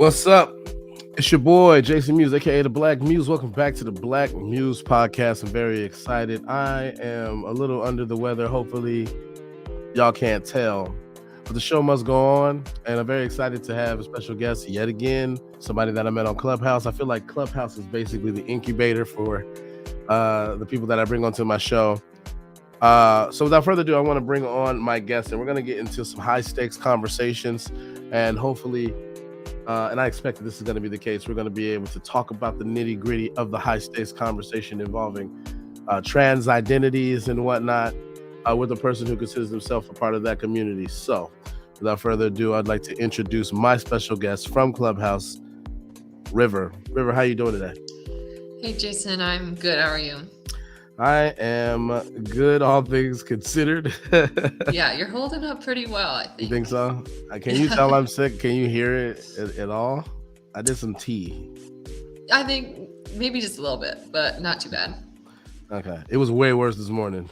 What's up? It's your boy, Jason Muse, aka the Black Muse. Welcome back to the Black Muse podcast. I'm very excited. I am a little under the weather. Hopefully, y'all can't tell. But the show must go on, and I'm very excited to have a special guest yet again, somebody that I met on Clubhouse. I feel like Clubhouse is basically the incubator for the people that I bring onto my show. So without further ado, I want to bring on my guest, and we're going to get into some high-stakes conversations, and hopefully, and I expect that this is going to be the case, we're going to be able to talk about the nitty-gritty of the high-stakes conversation involving trans identities and whatnot with a person who considers himself a part of that community. So without further ado, I'd like to introduce my special guest from Clubhouse, River. River, how you doing today? Hey, Jason, I'm good. How are you? I am good, all things considered. Yeah, you're holding up pretty well, I think. You think so? Can you tell I'm sick? Can you hear it at all? I did some tea. I think maybe just a little bit, but not too bad. Okay. It was way worse this morning.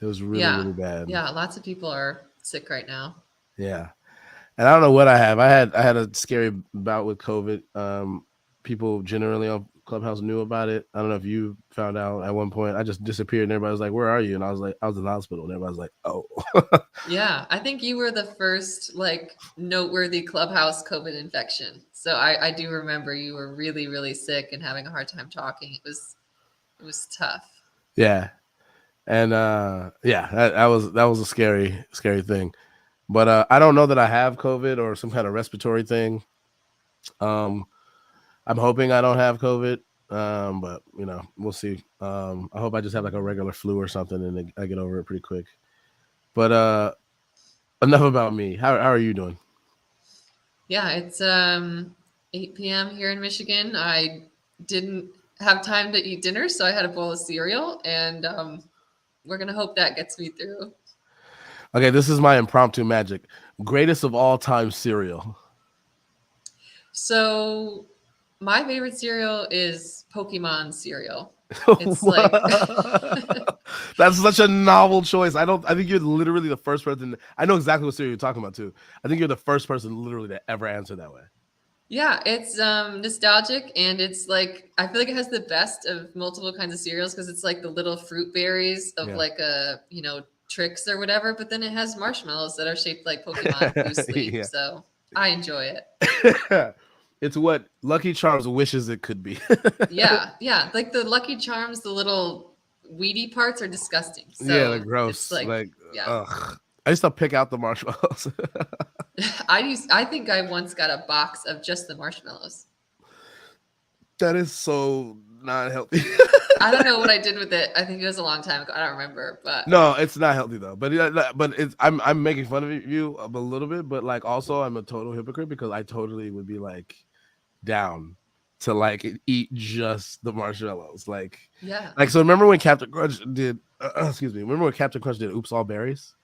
It was really bad. Yeah, lots of people are sick right now. Yeah. And I don't know what I have. I had a scary bout with COVID. People generally on Clubhouse knew about it. I don't know if you found out at one point. I just disappeared and everybody was like, "Where are you?" And I was like, "I was in the hospital." And everybody was like, "Oh." Yeah, I think you were the first noteworthy Clubhouse COVID infection. So I do remember you were really, really sick and having a hard time talking. It was tough. Yeah. And that was a scary thing. But I don't know that I have COVID or some kind of respiratory thing. I'm hoping I don't have COVID, but we'll see. I hope I just have like a regular flu or something, and I get over it pretty quick. But enough about me. How are you doing? Yeah, it's 8 p.m. here in Michigan. I didn't have time to eat dinner, so I had a bowl of cereal, and we're gonna hope that gets me through. Okay, this is my impromptu magic. Greatest of all time cereal. So my favorite cereal is Pokemon cereal. It's That's such a novel choice. I think you're literally the first person. I know exactly what cereal you're talking about too. I think you're the first person literally to ever answer that way. Yeah, it's nostalgic, and it's like I feel like it has the best of multiple kinds of cereals because it's like the little fruit berries of Trix or whatever, but then it has marshmallows that are shaped like Pokemon loosely. Yeah. So I enjoy it. It's what Lucky Charms wishes it could be. Yeah. Like the Lucky Charms, the little weedy parts are disgusting. So yeah, they're gross. Ugh. I used to pick out the marshmallows. I think I once got a box of just the marshmallows. That is so not healthy. I don't know what I did with it. I think it was a long time ago. I don't remember, but no, it's not healthy though. But it's I'm making fun of you a little bit, but like also I'm a total hypocrite because I totally would be like down to like eat just the marshmallows. Like so remember when Captain Crunch did remember when Captain Crunch did Oops All Berries?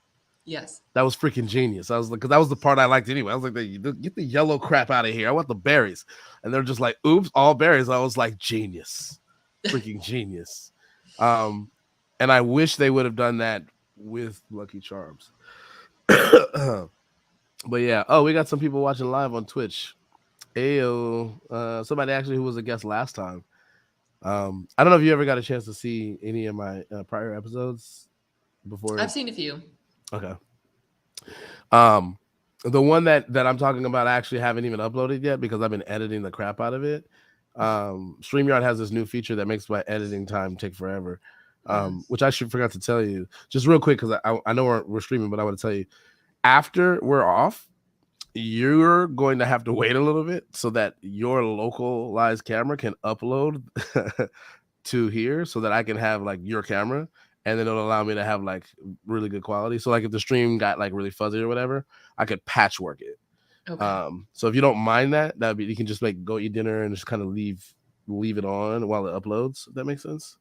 Yes. That was freaking genius. I was like, because that was the part I liked anyway. I was like, get the yellow crap out of here. I want the berries. And they're just like, oops, all berries. I was like, genius. Freaking genius. And I wish they would have done that with Lucky Charms. But yeah. Oh, we got some people watching live on Twitch. Ayo. Somebody actually who was a guest last time. I don't know if you ever got a chance to see any of my prior episodes before. I've seen a few. Okay. The one that I'm talking about, I actually haven't even uploaded yet because I've been editing the crap out of it. StreamYard has this new feature that makes my editing time take forever. Which I forgot to tell you just real quick because I know we're streaming, but I want to tell you after we're off, you're going to have to wait a little bit so that your localized camera can upload to here so that I can have like your camera. And then it'll allow me to have like really good quality. So like if the stream got like really fuzzy or whatever, I could patchwork it. Okay. So if you don't mind that'd be, you can just go eat dinner and just kind of leave it on while it uploads. If that makes sense.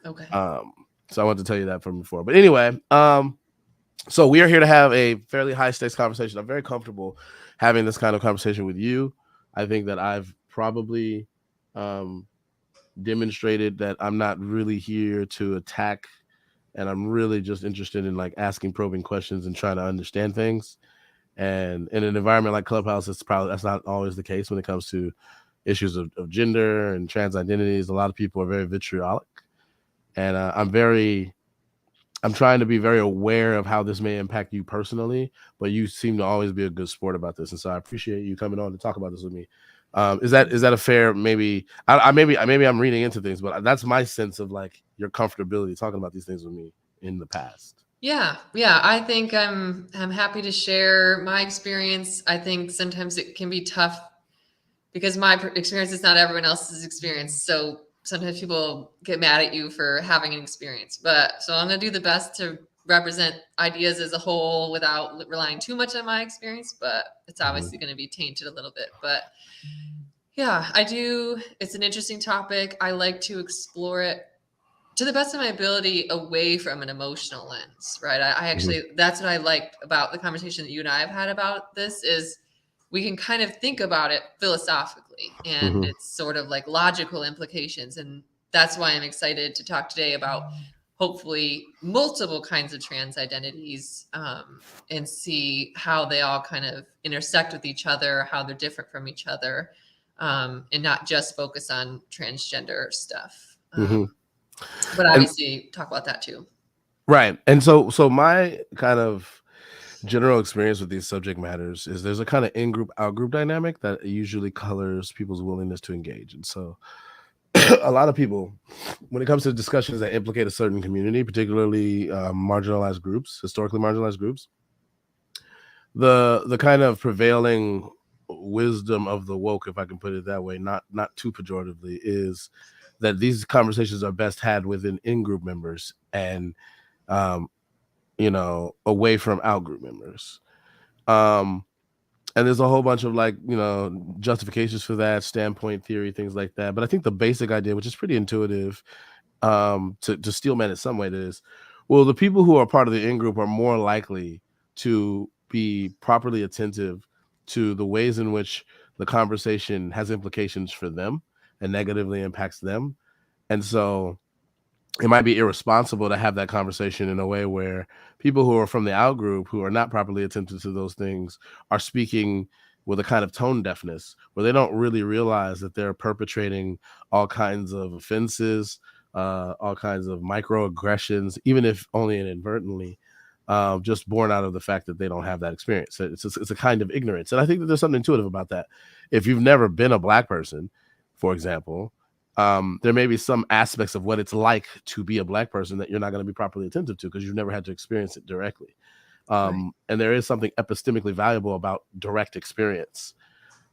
Okay. So I wanted to tell you that from before. But anyway, so we are here to have a fairly high stakes conversation. I'm very comfortable having this kind of conversation with you. I think that I've probably demonstrated that I'm not really here to attack. And I'm really just interested in like asking probing questions and trying to understand things. And in an environment like Clubhouse, that's not always the case when it comes to issues of gender and trans identities. A lot of people are very vitriolic, and I'm trying to be very aware of how this may impact you personally. But you seem to always be a good sport about this, and so I appreciate you coming on to talk about this with me. Is that a fair? Maybe I'm reading into things, but that's my sense of like your comfortability talking about these things with me in the past. Yeah, I think I'm happy to share my experience. I think sometimes it can be tough because my experience is not everyone else's experience. So sometimes people get mad at you for having an experience. But so I'm going to do the best to represent ideas as a whole without relying too much on my experience, but it's obviously going to be tainted a little bit. But yeah, I do. It's an interesting topic. I like to explore it to the best of my ability away from an emotional lens, right? I actually, that's what I like about the conversation that you and I have had about this is we can kind of think about it philosophically and it's sort of like logical implications. And that's why I'm excited to talk today about hopefully multiple kinds of trans identities and see how they all kind of intersect with each other, how they're different from each other, and not just focus on transgender stuff. But obviously talk about that too. Right. And so my kind of general experience with these subject matters is there's a kind of in-group out-group dynamic that usually colors people's willingness to engage. And so a lot of people, when it comes to discussions that implicate a certain community, particularly marginalized groups, historically marginalized groups, the kind of prevailing wisdom of the woke, if I can put it that way, not too pejoratively, is that these conversations are best had within in-group members and away from out-group members. And there's a whole bunch of like, justifications for that, standpoint theory, things like that. But I think the basic idea, which is pretty intuitive, to steelman in some way, is, well, the people who are part of the in-group are more likely to be properly attentive to the ways in which the conversation has implications for them and negatively impacts them. And so it might be irresponsible to have that conversation in a way where people who are from the out group, who are not properly attentive to those things, are speaking with a kind of tone deafness where they don't really realize that they're perpetrating all kinds of offenses, all kinds of microaggressions, even if only inadvertently, just born out of the fact that they don't have that experience. It's a kind of ignorance. And I think that there's something intuitive about that. If you've never been a Black person, for example, there may be some aspects of what it's like to be a Black person that you're not going to be properly attentive to because you've never had to experience it directly. And there is something epistemically valuable about direct experience.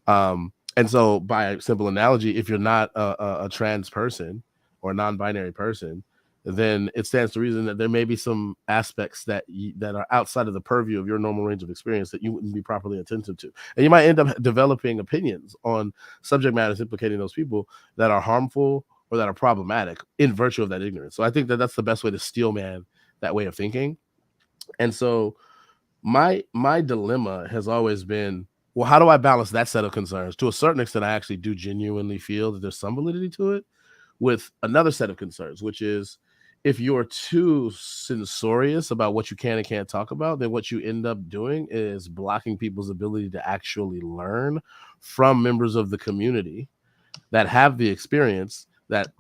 And so by simple analogy, if you're not a trans person or a non-binary person, then it stands to reason that there may be some aspects that are outside of the purview of your normal range of experience that you wouldn't be properly attentive to. And you might end up developing opinions on subject matters implicating those people that are harmful or that are problematic in virtue of that ignorance. So I think that that's the best way to steelman that way of thinking. And so my dilemma has always been, well, how do I balance that set of concerns? To a certain extent, I actually do genuinely feel that there's some validity to it, with another set of concerns, which is, if you're too censorious about what you can and can't talk about, then what you end up doing is blocking people's ability to actually learn from members of the community that have the experience that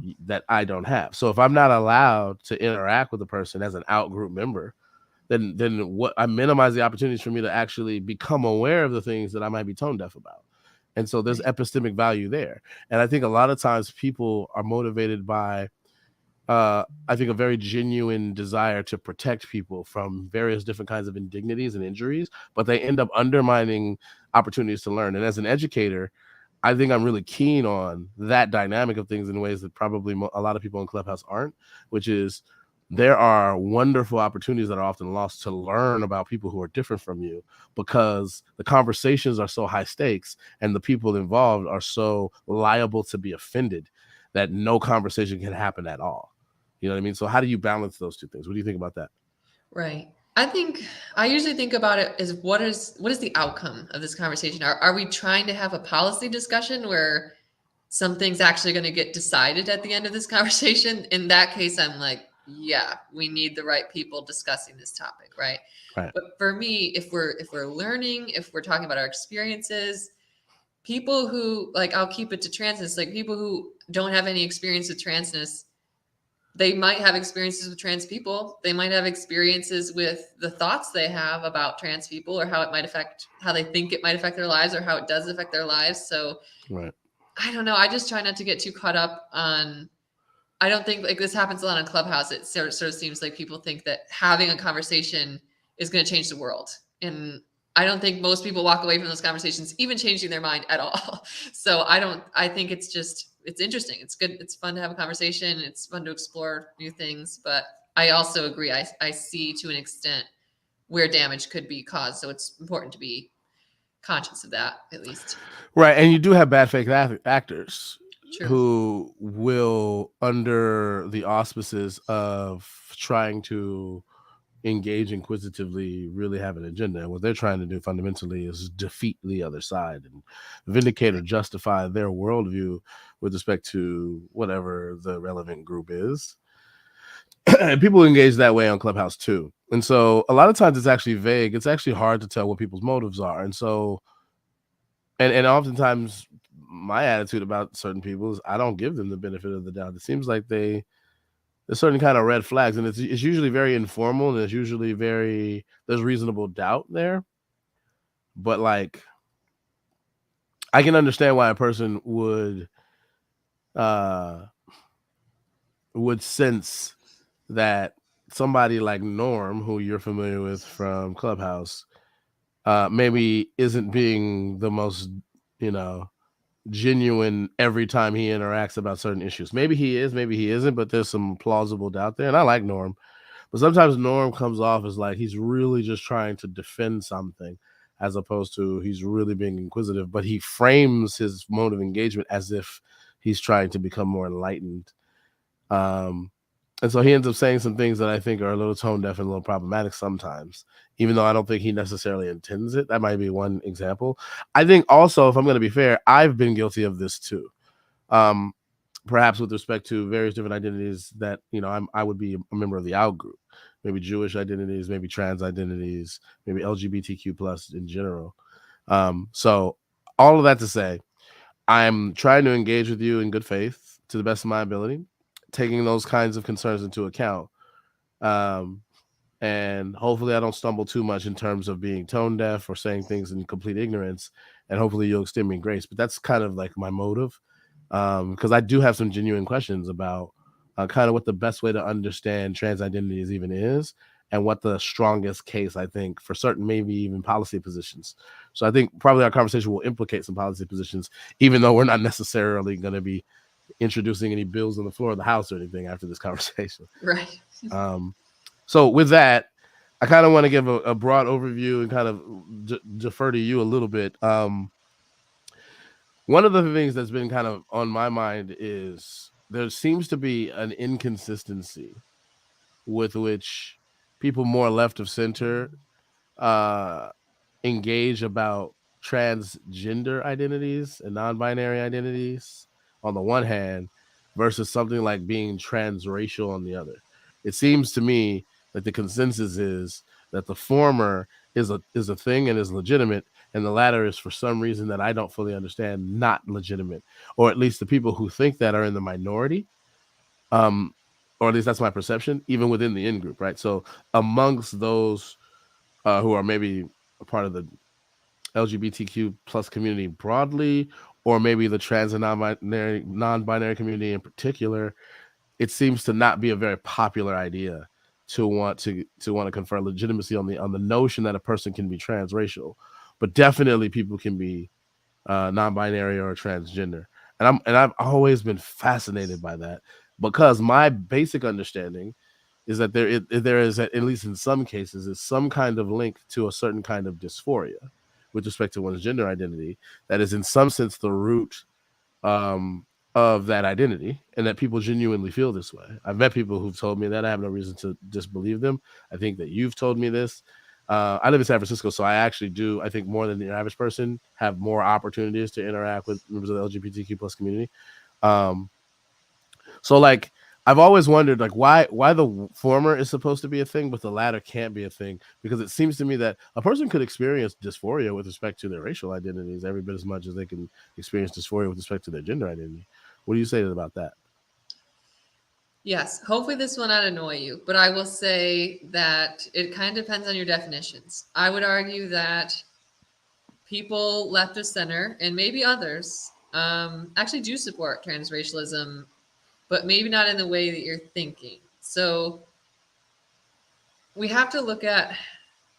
I don't have. So if I'm not allowed to interact with the person as an out group member, then what I minimize the opportunities for me to actually become aware of the things that I might be tone deaf about. And so there's epistemic value there. And I think a lot of times people are motivated by, I think, a very genuine desire to protect people from various different kinds of indignities and injuries, but they end up undermining opportunities to learn. And as an educator, I think I'm really keen on that dynamic of things in ways that probably a lot of people in Clubhouse aren't, which is, there are wonderful opportunities that are often lost to learn about people who are different from you because the conversations are so high stakes and the people involved are so liable to be offended that no conversation can happen at all. You know what I mean? So how do you balance those two things? What do you think about that? Right. I usually think about it as what is the outcome of this conversation? Are we trying to have a policy discussion where something's actually going to get decided at the end of this conversation? In that case, I'm like, yeah, we need the right people discussing this topic, right? Right. But for me, if we're learning, if we're talking about our experiences, people who, like, I'll keep it to transness, like people who don't have any experience with transness, they might have experiences with trans people. They might have experiences with the thoughts they have about trans people, or how it might affect, how they think it might affect their lives, or how it does affect their lives. So Right. I don't know. I just try not to get too caught up on. I don't think, like, this happens a lot on Clubhouse. It sort of seems like people think that having a conversation is going to change the world, and I don't think most people walk away from those conversations even changing their mind at all. So I don't. I think it's just, it's interesting. It's good. It's fun to have a conversation. It's fun to explore new things. But I also agree. I see to an extent where damage could be caused. So it's important to be conscious of that, at least. Right. And you do have bad fake actors True. who will, under the auspices of trying to engage inquisitively, really have an agenda. And what they're trying to do fundamentally is defeat the other side and vindicate or justify their worldview with respect to whatever the relevant group is. And people engage that way on Clubhouse too. And so a lot of times it's actually vague. It's actually hard to tell what people's motives are. And so, and oftentimes my attitude about certain people is I don't give them the benefit of the doubt. It seems like there's certain kind of red flags, and it's usually very informal, and it's usually there's reasonable doubt there. But like, I can understand why a person would sense that somebody like Norm, who you're familiar with from Clubhouse, maybe isn't being the most, you know, genuine every time he interacts about certain issues. Maybe he is, maybe he isn't, but there's some plausible doubt there. And I like Norm, but sometimes Norm comes off as like he's really just trying to defend something, as opposed to he's really being inquisitive, but he frames his mode of engagement as if he's trying to become more enlightened. Um, and so he ends up saying some things that I think are a little tone deaf and a little problematic sometimes, even though I don't think he necessarily intends it. That might be one example. I think also, if I'm going to be fair, I've been guilty of this too. Um, Perhaps with respect to various different identities that, you know, I would be a member of the out group, maybe Jewish identities, maybe trans identities, maybe LGBTQ plus in general. So all of that to say, I'm trying to engage with you in good faith to the best of my ability, taking those kinds of concerns into account. Um, and hopefully I don't stumble too much in terms of being tone deaf or saying things in complete ignorance. And hopefully you'll extend me grace. But that's kind of like my motive, because I do have some genuine questions about kind of what the best way to understand trans identities even is, and what the strongest case I think for certain, maybe even policy positions. So I think probably our conversation will implicate some policy positions, even though we're not necessarily going to be introducing any bills on the floor of the House or anything after this conversation. Right. So with that, I kind of want to give a broad overview and kind of defer to you a little bit. One of the things that's been kind of on my mind is there seems to be an inconsistency with which people more left of center uh, engage about transgender identities and non-binary identities on the one hand versus something like being transracial on the other. It seems to me that the consensus is that the former is a thing and is legitimate, and the latter is, for some reason that I don't fully understand, not legitimate, or at least the people who think that are in the minority. um or at least that's my perception, even within the in group, right? So amongst those who are maybe a part of the LGBTQ plus community broadly, or maybe the trans and non-binary community in particular, it seems to not be a very popular idea to want to confer legitimacy on the notion that a person can be transracial, but definitely people can be non-binary or transgender. And I've always been fascinated by that, because my basic understanding is that there is, at least in some cases, is some kind of link to a certain kind of dysphoria with respect to one's gender identity that is in some sense the root um, of that identity, and that people genuinely feel this way. I've met people who've told me that. I have no reason to disbelieve them. I think that you've told me this. I live in San Francisco, so I actually do, I think, more than the average person, have more opportunities to interact with members of the LGBTQ plus community. Um, so like, I've always wondered like why the former is supposed to be a thing, but the latter can't be a thing. Because it seems to me that a person could experience dysphoria with respect to their racial identities every bit as much as they can experience dysphoria with respect to their gender identity. What do you say about that? Yes, hopefully this will not annoy you, but I will say that it kind of depends on your definitions. I would argue that people left of center and maybe others actually do support transracialism, but maybe not in the way that you're thinking. So we have to look at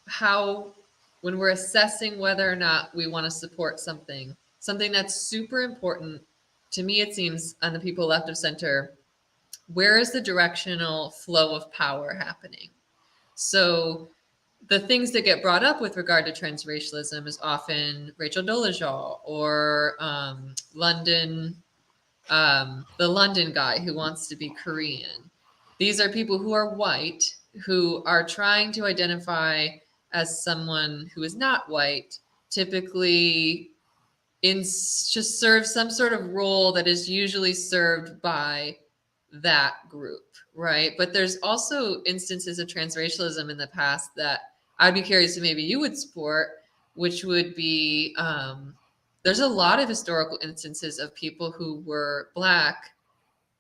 how, when we're assessing whether or not we want to support something that's super important to me, it seems, on the people left of center, where is the directional flow of power happening? So the things that get brought up with regard to transracialism is often Rachel Dolezal or the London guy who wants to be Korean. These are people who are white who are trying to identify as someone who is not white, typically just serve some sort of role that is usually served by that group, right? But there's also instances of transracialism in the past that I'd be curious if maybe you would support, which would be there's a lot of historical instances of people who were Black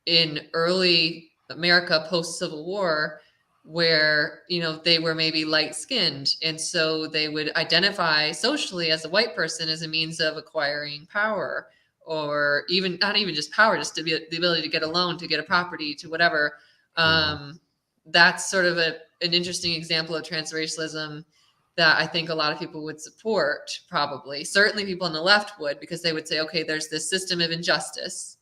in early America post Civil War, where they were maybe light skinned, and so they would identify socially as a white person as a means of acquiring power, or even not even just power, just to be the ability to get a loan, to get a property, to whatever. That's sort of an interesting example of transracialism that I think a lot of people would support. Probably, certainly people on the left would, because they would say, okay, there's this system of injustice,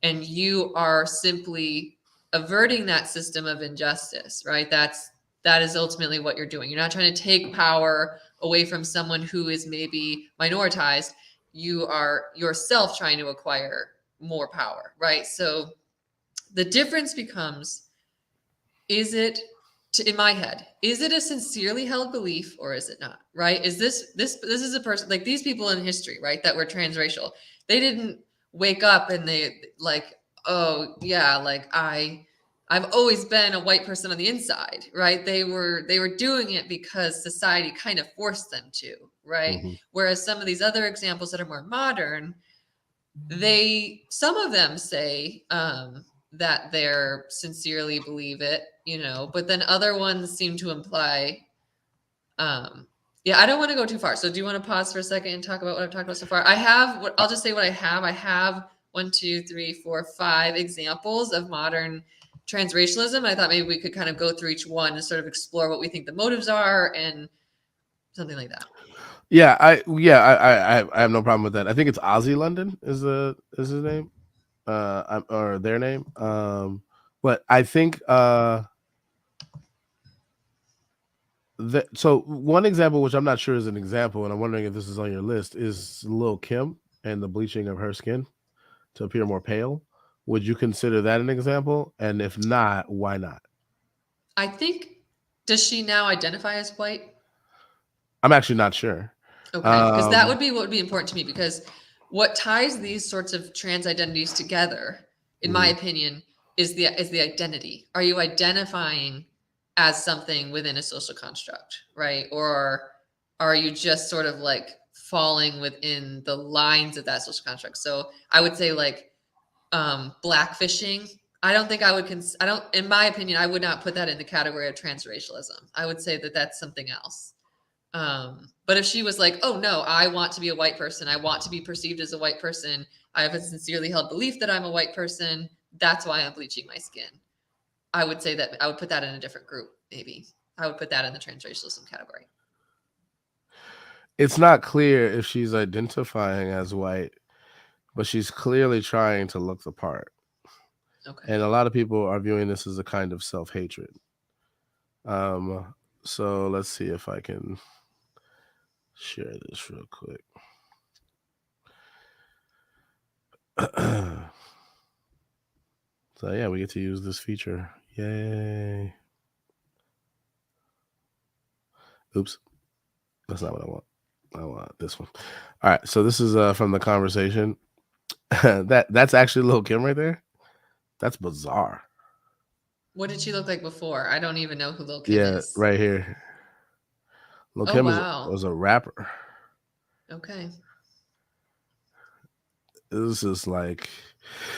and you are simply averting that system of injustice, right? That is ultimately what you're doing. You're not trying to take power away from someone who is maybe minoritized. You are yourself trying to acquire more power, right? So the difference becomes, is it, in my head, is it a sincerely held belief or is it not, right? Is this is a person, like these people in history, right, that were transracial, they didn't wake up and they like, oh yeah, like I've always been a white person on the inside, right? They were doing it because society kind of forced them to, right? Whereas some of these other examples that are more modern, some of them say that they're sincerely believe it, but then other ones seem to imply, yeah, I don't want to go too far. So do you want to pause for a second and talk about what I've talked about so far? I'll just say what I have. I have 1, 2, 3, 4, 5 examples of modern transracialism. I thought maybe we could kind of go through each one and sort of explore what we think the motives are and something like that. Yeah, I have no problem with that. I think it's Ozzy London is his name, or their name. But I think so one example, which I'm not sure is an example, and I'm wondering if this is on your list, is Lil Kim and the bleaching of her skin to appear more pale. Would you consider that an example? And if not, why not? I think, does she now identify as white? I'm actually not sure. Okay, because that would be what would be important to me, because what ties these sorts of trans identities together, in my opinion, is the identity. Are you identifying as something within a social construct, right? Or are you just sort of like falling within the lines of that social construct? So I would say like blackfishing. I don't think I would in my opinion, I would not put that in the category of transracialism. I would say that that's something else. But if she was like, oh no, I want to be a white person, I want to be perceived as a white person, I have a sincerely held belief that I'm a white person, that's why I'm bleaching my skin, I would say that I would put that in a different group. Maybe I would put that in the transracialism category. It's not clear if she's identifying as white, but she's clearly trying to look the part. Okay. And a lot of people are viewing this as a kind of self-hatred. So let's see if I can share this real quick. So yeah, we get to use this feature. Yay. Oops. That's not what I want. I want this one. All right. So this is from the conversation. That's actually Lil Kim right there. That's bizarre. What did she look like before? I don't even know who Lil Kim Yeah, is. right here. Lil Oh Kim wow. was a rapper. Okay. This is like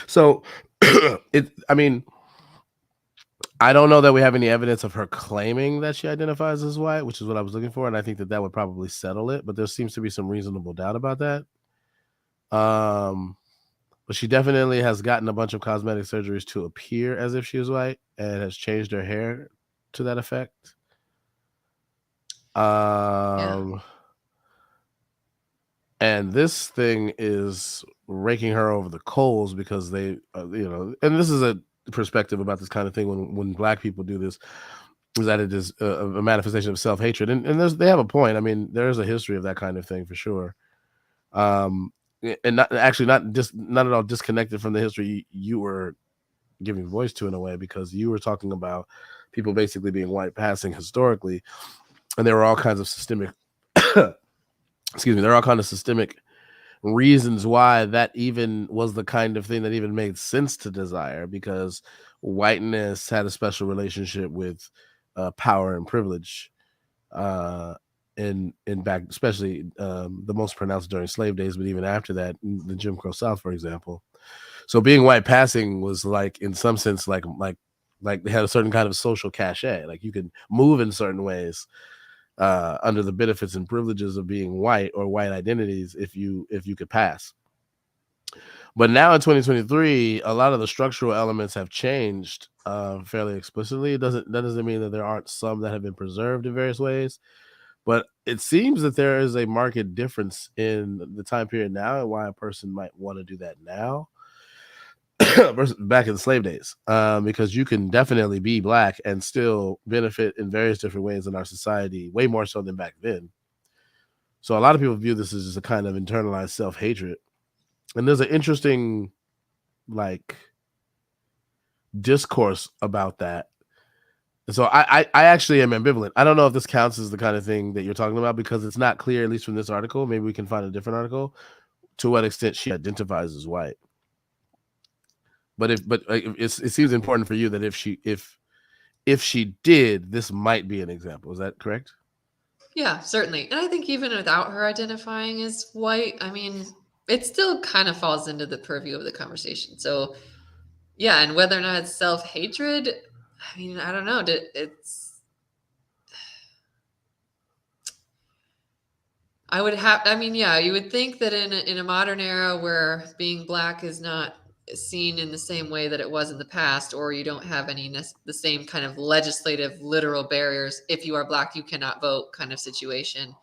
so. It. I mean, I don't know that we have any evidence of her claiming that she identifies as white, which is what I was looking for, and I think that that would probably settle it. But there seems to be some reasonable doubt about that. Um, but she definitely has gotten a bunch of cosmetic surgeries to appear as if she is white, and has changed her hair to that effect. Yeah. Um, and this thing is raking her over the coals because they, and this is a perspective about this kind of thing when black people do this is that it is a manifestation of self-hatred, and they have a point. I mean, there is a history of that kind of thing for sure. um and not actually not at all disconnected from the history you were giving voice to in a way, because you were talking about people basically being white passing historically, and there were all kinds of systemic excuse me, there are all kinds of systemic reasons why that even was the kind of thing that even made sense to desire, because whiteness had a special relationship with power and privilege, uh, in back, especially the most pronounced during slave days, but even after that, in the Jim Crow South, for example. So being white passing was like, in some sense, like they had a certain kind of social cachet. Like you could move in certain ways under the benefits and privileges of being white or white identities if you could pass. But now in 2023, a lot of the structural elements have changed fairly explicitly. That doesn't mean that there aren't some that have been preserved in various ways, but it seems that there is a marked difference in the time period now and why a person might want to do that now versus back in the slave days. Because you can definitely be black and still benefit in various different ways in our society, way more so than back then. So a lot of people view this as just a kind of internalized self hatred. And there's an interesting like discourse about that. So I actually am ambivalent. I don't know if this counts as the kind of thing that you're talking about, because it's not clear, at least from this article. Maybe we can find a different article, to what extent she identifies as white. But it seems important for you that if she did, this might be an example. Is that correct? Yeah, certainly. And I think even without her identifying as white, I mean, it still kind of falls into the purview of the conversation. So, yeah, and whether or not it's self hatred, I mean, I don't know. It's, I would have, I mean, yeah, you would think that in a modern era where being black is not seen in the same way that it was in the past, or you don't have the same kind of legislative, literal barriers. If you are black, you cannot vote kind of situation.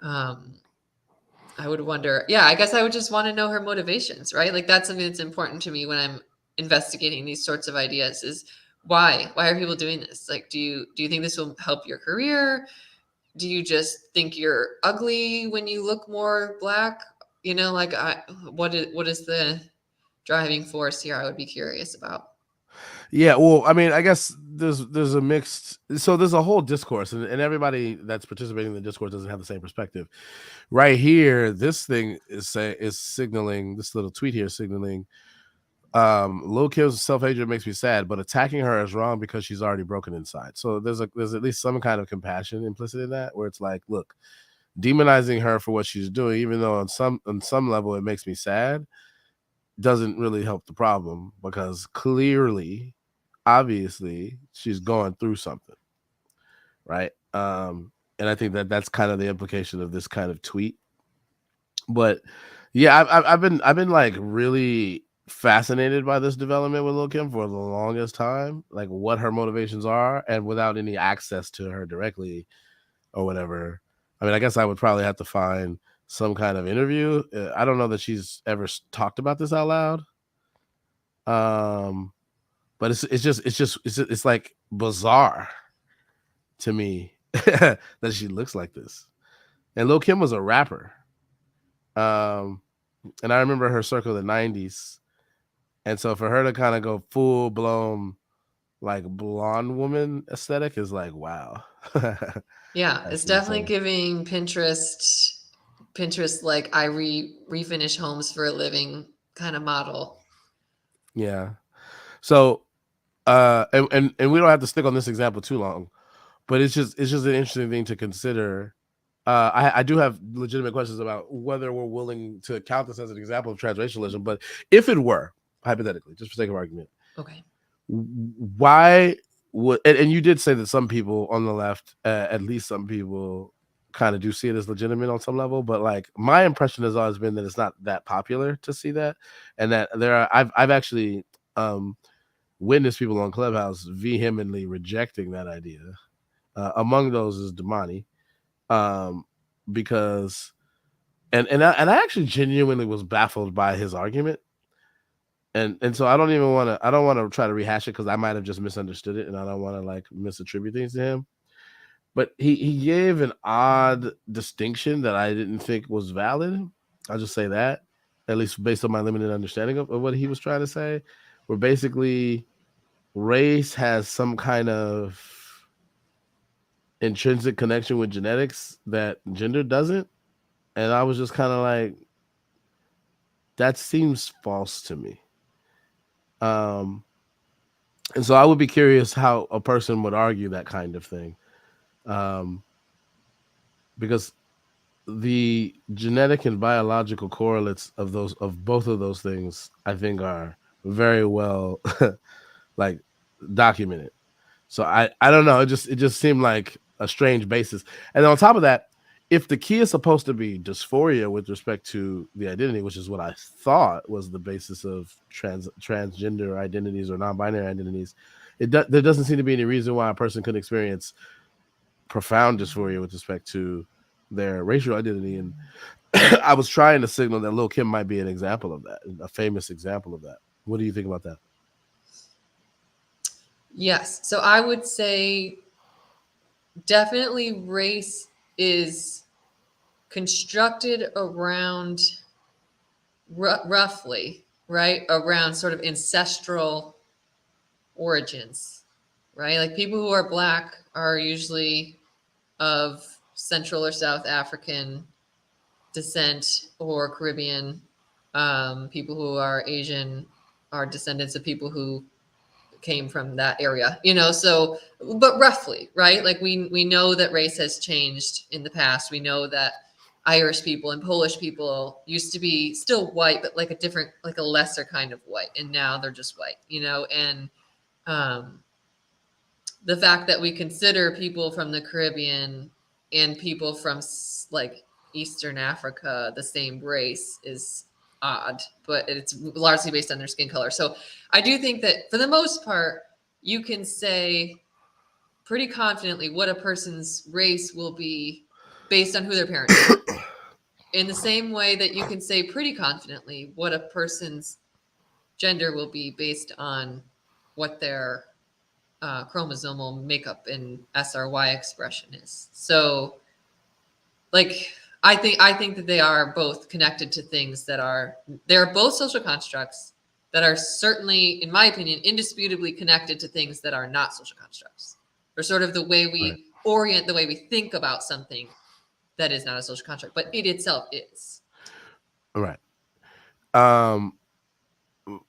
Um, I would wonder, yeah, I guess I would just want to know her motivations, right? Like that's something that's important to me when I'm investigating these sorts of ideas is why are people doing this? Like, do you think this will help your career? Do you just think you're ugly when you look more black? You know, like what is the driving force here? I would be curious about. Yeah, well, I mean, I guess there's a mixed, so there's a whole discourse, and everybody that's participating in the discourse doesn't have the same perspective. Right here, this thing is signaling, this little tweet here is signaling, Lil Kim's self-hatred makes me sad, but attacking her is wrong because she's already broken inside. So there's at least some kind of compassion implicit in that, where it's like, look, demonizing her for what she's doing, even though on some level it makes me sad, doesn't really help the problem, because clearly, obviously, she's going through something, right? And I think that that's kind of the implication of this kind of tweet. But yeah, I've been like really fascinated by this development with Lil Kim for the longest time, like what her motivations are, and without any access to her directly or whatever. I mean, I guess I would probably have to find some kind of interview. I don't know that she's ever talked about this out loud. Um, but it's like bizarre to me that she looks like this. And Lil Kim was a rapper. Um, and I remember her circle of the '90s. And so for her to kind of go full blown like blonde woman aesthetic is like, wow. Yeah, it's That's definitely insane. giving Pinterest like I refinish homes for a living kind of model. Yeah. So And we don't have to stick on this example too long, but it's just an interesting thing to consider. I do have legitimate questions about whether we're willing to count this as an example of transracialism, but if it were, hypothetically, just for sake of argument, Okay. why would, and you did say that some people on the left, at least some people, kind of do see it as legitimate on some level, but like my impression has always been that it's not that popular to see that, and that I've actually um witnessed people on Clubhouse vehemently rejecting that idea. Among those is Damani, um, because and I actually genuinely was baffled by his argument, and so I don't want to try to rehash it because I might have just misunderstood it, and I don't want to like misattribute things to him. But he gave an odd distinction that I didn't think was valid. I'll just say that, at least based on my limited understanding of what he was trying to say, where basically race has some kind of intrinsic connection with genetics that gender doesn't. And I was just kind of like, that seems false to me. Um, and so I would be curious how a person would argue that kind of thing. Um, because the genetic and biological correlates of those of both of those things, I think, are very well like documented. So I don't know. It just seemed like a strange basis. And on top of that, if the key is supposed to be dysphoria with respect to the identity, which is what I thought was the basis of transgender identities or non-binary identities, there doesn't seem to be any reason why a person could experience profound dysphoria with respect to their racial identity. And I was trying to signal that Lil Kim might be an example of that, a famous example of that. What do you think about that? Yes. So I would say definitely race is constructed around roughly, right? Around sort of ancestral origins, right? Like people who are black are usually of Central or South African descent or Caribbean. People who are Asian are descendants of people who came from that area, so but roughly, right? Like we know that race has changed in the past. We know that Irish people and Polish people used to be still white, but like a different, like a lesser kind of white, and now they're just white, and um the fact that we consider people from the Caribbean and people from like Eastern Africa the same race is odd, but it's largely based on their skin color. So I do think that for the most part, you can say pretty confidently what a person's race will be based on who their parents are. In the same way that you can say pretty confidently what a person's gender will be based on what their chromosomal makeup and SRY expression is. So, like, I think that they are both connected to things that they're both social constructs that are certainly, in my opinion, indisputably connected to things that are not social constructs, or sort of the way we Right. orient, the way we think about something that is not a social construct, but it itself is. All right. Um,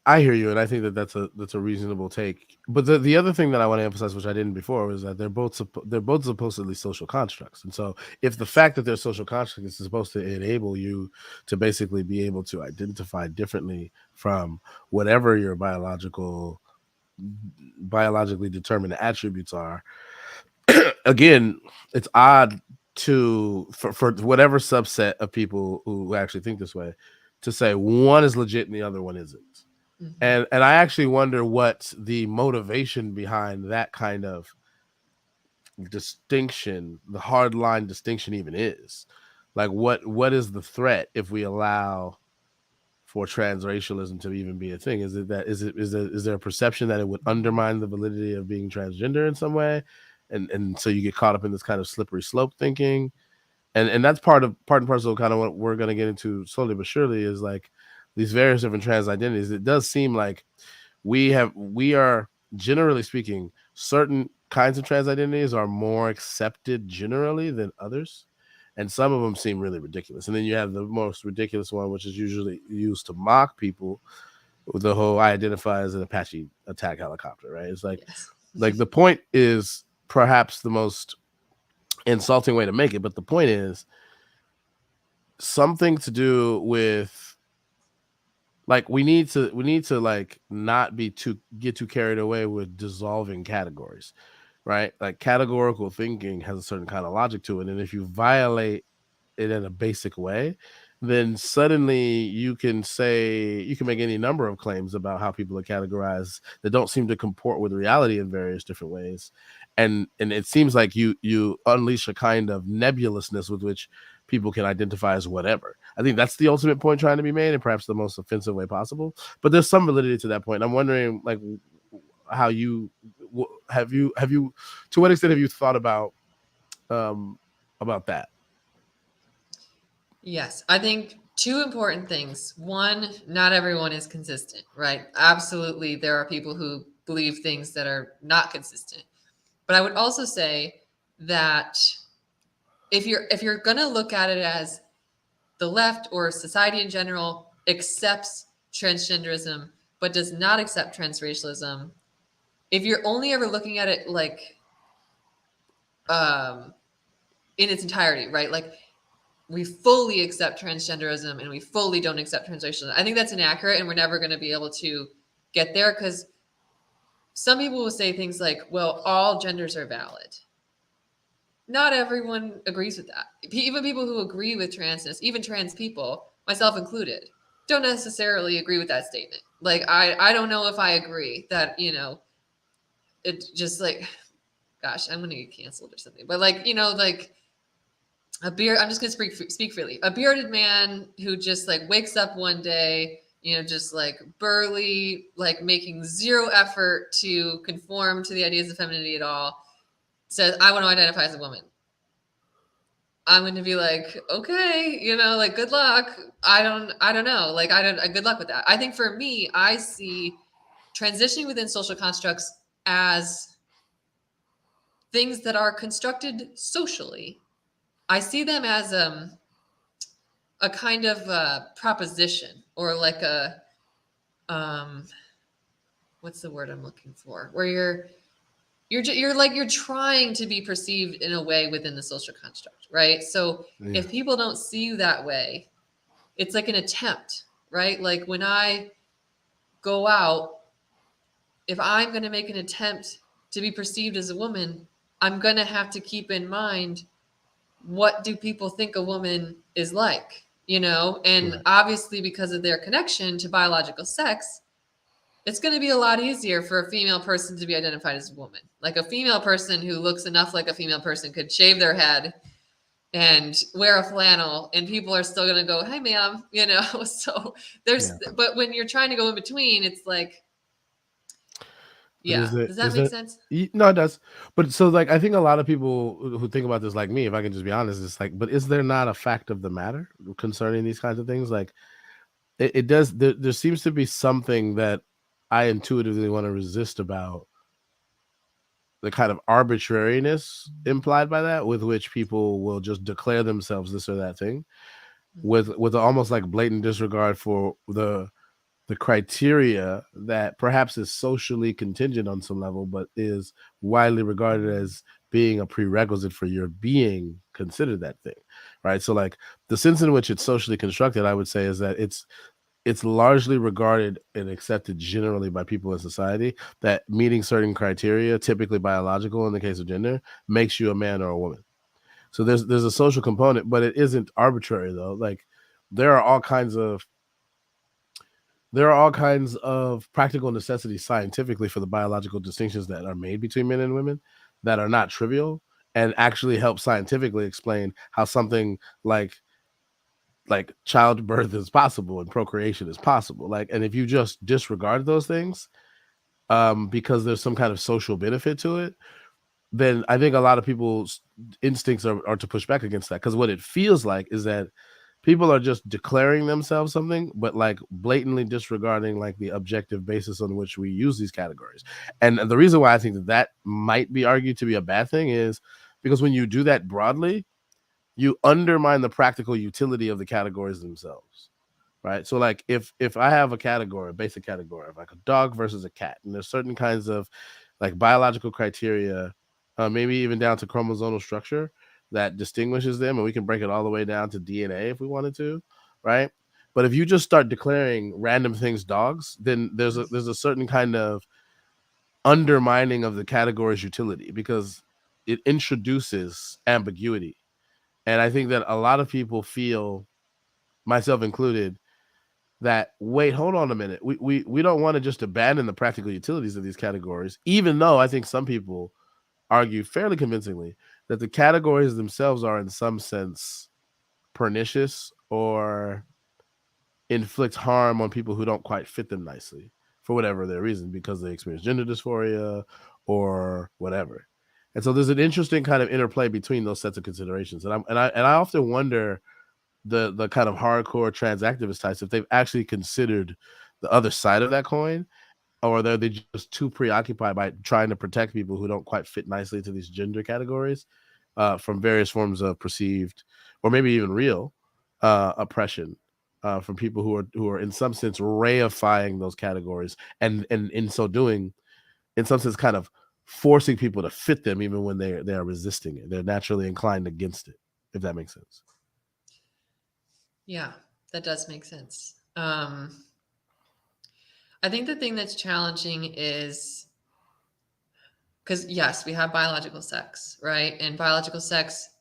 I hear you, and I think that that's a reasonable take. But the other thing that I want to emphasize, which I didn't before, was that they're both supposedly social constructs. And so, if the fact that they're social constructs is supposed to enable you to basically be able to identify differently from whatever your biologically determined attributes are, again, it's odd for whatever subset of people who actually think this way to say one is legit and the other one isn't. Mm-hmm. And I actually wonder what the motivation behind that kind of distinction, the hard line distinction, even is. Like, what is the threat if we allow for transracialism to even be a thing? Is it that is there a perception that it would undermine the validity of being transgender in some way, and so you get caught up in this kind of slippery slope thinking? And that's part and parcel of kind of what we're going to get into slowly but surely, is like these various different trans identities. It does seem like we are, generally speaking, certain kinds of trans identities are more accepted generally than others, and some of them seem really ridiculous. And then you have the most ridiculous one, which is usually used to mock people, the whole I identify as an Apache attack helicopter, right? It's Yes. like the point is perhaps the most insulting way to make it, but the point is something to do with like we need to like not be too get too carried away with dissolving categories, right? Like categorical thinking has a certain kind of logic to it, and if you violate it in a basic way, then suddenly you can make any number of claims about how people are categorized that don't seem to comport with reality in various different ways. And it seems like you unleash a kind of nebulousness with which people can identify as whatever. I think that's the ultimate point trying to be made, and perhaps the most offensive way possible. But there's some validity to that point. I'm wondering, like, how you have you to what extent have you thought um about that? Yes, I think two important things. One, not everyone is consistent, right? Absolutely, there are people who believe things that are not consistent. But I would also say that if you're going to look at it as the left or society in general accepts transgenderism but does not accept transracialism, if you're only ever looking at it like um in its entirety, right? Like we fully accept transgenderism and we fully don't accept transracialism. I think that's inaccurate, and we're never going to be able to get there because some people will say things like, well, all genders are valid. Not everyone agrees with that. Even people who agree with transness, even trans people, myself included, don't necessarily agree with that statement. Like, I don't know if I agree that, it just like, gosh, I'm going to get canceled or something. But like, like I'm just going to speak freely. A bearded man who just like wakes up one day, just like burly, like making zero effort to conform to the ideas of femininity at all, says, I want to identify as a woman. I'm going to be like, okay, like good luck. I don't know. Like, good luck with that. I think for me, I see transitioning within social constructs as things that are constructed socially. I see them as a kind of proposition, or like um, what's the word I'm looking for? Where you're trying to be perceived in a way within the social construct, right? So Yeah. if people don't see you that way, it's like an attempt, right? Like when I go out, if I'm going to make an attempt to be perceived as a woman, I'm going to have to keep in mind, what do people think a woman is like, and Right. obviously because of their connection to biological sex, it's going to be a lot easier for a female person to be identified as a woman. Like a female person who looks enough like a female person could shave their head and wear a flannel, and people are still going to go, hey ma'am, so Yeah. but when you're trying to go in between, it's like, But yeah, does that is make it sense? no, it does. But so like I think a lot of people who think about this like me, if I can just be honest, it's like, but is there not a fact of the matter concerning these kinds of things? Like it does there seems to be something that I intuitively want to resist about the kind of arbitrariness implied by that, with which people will just declare themselves this or that thing, with almost like blatant disregard for the criteria that perhaps is socially contingent on some level, but is widely regarded as being a prerequisite for your being considered that thing, right? So, like the sense in which it's socially constructed, I would say, is that it's largely regarded and accepted generally by people in society that meeting certain criteria, typically biological in the case of gender, makes you a man or a woman. So there's a social component, but it isn't arbitrary though. Like there are all kinds of practical necessities scientifically for the biological distinctions that are made between men and women that are not trivial, and actually help scientifically explain how something like childbirth is possible and procreation is possible. Like, and if you just disregard those things because there's some kind of social benefit to it, then I think a lot of people's instincts are to push back against that, because what it feels like is that people are just declaring themselves something, but like blatantly disregarding like the objective basis on which we use these categories. And the reason why I think that that might be argued to be a bad thing is because when you do that broadly, you undermine the practical utility of the categories themselves. right? So like if I have a category, a basic category of like a dog versus a cat, and there's certain kinds of like biological criteria, maybe even down to chromosomal structure that distinguishes them, and we can break it all the way down to DNA if we wanted to, right? But if you just start declaring random things dogs, then there's a certain kind of undermining of the category's utility because it introduces ambiguity. And I think that a lot of people feel, myself included, that wait, hold on a minute. We don't want to just abandon the practical utilities of these categories, even though I think some people argue fairly convincingly that the categories themselves are in some sense pernicious or inflict harm on people who don't quite fit them nicely for whatever their reason, because they experience gender dysphoria or whatever. And so there's an interesting kind of interplay between those sets of considerations. And I often wonder the kind of hardcore trans activist types if they've actually considered the other side of that coin, or are they just too preoccupied by trying to protect people who don't quite fit nicely to these gender categories from various forms of perceived or maybe even real oppression from people who are in some sense reifying those categories, and in so doing, in some sense, kind of forcing people to fit them even when they are resisting it. They're naturally inclined against it, if that makes sense. Yeah, that does make sense. I think the thing that's challenging is because, yes, we have biological sex, right? And biological sex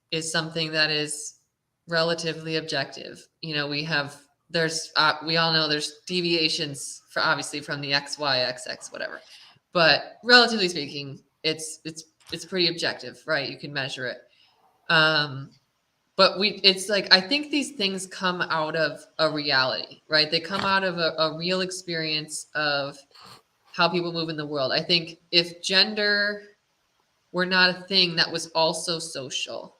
is something that is relatively objective. You know, we all know there's deviations for obviously from the XY, XX, whatever. But relatively speaking, it's pretty objective, right? You can measure it. But it's like, I think these things come out of a reality, right? They come out of a real experience of how people move in the world. I think if gender were not a thing that was also social,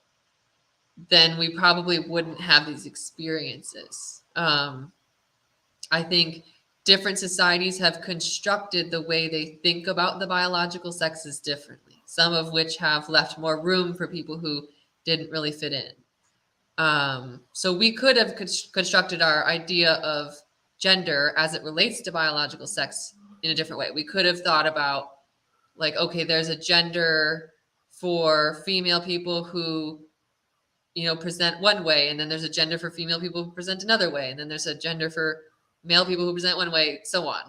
then we probably wouldn't have these experiences. I think different societies have constructed the way they think about the biological sexes differently, some of which have left more room for people who didn't really fit in. So we could have constructed our idea of gender as it relates to biological sex in a different way. We could have thought about, like, okay, there's a gender for female people who, you know, present one way, and then there's a gender for female people who present another way, and then there's a gender for male people who present one way, so on.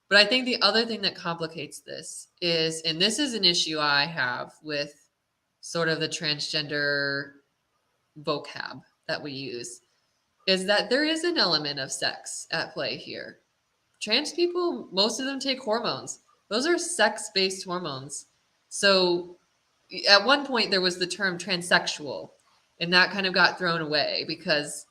But I think the other thing that complicates this is, and this is an issue I have with sort of the transgender vocab that we use, is that there is an element of sex at play here. Trans people, most of them take hormones. Those are sex-based hormones. So at one point there was the term transsexual, and that kind of got thrown away because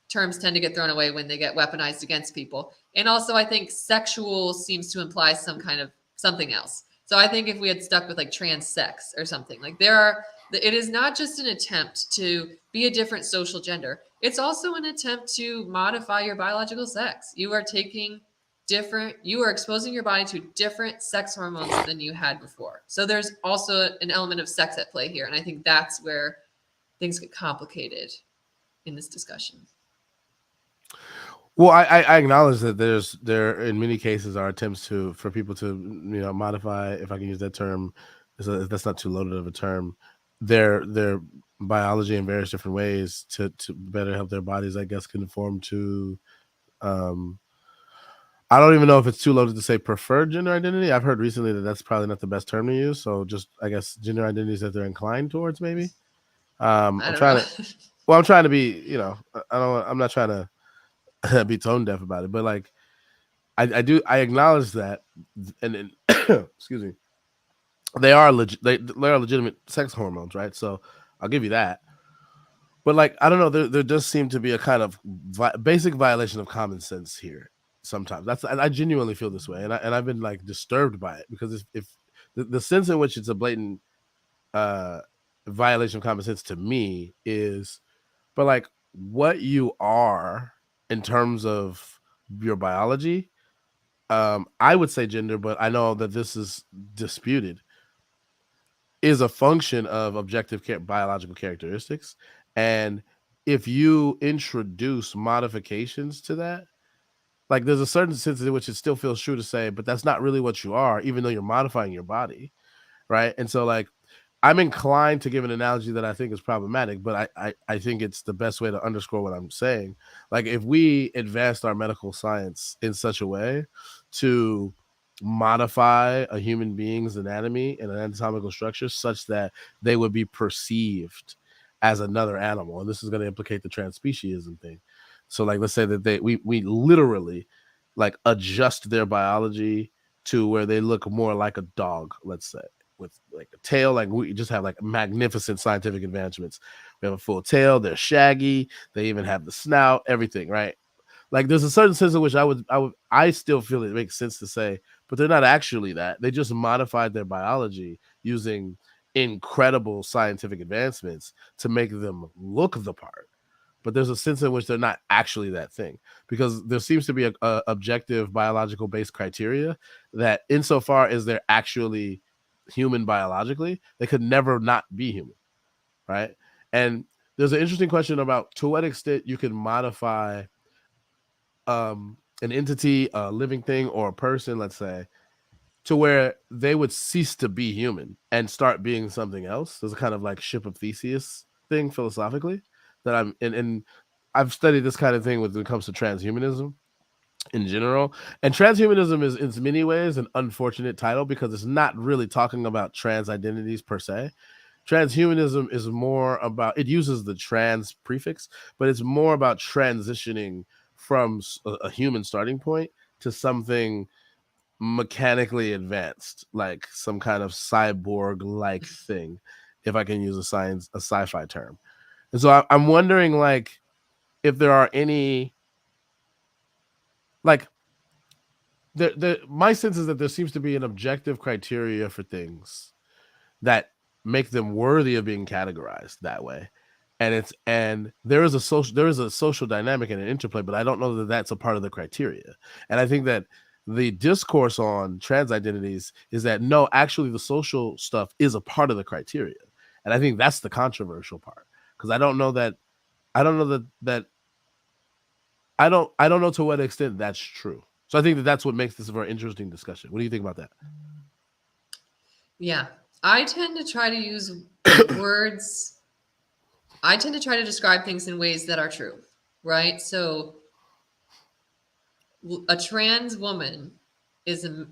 terms tend to get thrown away when they get weaponized against people. And also I think sexual seems to imply some kind of something else. So I think if we had stuck with like trans sex or something, like it is not just an attempt to be a different social gender. It's also an attempt to modify your biological sex. You are exposing your body to different sex hormones than you had before. So there's also an element of sex at play here. And I think that's where things get complicated in this discussion. Well, I acknowledge that there in many cases are attempts for people to modify, if I can use that term, that's not too loaded of a term, their biology in various different ways to better help their bodies, I guess, conform to. I don't even know if it's too loaded to say preferred gender identity. I've heard recently that that's probably not the best term to use. So just, I guess, gender identities that they're inclined towards, maybe. I don't know. I'm trying to be, I'm not trying to be tone deaf about it, but like, I acknowledge that, and excuse me, they are they are legitimate sex hormones, right? So I'll give you that. But like, I don't know, there does seem to be a kind of basic violation of common sense here. Sometimes I genuinely feel this way, and I've been like disturbed by it, because if the sense in which it's a blatant uh violation of common sense to me is, but like, what you are in terms of your biology, I would say gender, but I know that this is disputed, is a function of objective biological characteristics, and if you introduce modifications to that, like there's a certain sense in which it still feels true to say, but that's not really what you are, even though you're modifying your body, right? And so like I'm inclined to give an analogy that I think is problematic, but I think it's the best way to underscore what I'm saying. Like if we advanced our medical science in such a way to modify a human being's anatomy and an anatomical structure such that they would be perceived as another animal, and this is going to implicate the transspeciesism thing. So like let's say that we literally like adjust their biology to where they look more like a dog, let's say, with like a tail. Like we just have like magnificent scientific advancements. We have a full tail. They're shaggy. They even have the snout. Everything, right? Like there's a certain sense in which I still feel it makes sense to say, but they're not actually that. They just modified their biology using incredible scientific advancements to make them look the part. But there's a sense in which they're not actually that thing, because there seems to be a objective biological based criteria that insofar as they're actually human biologically, they could never not be human, right? And there's an interesting question about to what extent you can modify an entity, a living thing, or a person, let's say, to where they would cease to be human and start being something else. There's a kind of like ship of Theseus thing philosophically that and I've studied this kind of thing when it comes to transhumanism in general. And transhumanism is in many ways an unfortunate title because it's not really talking about trans identities per se. Transhumanism is more about, it uses the trans prefix, but it's more about transitioning from a human starting point to something mechanically advanced, like some kind of cyborg like thing, if I can use a sci-fi term. And so I'm wondering, like, if there are any, like, my sense is that there seems to be an objective criteria for things that make them worthy of being categorized that way. And there is a social dynamic and an interplay, but I don't know that that's a part of the criteria. And I think that the discourse on trans identities is that no, actually the social stuff is a part of the criteria. And I think that's the controversial part, because I don't know that I don't know to what extent that's true. So I think that that's what makes this a very interesting discussion. What do you think about that? Yeah. I tend to try to use words. I tend to try to describe things in ways that are true, right? So a trans woman is a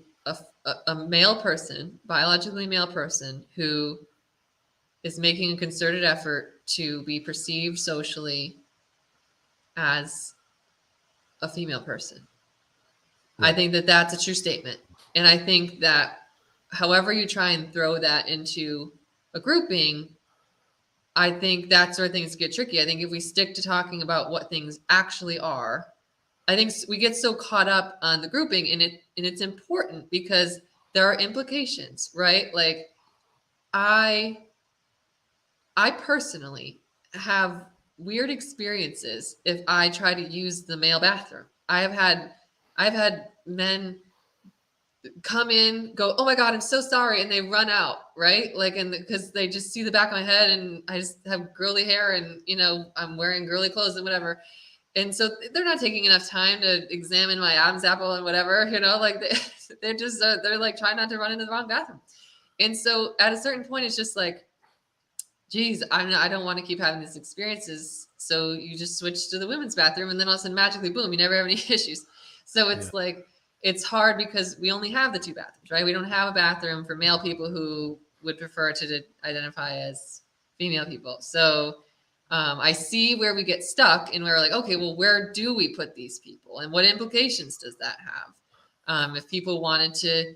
male person, biologically male person, who is making a concerted effort to be perceived socially as a female person. Right. I think that that's a true statement. And I think that however you try and throw that into a grouping, I think that's where things get tricky. I think if we stick to talking about what things actually are, I think we get so caught up on the grouping, and it's important because there are implications, right? Like I personally have weird experiences if I try to use the male bathroom. I've had men come in, go, "Oh my God, I'm so sorry," and they run out, right? Like, and because they just see the back of my head, and I just have girly hair, and I'm wearing girly clothes and whatever, and so they're not taking enough time to examine my Adam's apple and whatever, like they're just they're like trying not to run into the wrong bathroom, and so at a certain point, it's just like, geez, I don't want to keep having these experiences. So you just switch to the women's bathroom, and then all of a sudden, magically, boom, you never have any issues. So it's like, it's hard because we only have the two bathrooms, right? We don't have a bathroom for male people who would prefer to identify as female people. So I see where we get stuck, and we're like, okay, well, where do we put these people, and what implications does that have? If people wanted to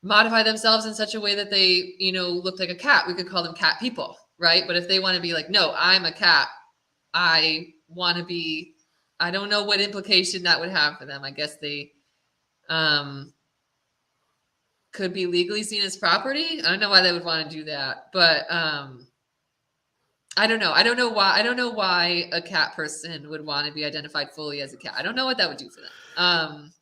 modify themselves in such a way that they, look like a cat, we could call them cat people, right? But if they want to be like, no, I'm a cat, I want to be, I don't know what implication that would have for them. I guess they could be legally seen as property. I don't know why they would want to do that, but I don't know. I don't know why a cat person would want to be identified fully as a cat. I don't know what that would do for them.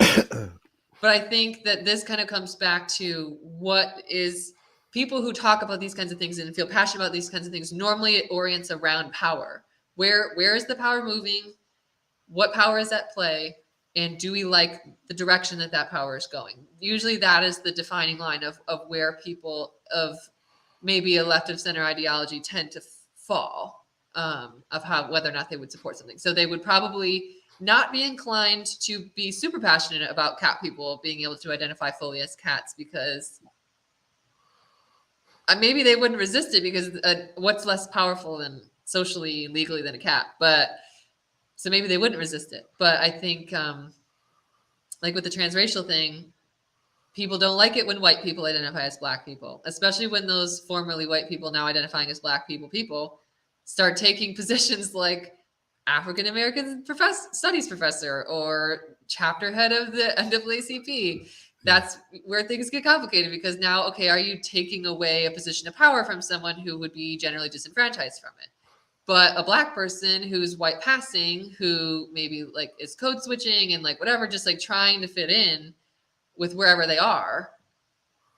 But I think that this kind of comes back to what is people who talk about these kinds of things and feel passionate about these kinds of things. Normally it orients around power, where is the power moving? What power is at play? And do we like the direction that that power is going? Usually that is the defining line of where people of maybe a left of center ideology tend to fall, of how whether or not they would support something. So they would probably not be inclined to be super passionate about cat people being able to identify fully as cats, because maybe they wouldn't resist it, because what's less powerful than socially legally than a cat? But so maybe they wouldn't resist it. But I think like with the transracial thing, people don't like it when white people identify as black people, especially when those formerly white people now identifying as black people start taking positions like African American studies professor or chapter head of the NAACP. That's where things get complicated, because now, okay, are you taking away a position of power from someone who would be generally disenfranchised from it? But a black person who's white passing, who maybe like is code switching and like whatever, just like trying to fit in with wherever they are,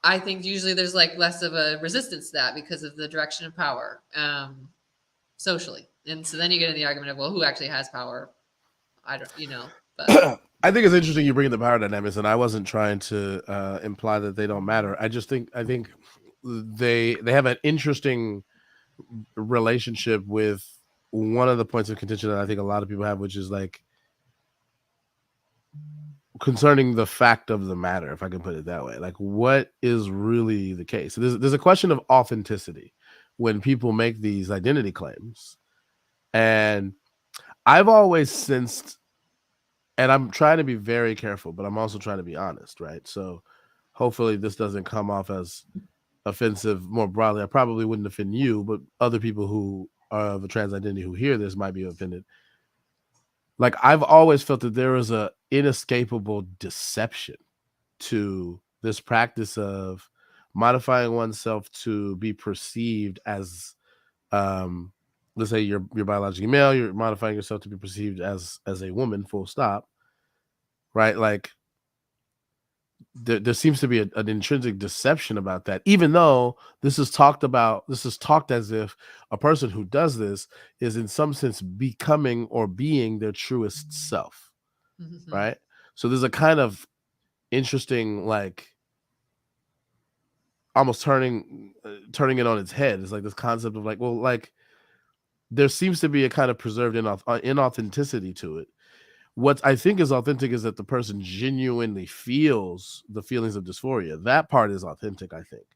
I think usually there's like less of a resistance to that because of the direction of power, socially. And so then you get in the argument of, well, who actually has power? I don't, but I think it's interesting you bring in the power dynamics, and I wasn't trying to imply that they don't matter. I think they have an interesting relationship with one of the points of contention that I think a lot of people have, which is like concerning the fact of the matter, if I can put it that way. Like, what is really the case? So there's a question of authenticity when people make these identity claims. And I've always sensed, and I'm trying to be very careful, but I'm also trying to be honest, right? So hopefully this doesn't come off as offensive more broadly. I probably wouldn't offend you, but other people who are of a trans identity who hear this might be offended. Like, I've always felt that there is a inescapable deception to this practice of modifying oneself to be perceived as, let's say you're biologically male, you're modifying yourself to be perceived as a woman, full stop, right? Like, there seems to be an intrinsic deception about that, even though this is talked as if a person who does this is in some sense becoming or being their truest self, right? So there's a kind of interesting, like, almost turning it on its head. It's like this concept of like, well, like, there seems to be a kind of preserved inauthenticity to it. What I think is authentic is that the person genuinely feels the feelings of dysphoria. That part is authentic, I think.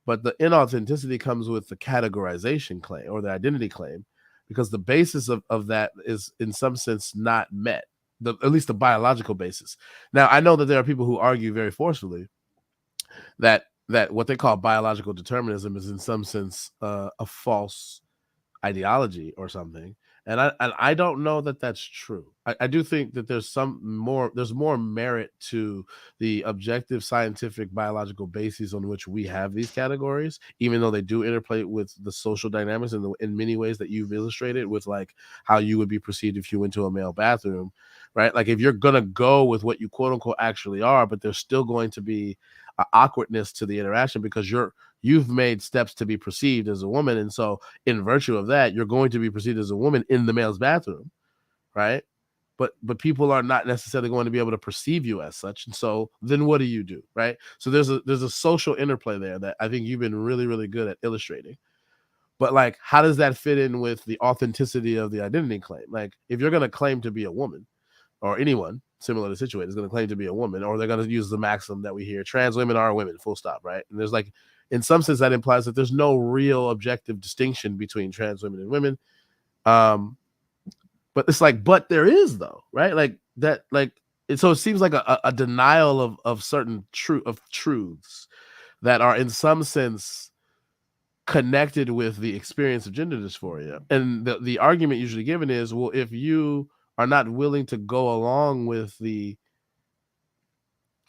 But the inauthenticity comes with the categorization claim or the identity claim, because the basis of that is in some sense not met, at least the biological basis. Now, I know that there are people who argue very forcefully that what they call biological determinism is in some sense a false ideology or something. And I don't know that that's true. I do think that there's more merit to the objective scientific biological bases on which we have these categories, even though they do interplay with the social dynamics in many ways that you've illustrated, with like how you would be perceived if you went to a male bathroom, right? Like, if you're gonna go with what you quote unquote actually are, but there's still going to be awkwardness to the interaction because you've made steps to be perceived as a woman. And so in virtue of that, you're going to be perceived as a woman in the male's bathroom, right? But people are not necessarily going to be able to perceive you as such. And so then what do you do, right? So there's a social interplay there that I think you've been really, really good at illustrating. But like, how does that fit in with the authenticity of the identity claim? Like, if you're going to claim to be a woman, or anyone similarly situated is going to claim to be a woman, or they're going to use the maxim that we hear, trans women are women, full stop, right? And there's like, in some sense, that implies that there's no real objective distinction between trans women and women. But it's like, but there is, though, right? Like that, like, so it seems like a denial of certain truths that are in some sense connected with the experience of gender dysphoria. And the argument usually given is, well, if you are not willing to go along with the,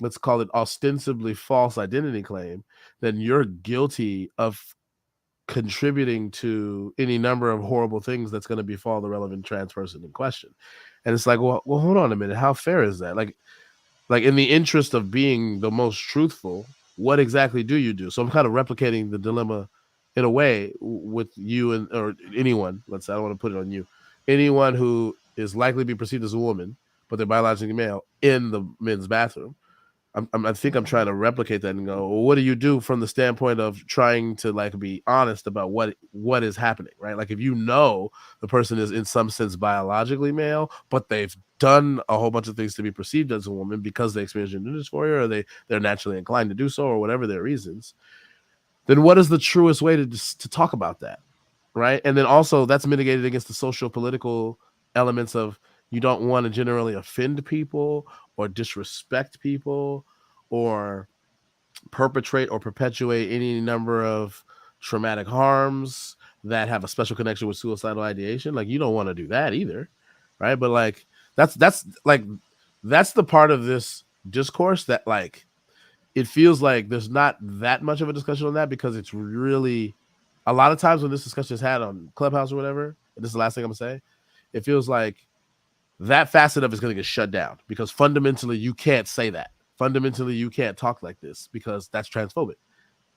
let's call it, ostensibly false identity claim, then you're guilty of contributing to any number of horrible things that's going to befall the relevant trans person in question. And it's like, well, hold on a minute. How fair is that? Like in the interest of being the most truthful, what exactly do you do? So I'm kind of replicating the dilemma in a way with you or anyone. Let's say, I don't want to put it on you. anyone who is likely to be perceived as a woman, but they're biologically male in the men's bathroom. I think I'm trying to replicate that and go, well, what do you do from the standpoint of trying to like be honest about what is happening, right? Like if you know the person is in some sense biologically male, but they've done a whole bunch of things to be perceived as a woman because they experience gender dysphoria or they're naturally inclined to do so or whatever their reasons, then what is the truest way to talk about that, right? And then also that's mitigated against the social political elements of you don't want to generally offend people or disrespect people or perpetrate or perpetuate any number of traumatic harms that have a special connection with suicidal ideation. Like you don't want to do that either, right? But like that's like that's the part of this discourse that like it feels like there's not that much of a discussion on that because it's really a lot of times when this discussion is had on Clubhouse or whatever, and this is the last thing I'm gonna say, it feels like that facet of it is gonna get shut down because fundamentally you can't say that. Fundamentally, you can't talk like this because that's transphobic,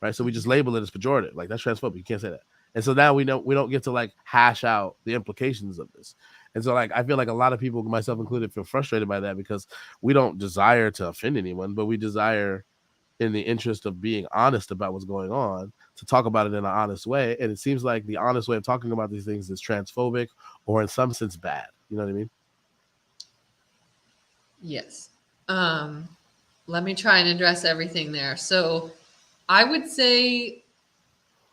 right? So we just label it as pejorative, like that's transphobic. You can't say that. And so now we know we don't get to like hash out the implications of this. And so like I feel like a lot of people, myself included, feel frustrated by that because we don't desire to offend anyone, but we desire in the interest of being honest about what's going on to talk about it in an honest way. And it seems like the honest way of talking about these things is transphobic or in some sense bad. You know what I mean? Yes. Let me try and address everything there. So I would say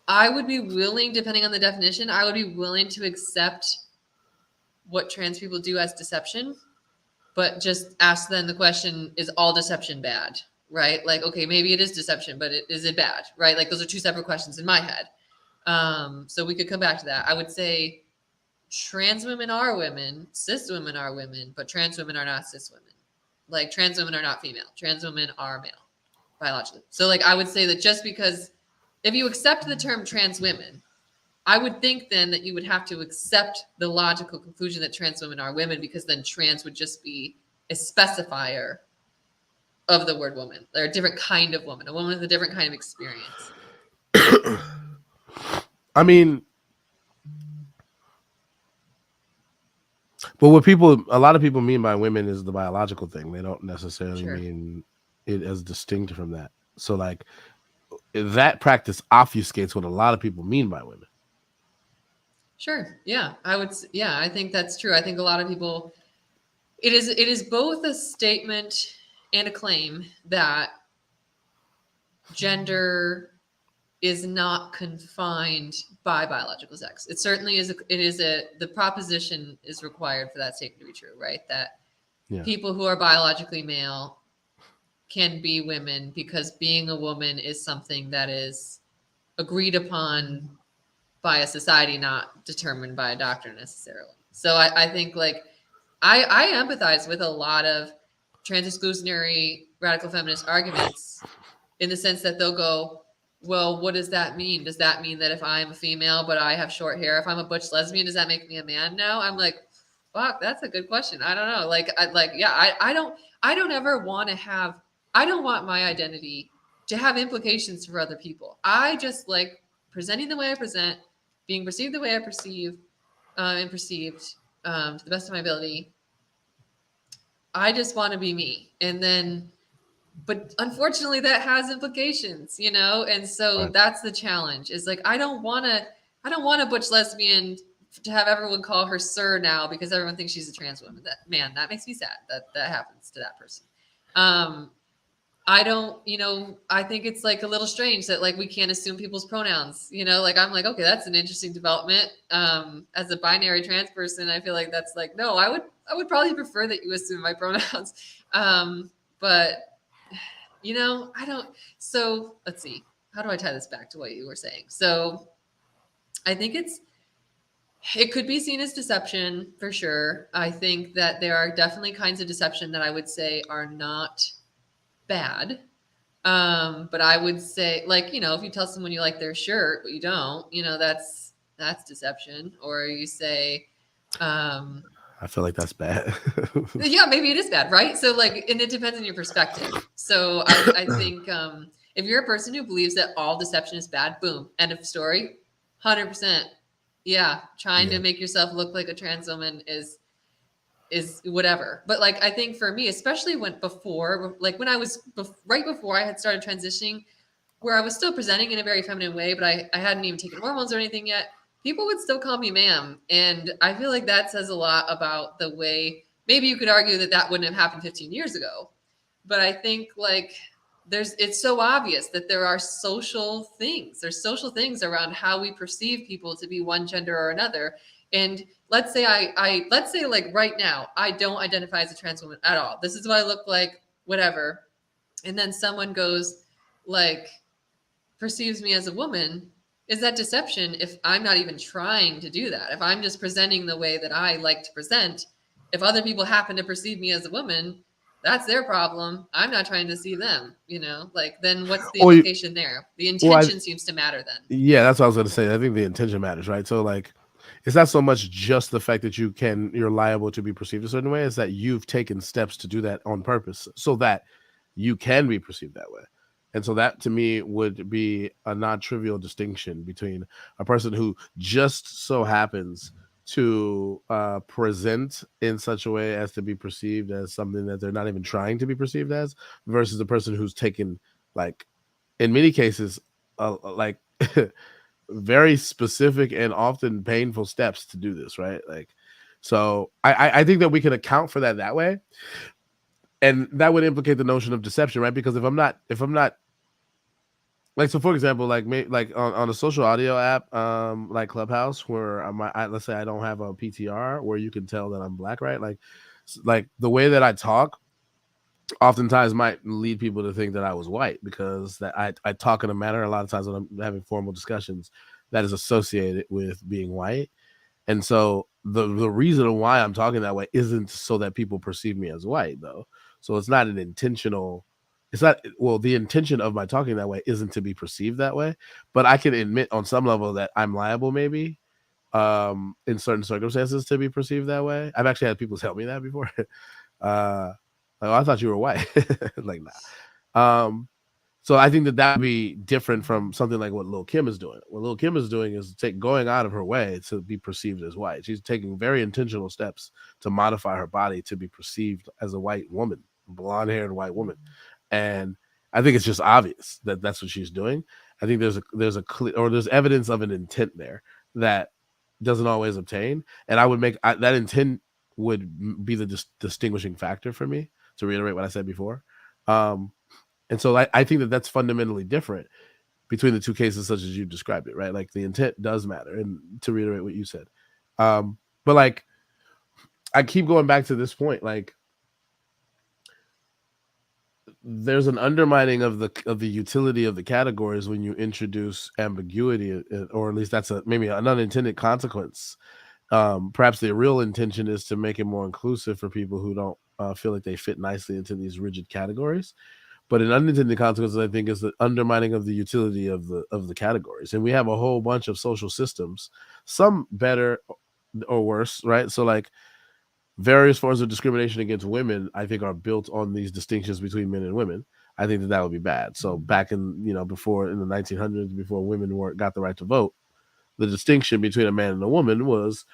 I would be willing, depending on the definition, I would be willing to accept what trans people do as deception, but just ask them the question, is all deception bad? Right? Like, okay, maybe it is deception, but is it bad? Right? Like those are two separate questions in my head. So we could come back to that. I would say trans women are women, cis women are women, but trans women are not cis women. Like trans women are not female. Trans women are male biologically. So like I would say that just because if you accept the term trans women, I would think then that you would have to accept the logical conclusion that trans women are women because then trans would just be a specifier of the word woman. They're a different kind of woman, a woman with a different kind of experience. I mean, but what a lot of people mean by women is the biological thing. They don't necessarily mean it as distinct from that. So like that practice obfuscates what a lot of people mean by women. Sure. Yeah, I would. Yeah, I think that's true. I think a lot of people. It is both a statement and a claim that gender is not confined by biological sex. It certainly is. The proposition is required for that statement to be true, right? That people who are biologically male can be women because being a woman is something that is agreed upon by a society, not determined by a doctor necessarily. So I think like I empathize with a lot of trans exclusionary radical feminist arguments in the sense that they'll go, well, what does that mean? Does that mean that if I'm a female but I have short hair, if I'm a butch lesbian, does that make me a man now? I'm like, fuck, that's a good question. I don't know. I don't ever want to have. I don't want my identity to have implications for other people. I just like presenting the way I present, being perceived the way I perceive, and perceived to the best of my ability. I just want to be me, and then but unfortunately that has implications, you know, and so that's the challenge is like I don't want a butch lesbian to have everyone call her sir now because everyone thinks she's a trans woman. That makes me sad that happens to that person. I don't, you know, I think it's like a little strange that like we can't assume people's pronouns, you know, like I'm like, okay, that's an interesting development. As a binary trans person, I feel like that's like, no, I would probably prefer that you assume my pronouns. But you know, I don't. So let's see. How do I tie this back to what you were saying? So I think it could be seen as deception for sure. I think that there are definitely kinds of deception that I would say are not bad. But I would say, like, you know, if you tell someone you like their shirt, but you don't, you know, that's deception. Or you say, I feel like that's bad. yeah, maybe it is bad, right? So like, and it depends on your perspective. So I think if you're a person who believes that all deception is bad, boom, end of story, 100%. Yeah, trying to Yeah. make yourself look like a trans woman is whatever. But like I think for me, especially when before, like when I was right before I had started transitioning, where I was still presenting in a very feminine way, but I hadn't even taken hormones or anything yet, people would still call me ma'am. And I feel like that says a lot about the way, maybe you could argue that that wouldn't have happened 15 years ago. But I think like it's so obvious that there's social things around how we perceive people to be one gender or another. And let's say let's say like right now, I don't identify as a trans woman at all. This is what I look like, whatever. And then someone goes like, perceives me as a woman, is that deception if I'm not even trying to do that? If I'm just presenting the way that I like to present, if other people happen to perceive me as a woman, that's their problem. I'm not trying to see them, you know? Like then what's the Or implication there? The well, intention seems to matter then. yeah, that's what I was gonna say. I think the intention matters, right? So like, it's not so much just the fact that you're liable to be perceived a certain way, is that you've taken steps to do that on purpose so that you can be perceived that way. And so that to me would be a non-trivial distinction between a person who just so happens to present in such a way as to be perceived as something that they're not even trying to be perceived as, versus a person who's taken, like, in many cases, like very specific and often painful steps to do this, right? Like, so I think that we can account for that way, and that would implicate the notion of deception, right? Because if I'm not like, so for example, like like on a social audio app, like Clubhouse, where let's say I don't have a PTR where you can tell that I'm black, right? Like the way that I talk oftentimes might lead people to think that I was white, because that I talk in a manner a lot of times when I'm having formal discussions that is associated with being white. And so the reason why I'm talking that way isn't so that people perceive me as white, though. So it's not an intentional, it's not, well, the intention of my talking that way isn't to be perceived that way, but I can admit on some level that I'm liable, maybe, in certain circumstances, to be perceived that way. I've actually had people tell me that before. Like, oh, I thought you were white. Like, nah. So I think that would be different from something like what Lil Kim is doing. What Lil Kim is doing is going out of her way to be perceived as white. She's taking very intentional steps to modify her body to be perceived as a white woman, blonde-haired white woman. And I think it's just obvious that that's what she's doing. I think there's a clear, or there's evidence of an intent there that doesn't always obtain. And I would that intent would be the distinguishing factor for me, to reiterate what I said before. And so I think that that's fundamentally different between the two cases, such as you described it, right? Like, the intent does matter. And to reiterate what you said, but like, I keep going back to this point, like, there's an undermining of the utility of the categories when you introduce ambiguity, or at least that's maybe an unintended consequence. Perhaps the real intention is to make it more inclusive for people who don't feel like they fit nicely into these rigid categories. But an unintended consequence, I think, is the undermining of the utility of the categories. And we have a whole bunch of social systems, some better or worse, right? So like, various forms of discrimination against women, I think, are built on these distinctions between men and women. I think that would be bad. So back in, before, in the 1900s, before women got the right to vote, the distinction between a man and a woman was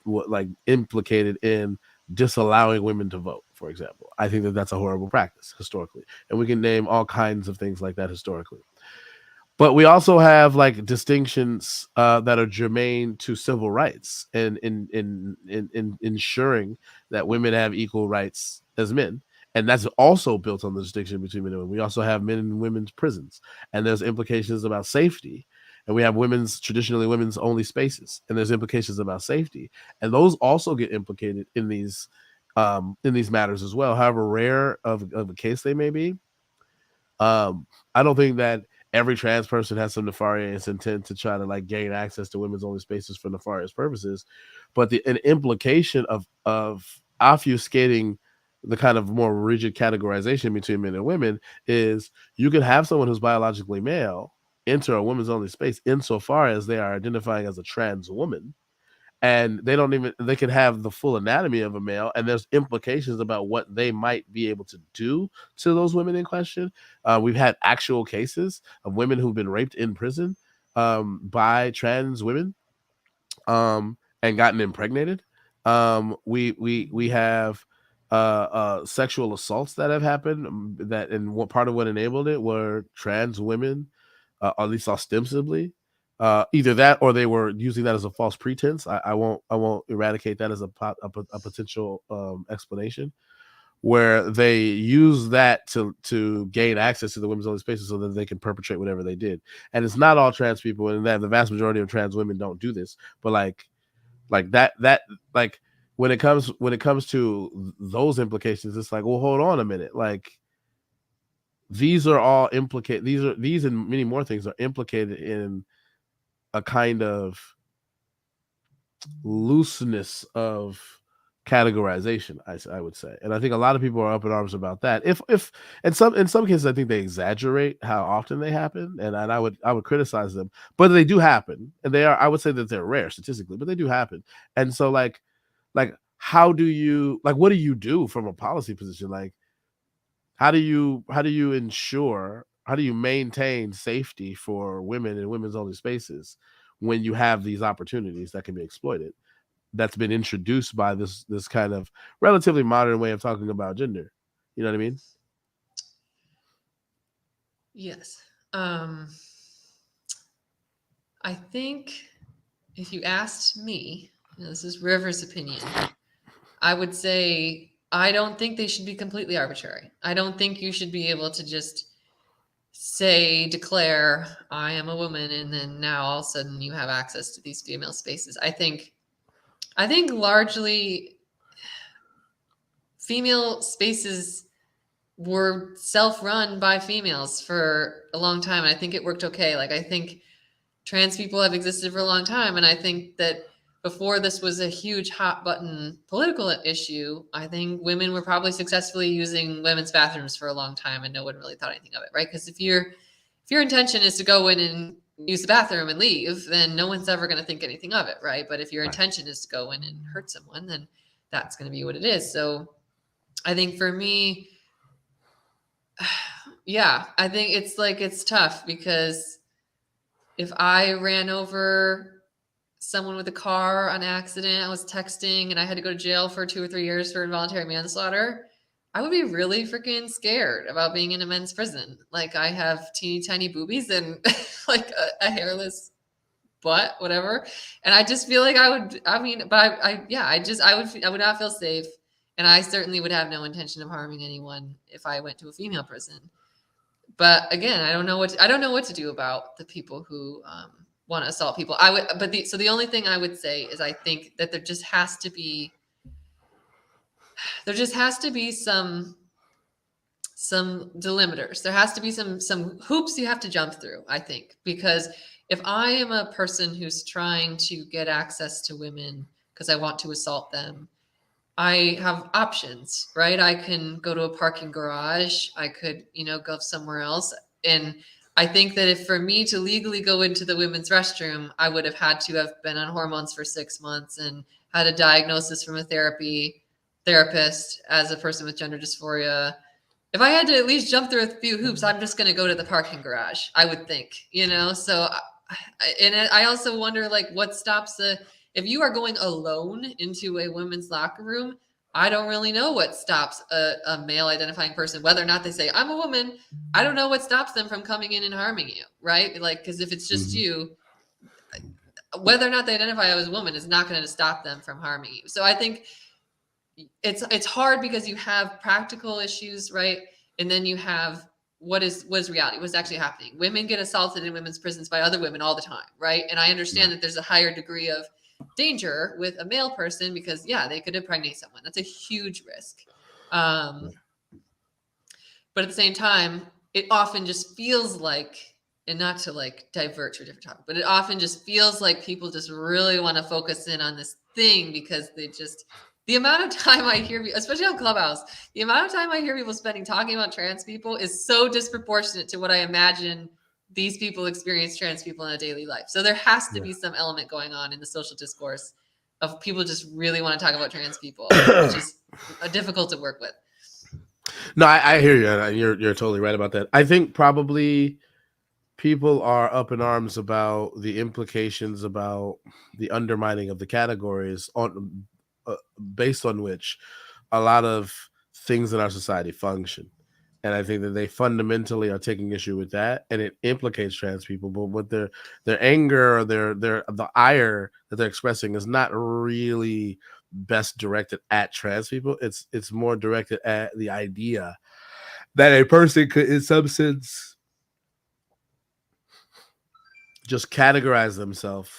like implicated in disallowing women to vote, for example. I think that that's a horrible practice historically, and we can name all kinds of things like that historically. But we also have like distinctions that are germane to civil rights, and in ensuring that women have equal rights as men. And that's also built on the distinction between men and women. We also have men and women's prisons, and there's implications about safety. And we have traditionally women's only spaces, and there's implications about safety. And those also get implicated in these matters as well, however rare of a case they may be. I don't think that every trans person has some nefarious intent to try to like gain access to women's only spaces for nefarious purposes, but an implication of obfuscating the kind of more rigid categorization between men and women is you can have someone who's biologically male enter a women's only space insofar as they are identifying as a trans woman, and they can have the full anatomy of a male, and there's implications about what they might be able to do to those women in question. We've had actual cases of women who've been raped in prison by trans women, and gotten impregnated. We have sexual assaults that have happened, that, and what part of what enabled it were trans women, at least ostensibly, either that or they were using that as a false pretense. I won't eradicate that as a potential explanation, where they use that to gain access to the women's only spaces so that they can perpetrate whatever they did. And it's not all trans people, and that the vast majority of trans women don't do this, but like that like when it comes to those implications, it's like, well, hold on a minute. Like, these are all implicate these and many more things are implicated in a kind of looseness of categorization, I would say. And I think a lot of people are up in arms about that. If in some cases, I think they exaggerate how often they happen, and I would criticize them, but they do happen, and they are, I would say that they're rare statistically, but they do happen. And so, like what do you do from a policy position? Like, how do you maintain safety for women in women's only spaces when you have these opportunities that can be exploited, that's been introduced by this kind of relatively modern way of talking about gender? You know what I mean? Yes. I think if you asked me, this is River's opinion, I would say I don't think they should be completely arbitrary. I don't think you should be able to just declare, I am a woman, and then now all of a sudden you have access to these female spaces. I think largely female spaces were self-run by females for a long time, and I think it worked okay. Like, I think trans people have existed for a long time, and I think that before this was a huge hot button political issue, I think women were probably successfully using women's bathrooms for a long time, and no one really thought anything of it, right? Because if your intention is to go in and use the bathroom and leave, then no one's ever going to think anything of it, right? But if your intention is to go in and hurt someone, then that's going to be what it is. So I think for me, yeah, I think it's tough, because if I ran over someone with a car on accident, I was texting, and I had to go to jail for 2 or 3 years for involuntary manslaughter, I would be really freaking scared about being in a men's prison. Like, I have teeny tiny boobies and like a hairless butt, whatever. And I just feel like I would, but I would not feel safe. And I certainly would have no intention of harming anyone if I went to a female prison. But again, I don't know what to do about the people who want to assault people. So the only thing I would say is, I think that there just has to be some delimiters. There has to be some hoops you have to jump through, I think, because if I am a person who's trying to get access to women because I want to assault them, I have options, right? I can go to a parking garage. I could, go somewhere else. And I think that if for me to legally go into the women's restroom, I would have had to have been on hormones for 6 months and had a diagnosis from a therapist as a person with gender dysphoria. If I had to at least jump through a few hoops, I'm just going to go to the parking garage, I would think, So, and I also wonder, like, what stops if you are going alone into a women's locker room, I don't really know what stops a male identifying person, whether or not they say, I'm a woman. I don't know what stops them from coming in and harming you, right? Like, because if it's just you, whether or not they identify as a woman is not going to stop them from harming you. So I think it's hard, because you have practical issues, right? And then you have what is reality, what's actually happening. Women get assaulted in women's prisons by other women all the time, right? And I understand that there's a higher degree of danger with a male person, because they could impregnate someone. That's a huge risk. But at the same time, it often just feels like, and not to like divert to a different topic, but it often just feels like people just really want to focus in on this thing, because the amount of time I hear, especially on Clubhouse, the amount of time I hear people spending talking about trans people is so disproportionate to what I imagine these people experience trans people in a daily life. So there has to be some element going on in the social discourse of people just really want to talk about trans people, which is difficult to work with. No, I hear you, and you're totally right about that. I think probably people are up in arms about the implications about the undermining of the categories on uh, based on which a lot of things in our society function. And I think that they fundamentally are taking issue with that, and it implicates trans people. But what their anger or their the ire that they're expressing is not really best directed at trans people. It's more directed at the idea that a person could, in some sense, just categorize themselves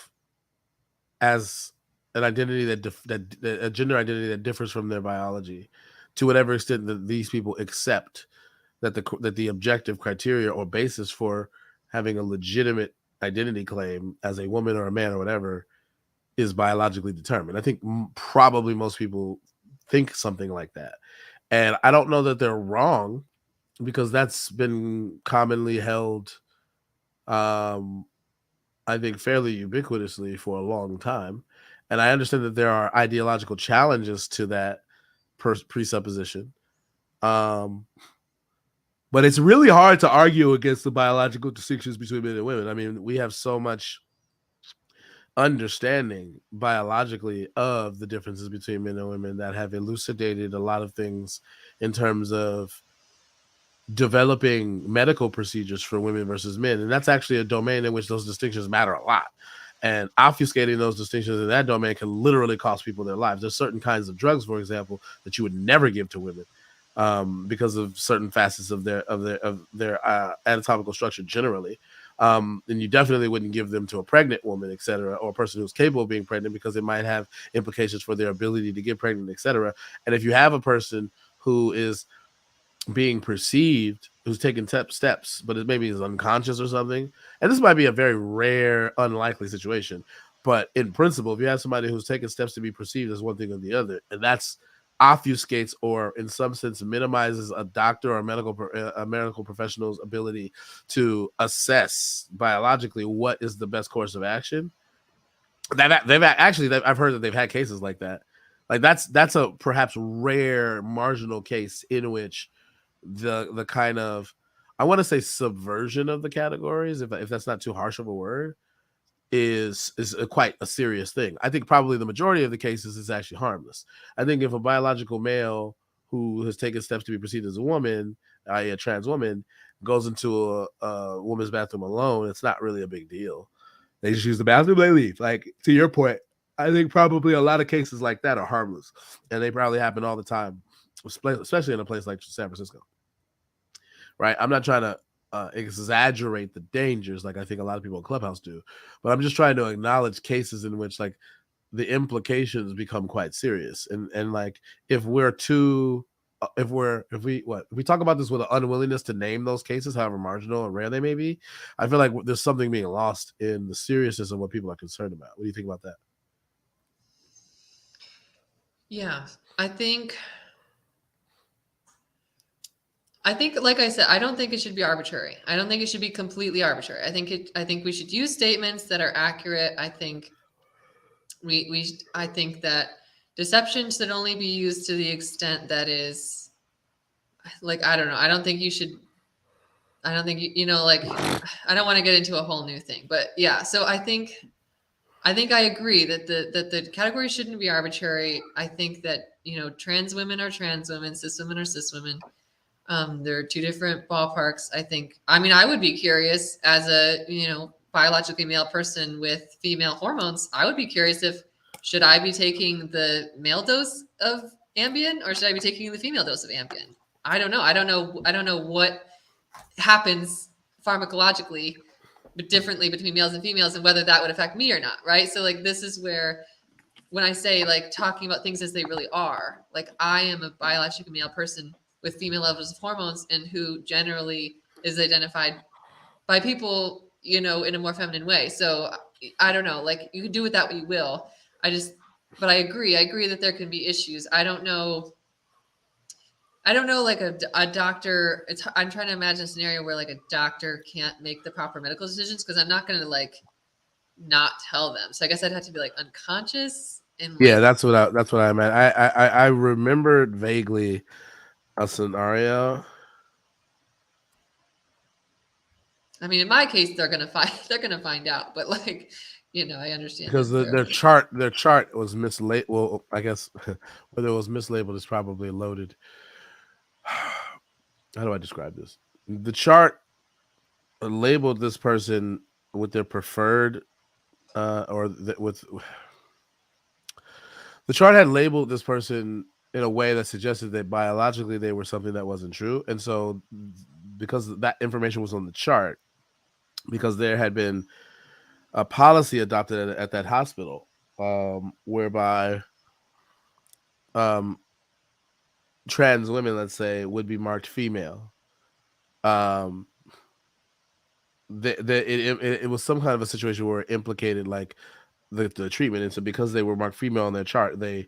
as an identity that a gender identity that differs from their biology, to whatever extent that these people accept that the objective criteria or basis for having a legitimate identity claim as a woman or a man or whatever is biologically determined. I think probably most people think something like that, and I don't know that they're wrong because that's been commonly held. Um, I think fairly ubiquitously for a long time, and I understand that there are ideological challenges to that presupposition. Um, But it's really hard to argue against the biological distinctions between men and women. I mean, we have so much understanding biologically of the differences between men and women that have elucidated a lot of things in terms of developing medical procedures for women versus men. And that's actually a domain in which those distinctions matter a lot. And obfuscating those distinctions in that domain can literally cost people their lives. There's certain kinds of drugs, for example, that you would never give to women because of certain facets of their anatomical structure generally. And you definitely wouldn't give them to a pregnant woman, et cetera, or a person who's capable of being pregnant because it might have implications for their ability to get pregnant, et cetera. And if you have a person who is being perceived, who's taking steps, but it maybe is unconscious or something. And this might be a very rare, unlikely situation. But in principle, if you have somebody who's taking steps to be perceived as one thing or the other, and that's obfuscates or in some sense minimizes a doctor or a medical professional's ability to assess biologically what is the best course of action. I've heard that they've had cases like that. Like that's a perhaps rare marginal case in which the kind of, I want to say, subversion of the categories, if that's not too harsh of a word, is quite a serious thing. I think probably the majority of the cases is actually harmless. I think if a biological male who has taken steps to be perceived as a woman, i.e. a trans woman, goes into a woman's bathroom alone, it's not really a big deal. They just use the bathroom, they leave. Like, to your point, I think probably a lot of cases like that are harmless, and they probably happen all the time, especially in a place like San Francisco. Right? I'm not trying to exaggerate the dangers like I think a lot of people in Clubhouse do, but I'm just trying to acknowledge cases in which like the implications become quite serious, and like if we're too if we talk about this with an unwillingness to name those cases, however marginal and rare they may be, I feel like there's something being lost in the seriousness of what people are concerned about. What do you think about that? Yeah, I think like I said, I don't think it should be arbitrary. I don't think it should be completely arbitrary. I think we should use statements that are accurate. I think that deception should only be used to the extent that is, like, I don't know. I don't think like, I don't want to get into a whole new thing, but yeah. So I think I agree that the category shouldn't be arbitrary. I think that, trans women are trans women, cis women are cis women. There are two different ballparks. I mean, I would be curious as a, biologically male person with female hormones. I would be curious should I be taking the male dose of Ambien or should I be taking the female dose of Ambien? I don't know. I don't know what happens pharmacologically, but differently between males and females and whether that would affect me or not. Right. So like, this is where, when I say like talking about things as they really are, like I am a biologically male person with female levels of hormones and who generally is identified by people, in a more feminine way. So I don't know, like you can do with that what you will. But I agree that there can be issues. I don't know like a doctor. I'm trying to imagine a scenario where like a doctor can't make the proper medical decisions because I'm not going to like not tell them. So I guess I'd have to be like unconscious and Yeah, like, that's what I meant. I remembered vaguely a scenario. I mean, in my case, they're gonna find they're gonna find out, but like, I understand because if they're their chart was mislabeled. Well, I guess whether it was mislabeled is probably loaded. How do I describe this? The chart labeled this person with their preferred with the chart had labeled this person in a way that suggested that biologically they were something that wasn't true, and so because that information was on the chart, because there had been a policy adopted at that hospital, whereby um, trans women, let's say, would be marked female. Um, it was some kind of a situation where it implicated like the treatment, and so because they were marked female on their chart, they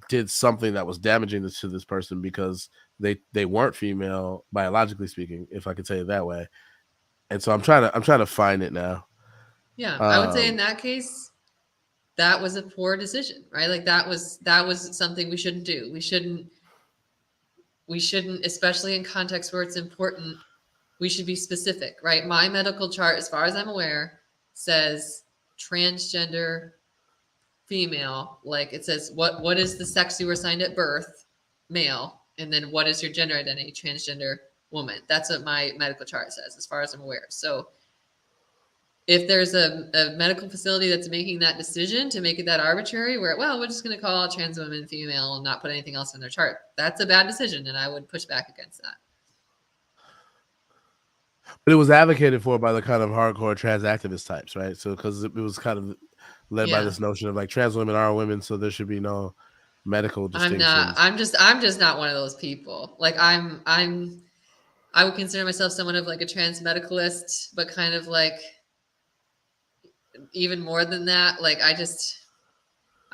did something that was damaging to this person because they weren't female biologically speaking, if I could say it that way. And so I'm trying to find it now. yeah. I would say in Um, that case, that was a poor decision, right? Like that was something we shouldn't do. We shouldn't, especially in contexts where it's important. We should be specific, right? My medical chart, as far as I'm aware, says transgender female. Like it says what is the sex you were assigned at birth, male, and then what is your gender identity, transgender woman. That's what my medical chart says, as far as I'm aware. So if there's a medical facility that's making that decision to make it that arbitrary, where we're just going to call trans women female and not put anything else in their chart, that's a bad decision, and I would push back against that. but it was advocated for by the kind of hardcore trans activist types, right? So because it was kind of led by Yeah. this notion of like trans women are women, so there should be no medical I'm not. distinctions. I'm just not one of those people. Like I would consider myself someone of like a trans medicalist, but kind of like even more than that. Like I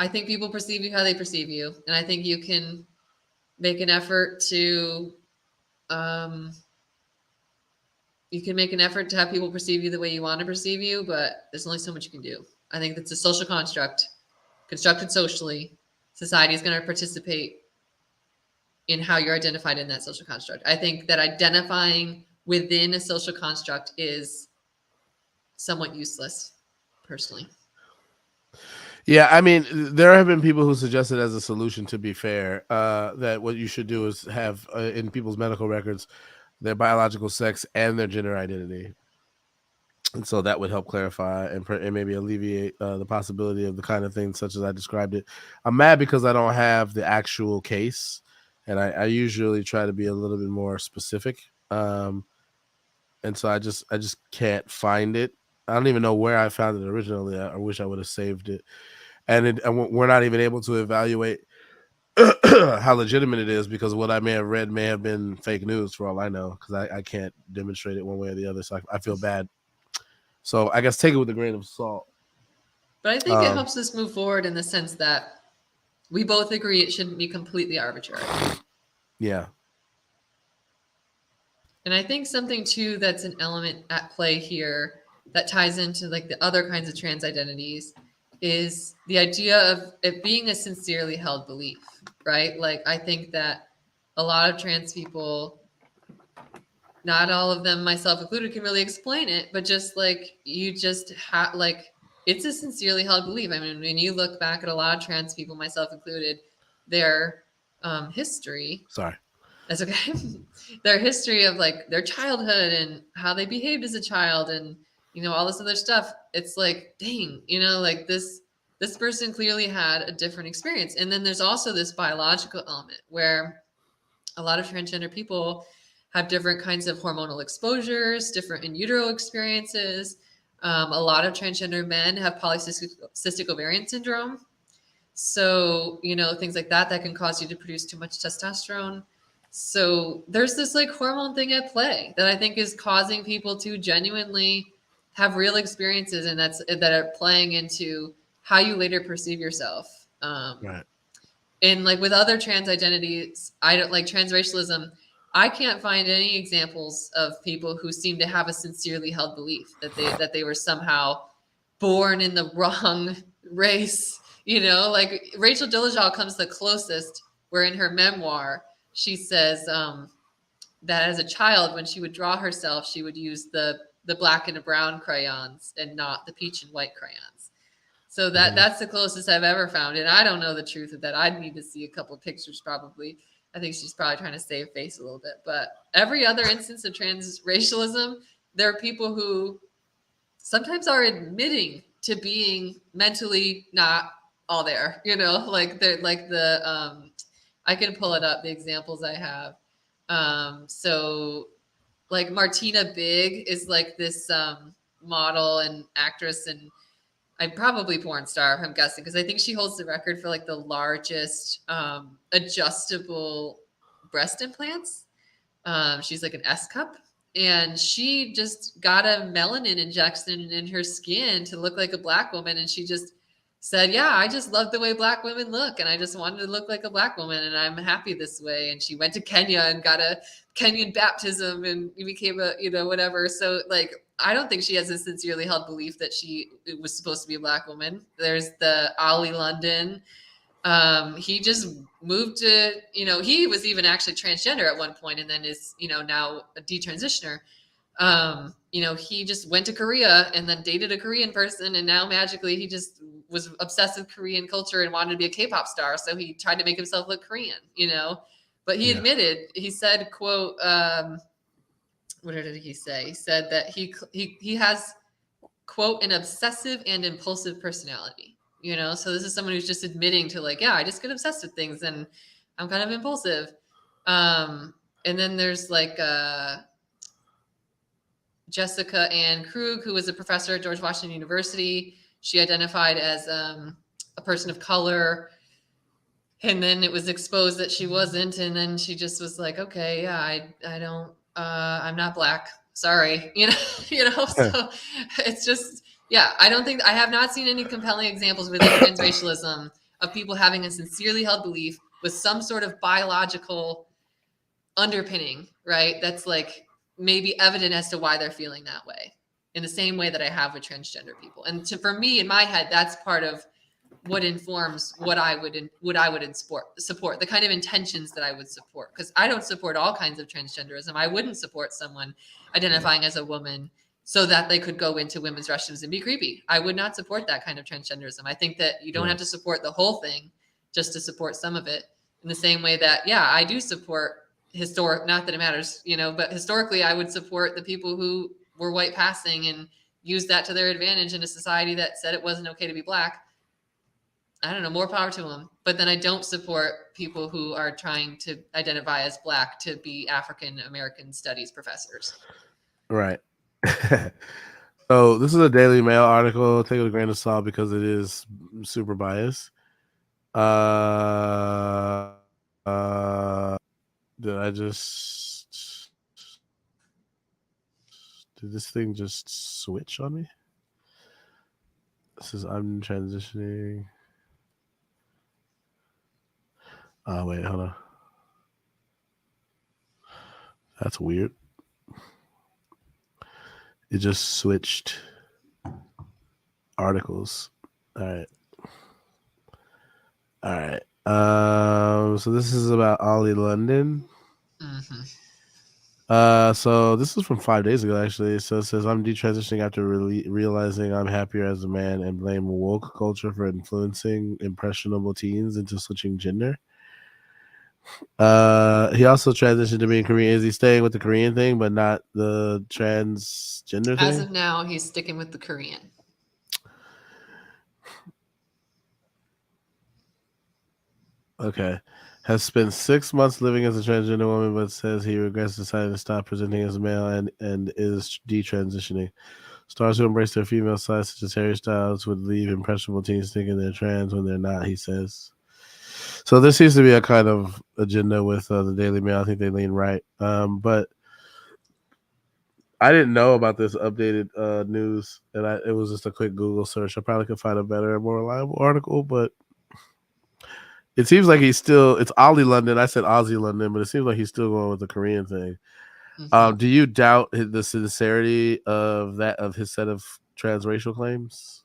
think people perceive you how they perceive you, and I think you can make an effort to um to have people perceive you the way you want to perceive you, but there's only so much you can do. I think that's a social construct, constructed socially. Society is going to participate in how you're identified in that social construct. I think that identifying within a social construct is somewhat useless, personally. Yeah, I mean, there have been people who suggested as a solution, to be fair, that what you should do is have in people's medical records their biological sex and their gender identity, and so that would help clarify and maybe alleviate the possibility of the kind of things such as I described it. I'm mad because I don't have the actual case, and I usually try to be a little bit more specific, and so I just can't find it. I don't even know where I found it originally. I wish I would have saved it, and we're not even able to evaluate how legitimate it is because what I may have read may have been fake news for all I know because I can't demonstrate it one way or the other. So I feel bad. So I guess take it with a grain of salt. But I think it helps us move forward in the sense that we both agree it shouldn't be completely arbitrary. Yeah. And I think something too that's an element at play here that ties into like the other kinds of trans identities is the idea of it being a sincerely held belief, right? Like I think that a lot of trans people, not all of them, myself included, can really explain it, but just like you just have like it's a sincerely held belief. I mean, when you look back at a lot of trans people, myself included, their history, Sorry. that's okay. Their history of like their childhood and how they behaved as a child and all this other stuff. It's like, dang, like this person clearly had a different experience. And then there's also this biological element where a lot of transgender people have different kinds of hormonal exposures, different in utero experiences. A lot of transgender men have polycystic ovarian syndrome. So, things like that can cause you to produce too much testosterone. So there's this like hormone thing at play that I think is causing people to genuinely have real experiences, and that are playing into how you later perceive yourself. Right. And like with other trans identities, I don't like transracialism. I can't find any examples of people who seem to have a sincerely held belief that they were somehow born in the wrong race. Like Rachel Dolezal comes the closest, where in her memoir she says that as a child, when she would draw herself, she would use the black and the brown crayons and not the peach and white crayons. So that's the closest I've ever found, and I don't know the truth of that. I'd need to see a couple of pictures probably. I think she's probably trying to save face a little bit. But every other instance of transracialism, there are people who sometimes are admitting to being mentally not all there. You know, like they're like the I can pull it up, the examples I have. So like Martina Big is like this model and actress, and I probably porn star, I'm guessing, because I think she holds the record for like the largest adjustable breast implants. She's like an S cup, and she just got a melanin injection in her skin to look like a black woman, and she just said, "Yeah, I just love the way black women look, and I just wanted to look like a black woman, and I'm happy this way." And she went to Kenya and got a Kenyan baptism, and became a whatever. So like, I don't think she has a sincerely held belief that she was supposed to be a black woman. There's the Ollie London. He just moved to, he was even actually transgender at one point and then is, now a detransitioner. He just went to Korea and then dated a Korean person, and now magically he just was obsessed with Korean culture and wanted to be a K-pop star. So he tried to make himself look Korean, but he admitted, he said, quote, what did he say? He said that he has, quote, an obsessive and impulsive personality. So this is someone who's just admitting to like, yeah, I just get obsessed with things and I'm kind of impulsive. And then there's like Jessica Ann Krug, who was a professor at George Washington University. She identified as a person of color, and then it was exposed that she wasn't, and then she just was like, okay, yeah, I don't, I'm not black, sorry. So it's just, yeah, I don't think, I have not seen any compelling examples within transracialism of people having a sincerely held belief with some sort of biological underpinning, right? That's like maybe evident as to why they're feeling that way, in the same way that I have with transgender people. And for me, in my head, that's part of what informs what I would support, the kind of intentions that I would support. Because I don't support all kinds of transgenderism. I wouldn't support someone identifying as a woman so that they could go into women's restrooms and be creepy. I would not support that kind of transgenderism. I think that you don't have to support the whole thing just to support some of it. In the same way that, yeah, I do support not that it matters, but historically I would support the people who were white passing and used that to their advantage in a society that said it wasn't okay to be black. I don't know, more power to them. But then I don't support people who are trying to identify as black to be African American studies professors. Right. So this is a Daily Mail article. Take it with a grain of salt because it is super biased. Did I just did this thing just switch on me? This is I'm transitioning. Oh wait, hold on. That's weird. It just switched articles. All right. All right. So this is about Ollie London. Mm-hmm. So this is from 5 days ago, actually. So it says, I'm detransitioning after realizing I'm happier as a man and blame woke culture for influencing impressionable teens into switching gender. He also transitioned to being Korean. Is he staying with the Korean thing, but not the transgender thing? As of now, he's sticking with the Korean. Okay. Has spent 6 months living as a transgender woman, but says he regrets deciding to stop presenting as a male and is detransitioning. Stars who embrace their female side, such as Harry Styles, would leave impressionable teens thinking they're trans when they're not, he says. So there seems to be a kind of agenda with the Daily Mail. I think they lean right. But I didn't know about this updated news, and it was just a quick Google search. I probably could find a better and more reliable article, but it seems like it's Ollie London. I said Aussie London, but it seems like he's still going with the Korean thing. Mm-hmm. Do you doubt the sincerity of his set of transracial claims?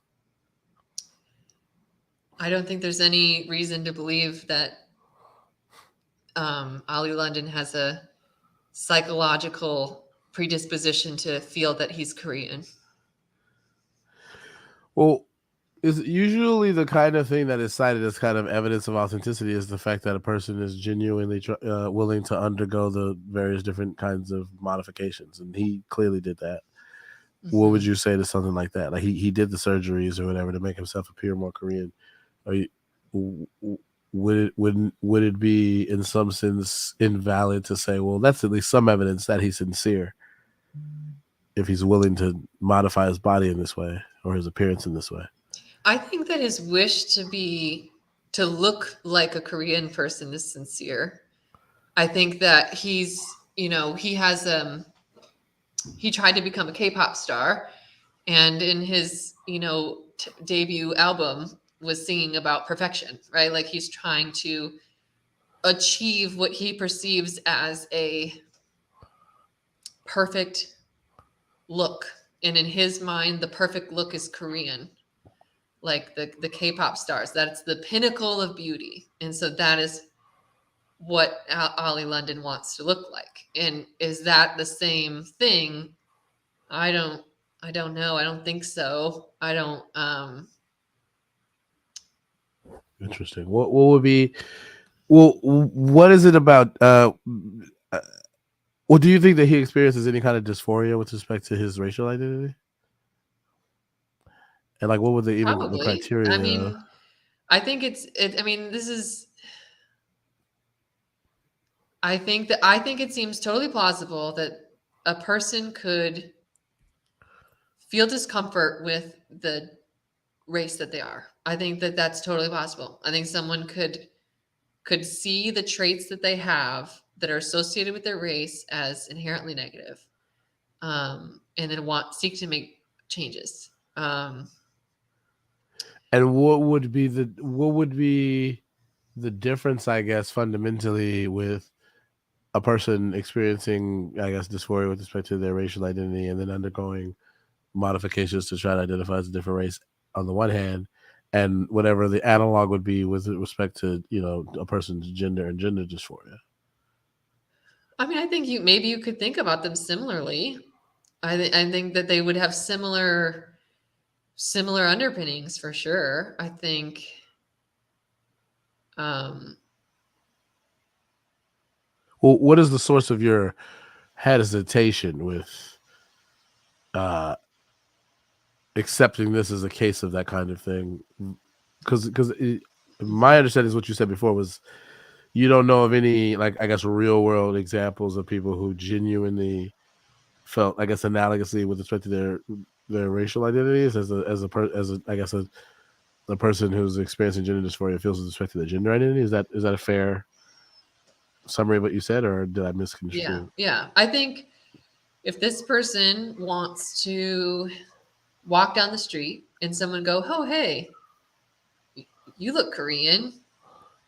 I don't think there's any reason to believe that Ollie London has a psychological predisposition to feel that he's Korean. Well, is usually the kind of thing that is cited as kind of evidence of authenticity is the fact that a person is genuinely willing to undergo the various different kinds of modifications, and he clearly did that. What would Mm-hmm. you say to something like that? Like he did the surgeries or whatever to make himself appear more Korean. Are you, would it be in some sense invalid to say, well, that's at least some evidence that he's sincere if he's willing to modify his body in this way or his appearance in this way? I think that his wish to look like a Korean person is sincere. I think that he has he tried to become a K-pop star, and in his debut album was singing about perfection, right? Like he's trying to achieve what he perceives as a perfect look, and in his mind the perfect look is Korean, like the K-pop stars. That's the pinnacle of beauty, and so that is what Ollie London wants to look like. And is that the same thing? I don't I don't know. I don't think so. I don't Interesting. What would be what is it about uh, well, do you think that he experiences any kind of dysphoria with respect to his racial identity? And like what would the probably. I criteria? mean, I think I mean, this is I think it seems totally plausible that a person could feel discomfort with the race that they are. I think that that's totally possible. I think someone could see the traits that they have that are associated with their race as inherently negative, and then seek to make changes. And what would be the difference, I guess, fundamentally with a person experiencing, I guess, dysphoria with respect to their racial identity and then undergoing modifications to try to identify as a different race on the one hand, and whatever the analog would be with respect to, a person's gender and gender dysphoria. I mean, I think you could think about them similarly. I think that they would have similar underpinnings for sure. I think um Well, what is the source of your hesitation with uh accepting this as a case of that kind of thing? Because my understanding is what you said before was you don't know of any, like, I guess, real world examples of people who genuinely felt, I guess, analogously with respect to their racial identities as a I guess a person who's experiencing gender dysphoria feels with respect to their gender identity. Is that a fair summary of what you said, or did I yeah, misconstrue? yeah. I think if this person wants to walk down the street and someone go, "Oh, hey, you look Korean,"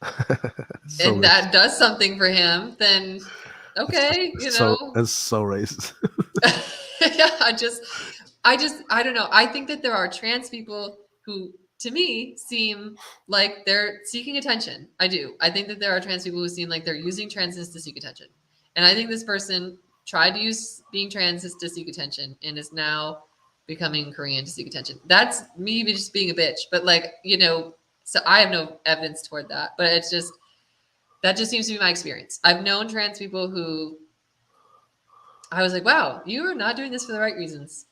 So and racist. that does something for him, then okay, That's so racist. yeah, I don't know. I think that there are trans people who, to me, seem like they're seeking attention. I do. I think that there are trans people who seem like they're using transness to seek attention. And I think this person tried to use being trans to seek attention and is now becoming Korean to seek attention. That's me just being a bitch. But like, so I have no evidence toward that. But it's just that just seems to be my experience. I've known trans people who I was like, wow, you are not doing this for the right reasons.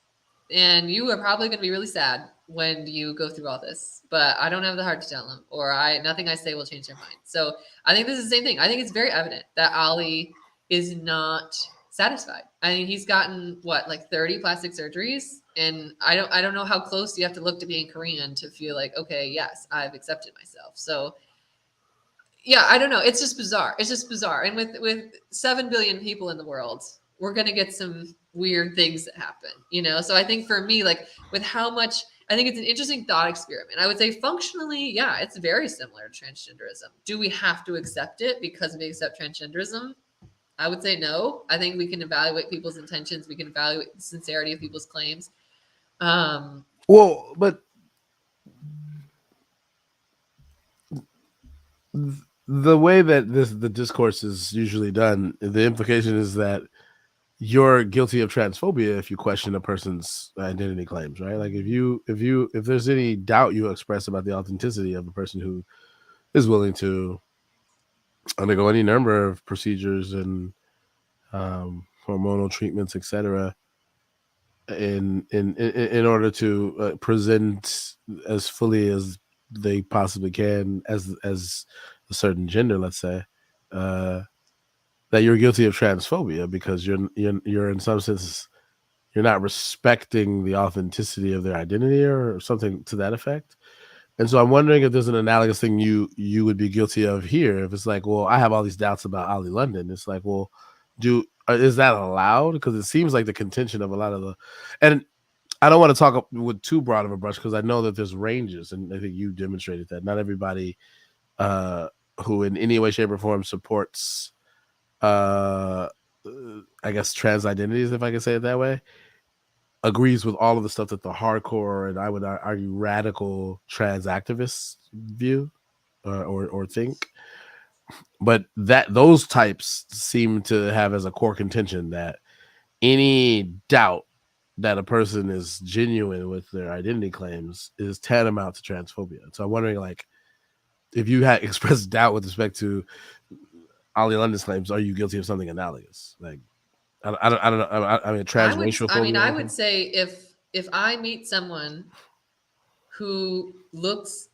And you are probably going to be really sad when you go through all this, but I don't have the heart to tell them, or nothing I say will change their mind. So I think this is the same thing. I think it's very evident that Ali is not satisfied. I mean, he's gotten what, like 30 plastic surgeries, and I don't know how close you have to look to being Korean to feel like, okay, yes, I've accepted myself. So yeah, I don't know. It's just bizarre. It's just bizarre. And with 7 billion people in the world, we're gonna get some weird things that happen, So I think for me, like with how much, I think it's an interesting thought experiment. I would say functionally, yeah, it's very similar to transgenderism. Do we have to accept it because we accept transgenderism? I would say no. I think we can evaluate people's intentions. We can evaluate the sincerity of people's claims. Well, but the way that the discourse is usually done, the implication is that you're guilty of transphobia if you question a person's identity claims, right? Like if there's any doubt you express about the authenticity of a person who is willing to undergo any number of procedures and hormonal treatments, etc., in order to present as fully as they possibly can as a certain gender, let's say, uh, that you're guilty of transphobia because you're in some sense you're not respecting the authenticity of their identity or something to that effect. And so I'm wondering if there's an analogous thing you would be guilty of here. If it's like, well, I have all these doubts about Ali London. It's like, well, is that allowed? Because it seems like the contention of a lot of the, and I don't want to talk with too broad of a brush because I know that there's ranges, and I think you demonstrated that not everybody uh, who in any way, shape, or form supports, uh, I guess, trans identities, if I can say it that way, agrees with all of the stuff that the hardcore and I would argue radical trans activists view or think. But that those types seem to have as a core contention that any doubt that a person is genuine with their identity claims is tantamount to transphobia. So I'm wondering, like, if you had expressed doubt with respect to Ali London's claims, are you guilty of something analogous? Like, I don't know. I mean, transracial phobia. I would say if I meet someone who looks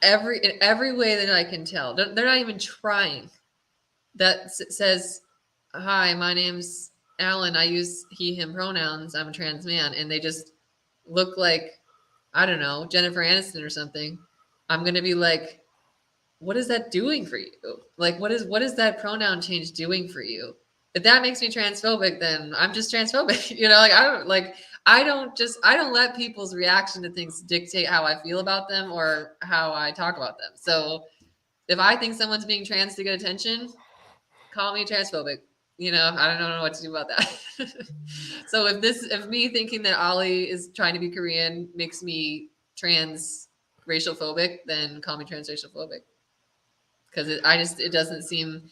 in every way that I can tell, they're not even trying, that says, "Hi, my name's Alan. I use he him pronouns. I'm a trans man," and they just look like, I don't know, Jennifer Aniston or something, I'm gonna be like, what is that doing for you? Like, what is that pronoun change doing for you? If that makes me transphobic, then I'm just transphobic. Like I don't let people's reaction to things dictate how I feel about them or how I talk about them. So if I think someone's being trans to get attention, call me transphobic. I don't know what to do about that. So if me thinking that Ali is trying to be Korean makes me trans racial phobic, then call me transracial phobic. Because it doesn't seem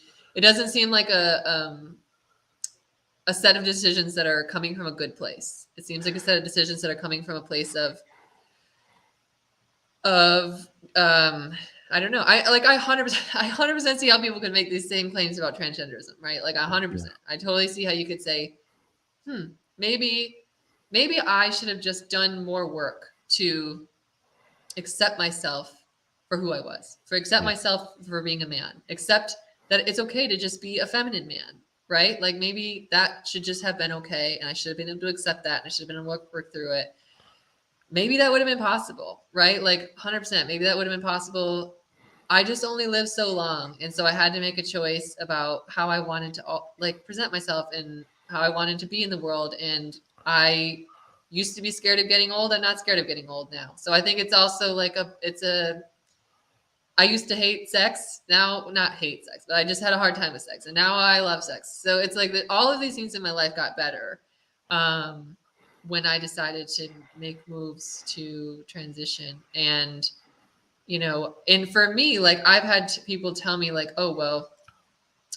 like a set of decisions that are coming from a good place. It seems like a set of decisions that are coming from a place of I don't know. I 100% see how people could make these same claims about transgenderism, right? Like 100%. Yeah. I totally see how you could say, maybe I should have just done more work to accept myself for who I was, accept myself for being a man, accept that it's okay to just be a feminine man, right? Like maybe that should just have been okay, and I should have been able to accept that, and I should have been able to work through it. Maybe that would have been possible, right? Like 100%, maybe that would have been possible. I just only lived so long, and so I had to make a choice about how I wanted to present myself and how I wanted to be in the world. And I used to be scared of getting old. I'm not scared of getting old now. So I think it's also I used to hate sex. Now, not hate sex, but I just had a hard time with sex, and now I love sex. So it's like all of these things in my life got better when I decided to make moves to transition. And and for me, like I've had people tell me like, "Oh, well,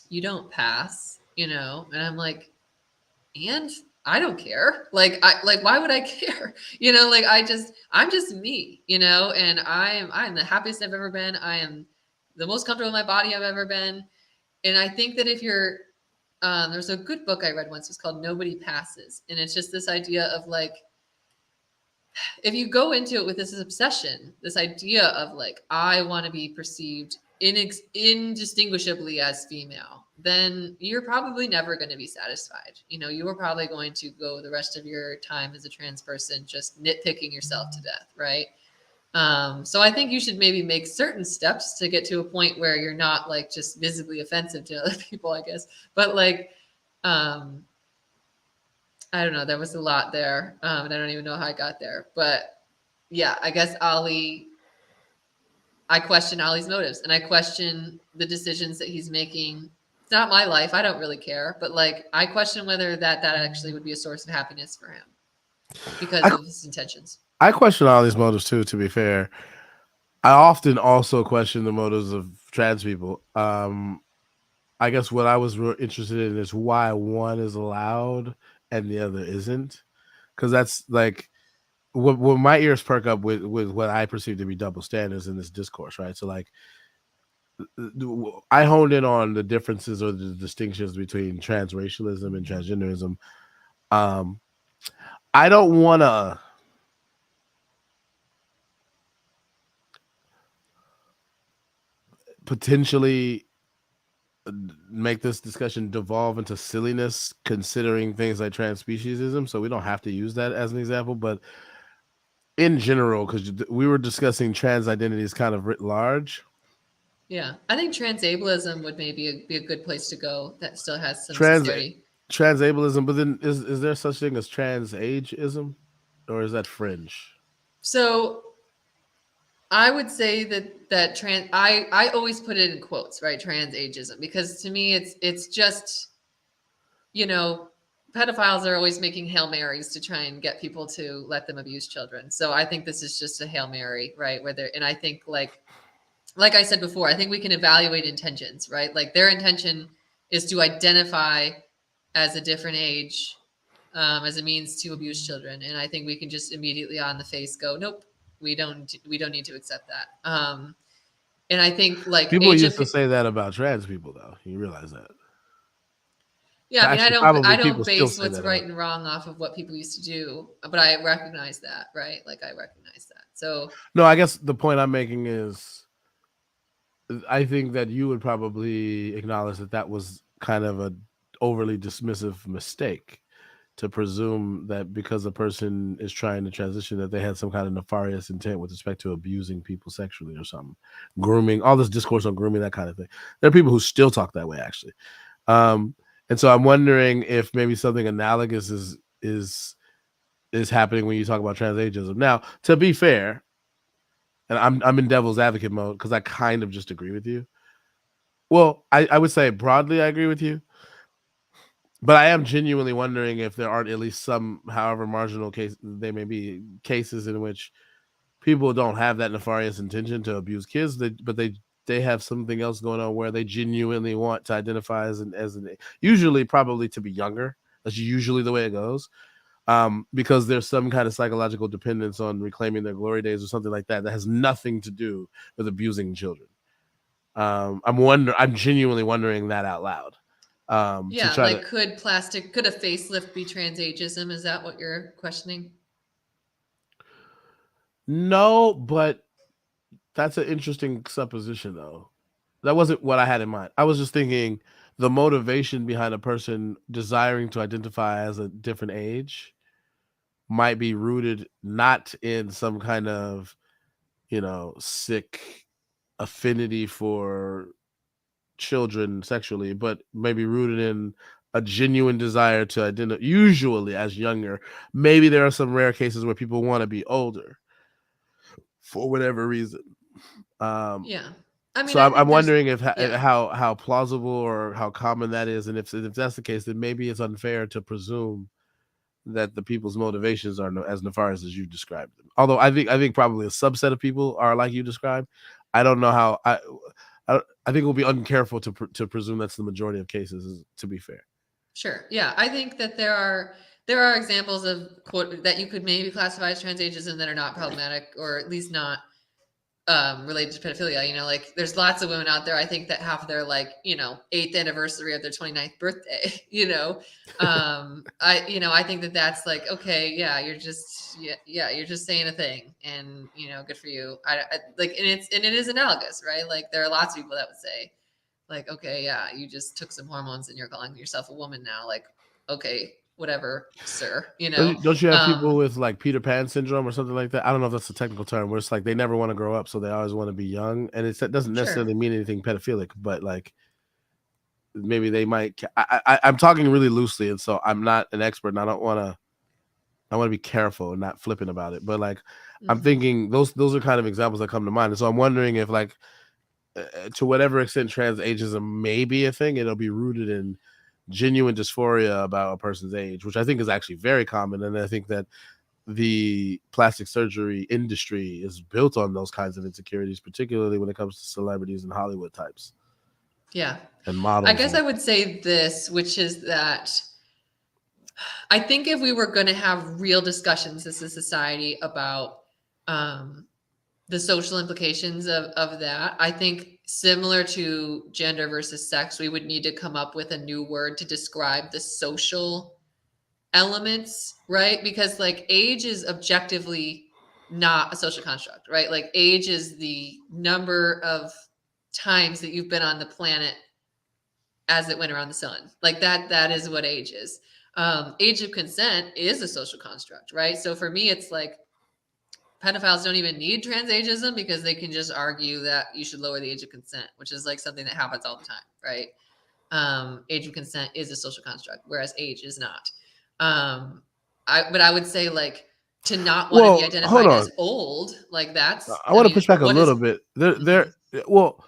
you don't pass," and I'm like, and I don't care. Like why would I care? I'm just me, and I'm the happiest I've ever been. I am the most comfortable in my body I've ever been. And I think that if you're there's a good book I read once, it's called Nobody Passes. And it's just this idea of like, if you go into it with this obsession, this idea of like, I want to be perceived indistinguishably as female, then you're probably never going to be satisfied. You are probably going to go the rest of your time as a trans person just nitpicking yourself to death, right? So I think you should maybe make certain steps to get to a point where you're not like just visibly offensive to other people, I guess. But like, I don't know. There was a lot there. And I don't even know how I got there. But yeah, I guess I question Ali's motives, and I question the decisions that he's making. It's not my life. I don't really care. But like, I question whether that actually would be a source of happiness for him because of his intentions. I question Ali's motives too, to be fair. I often also question the motives of trans people. I guess what I was real interested in is why one is allowed and the other isn't, because that's like what my ears perk up with what I perceive to be double standards in this discourse, right? So like I honed in on the differences or the distinctions between transracialism and transgenderism. Um, I don't want to potentially make this discussion devolve into silliness, considering things like trans speciesism. So we don't have to use that as an example, but in general, because we were discussing trans identities kind of writ large. Yeah, I think transableism would maybe be a good place to go. That still has some Trans sincerity. transableism, but then is there such thing as trans ageism, or is that fringe? So I would say that trans. I always put it in quotes, right? Trans ageism, because to me it's just, you know, pedophiles are always making Hail Marys to try and get people to let them abuse children. So I think this is just a Hail Mary, right? And I think like I said before, I think we can evaluate intentions, right? Like their intention is to identify as a different age, as a means to abuse children, and I think we can just immediately on the face go, nope, we don't need to accept that. And I think like People age of used to say that about trans people, though. You realize that? yeah, I mean, Actually, I probably people don't still base say what's that right about. and wrong off of what people used to do, but I recognize that, right? Like I recognize that. So No, I guess the point I'm making is I think that you would probably acknowledge that that was kind of a overly dismissive mistake to presume that because a person is trying to transition that they had some kind of nefarious intent with respect to abusing people sexually or something, grooming, all this discourse on grooming, that kind of thing. There are people who still talk that way, actually. um and so I'm wondering if maybe something analogous is happening when you talk about transageism. Now, to be fair, and I'm in devil's advocate mode because I kind of just agree with you. Well, I would say broadly I agree with you, but I am genuinely wondering if there aren't at least some, however marginal case they may be, cases in which people don't have that nefarious intention to abuse kids, but they have something else going on where they genuinely want to identify as an usually probably to be younger. That's usually the way it goes. Because there's some kind of psychological dependence on reclaiming their glory days or something like that that has nothing to do with abusing children. I'm genuinely wondering that out loud. To yeah, try like to could a facelift be trans ageism? Is that what you're questioning? No, but that's an interesting supposition though. That wasn't what I had in mind. I was just thinking the motivation behind a person desiring to identify as a different age might be rooted not in some kind of, sick affinity for children sexually, but maybe rooted in a genuine desire to identify, usually as younger. Maybe there are some rare cases where people want to be older for whatever reason. Um, Yeah, I mean, so I I'm think there's wondering if yeah, how plausible or how common that is, and if that's the case, then maybe it's unfair to presume that the people's motivations are as nefarious as you described them. Although I think probably a subset of people are like you described. I don't know how I think we'll be uncareful to presume that's the majority of cases. To be fair, sure. Yeah, I think that there are examples of quote that you could maybe classify as trans ageism that are not problematic, or at least not related to pedophilia. You know, like there's lots of women out there, I think, that have their like, eighth anniversary of their 29th birthday. I think that that's like, okay, yeah, you're just saying a thing, and good for you. I like, and it is analogous, right? Like there are lots of people that would say like, okay, yeah, you just took some hormones and you're calling yourself a woman now. Like, okay, whatever, sir. don't you have people with like Peter Pan syndrome or something like that? I don't know if that's a technical term, where it's like they never want to grow up, so they always want to be young, and it doesn't necessarily Sure. mean anything pedophilic, but like maybe they might. I'm talking really loosely, and so I'm not an expert, and I want to be careful and not flippant about it. But like, I'm Hmm. thinking those are kind of examples that come to mind, and so I'm wondering if like, to whatever extent trans ageism may be a thing, it'll be rooted in genuine dysphoria about a person's age, which I think is actually very common, and I think that the plastic surgery industry is built on those kinds of insecurities, particularly when it comes to celebrities and Hollywood types. Yeah. And I models. guess I would say this, which is that I think if we were going to have real discussions as a society about um, the social implications of that, I think similar to gender versus sex, we would need to come up with a new word to describe the social elements, right? Because like age is objectively not a social construct, right? Like age is the number of times that you've been on the planet as it went around the sun. Like that is what age is. Age of consent is a social construct, right? So for me, it's like pedophiles don't even need transageism because they can just argue that you should lower the age of consent, which is like something that happens all the time, right? Age of consent is a social construct, whereas age is not. But I would say like to not want to be hold identified on. as old, like that's. I want to mean, push back a what is? little bit. There. Well,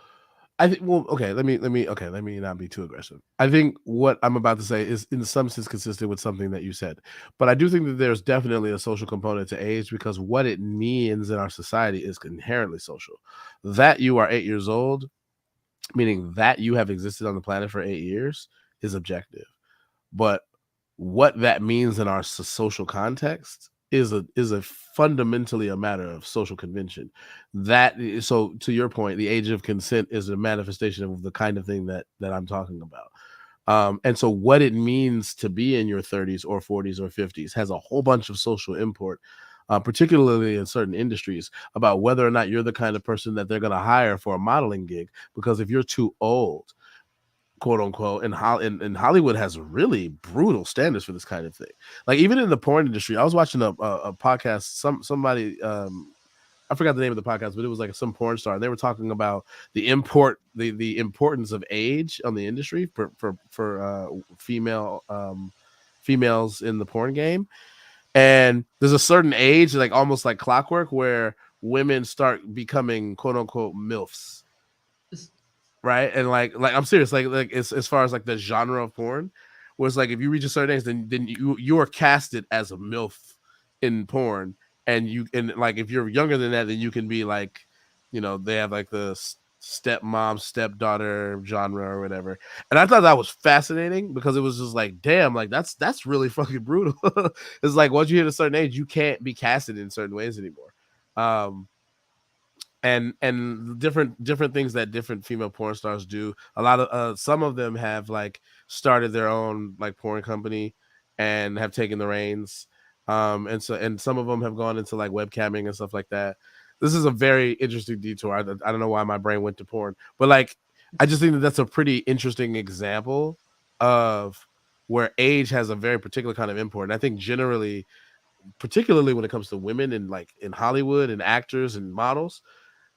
I think. Well, okay. Okay. Let me not be too aggressive. I think what I'm about to say is, in some sense, consistent with something that you said. But I do think that there's definitely a social component to age because what it means in our society is inherently social. That you are 8 years old, meaning that you have existed on the planet for 8 years, is objective. But what that means in our social context is a fundamentally a matter of social convention. That so to your point, the age of consent is a manifestation of the kind of thing that I'm talking about. And so what it means to be in your 30s or 40s or 50s has a whole bunch of social import, particularly in certain industries, about whether or not you're the kind of person that they're going to hire for a modeling gig. Because if you're too old, quote unquote, and Hollywood has really brutal standards for this kind of thing. Like even in the porn industry, I was watching a podcast. Somebody I forgot the name of the podcast, but it was like some porn star. And they were talking about the importance of age on the industry for females in the porn game. And there's a certain age, like almost like clockwork, where women start becoming quote unquote milfs, right? And like I'm serious, like as far as like the genre of porn, where it's like if you reach a certain age, then you are casted as a milf in porn, and like if you're younger than that, then you can be like, they have like the stepmom stepdaughter genre or whatever. And I thought that was fascinating because it was just like, damn, like that's really fucking brutal. It's like once you hit a certain age, you can't be casted in certain ways anymore. And different things that different female porn stars do. A lot of some of them have like started their own like porn company and have taken the reins. And some of them have gone into like webcamming and stuff like that. This is a very interesting detour. I don't know why my brain went to porn, but like I just think that that's a pretty interesting example of where age has a very particular kind of import. And I think generally, particularly when it comes to women and like in Hollywood and actors and models,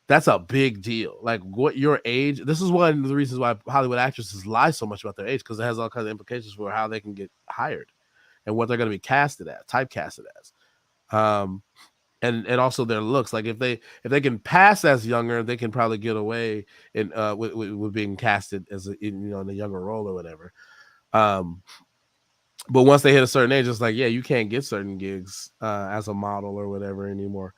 that's a big deal. Like what your age. This is one of the reasons why Hollywood actresses lie so much about their age, because it has all kinds of implications for how they can get hired and what they're going to be casted as, typecasted as, um, and also their looks. Like if they can pass as younger, they can probably get away in with being casted as in a younger role or whatever. Um, but once they hit a certain age, it's like, yeah, you can't get certain gigs as a model or whatever anymore.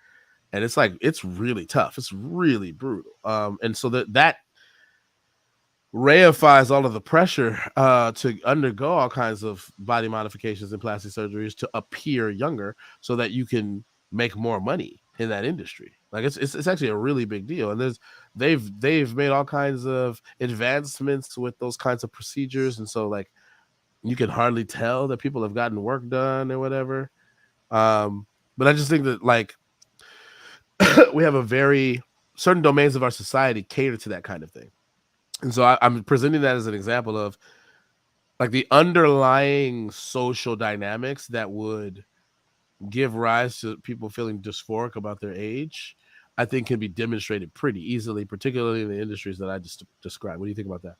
And it's like it's really tough. It's really brutal. And so that reifies all of the pressure to undergo all kinds of body modifications and plastic surgeries to appear younger, so that you can make more money in that industry. Like it's actually a really big deal. And they've made all kinds of advancements with those kinds of procedures, and so like you can hardly tell that people have gotten work done or whatever. But I just think that like we have a very certain domains of our society cater to that kind of thing. And so I'm presenting that as an example of like the underlying social dynamics that would give rise to people feeling dysphoric about their age, I think can be demonstrated pretty easily, particularly in the industries that I just described. What do you think about that?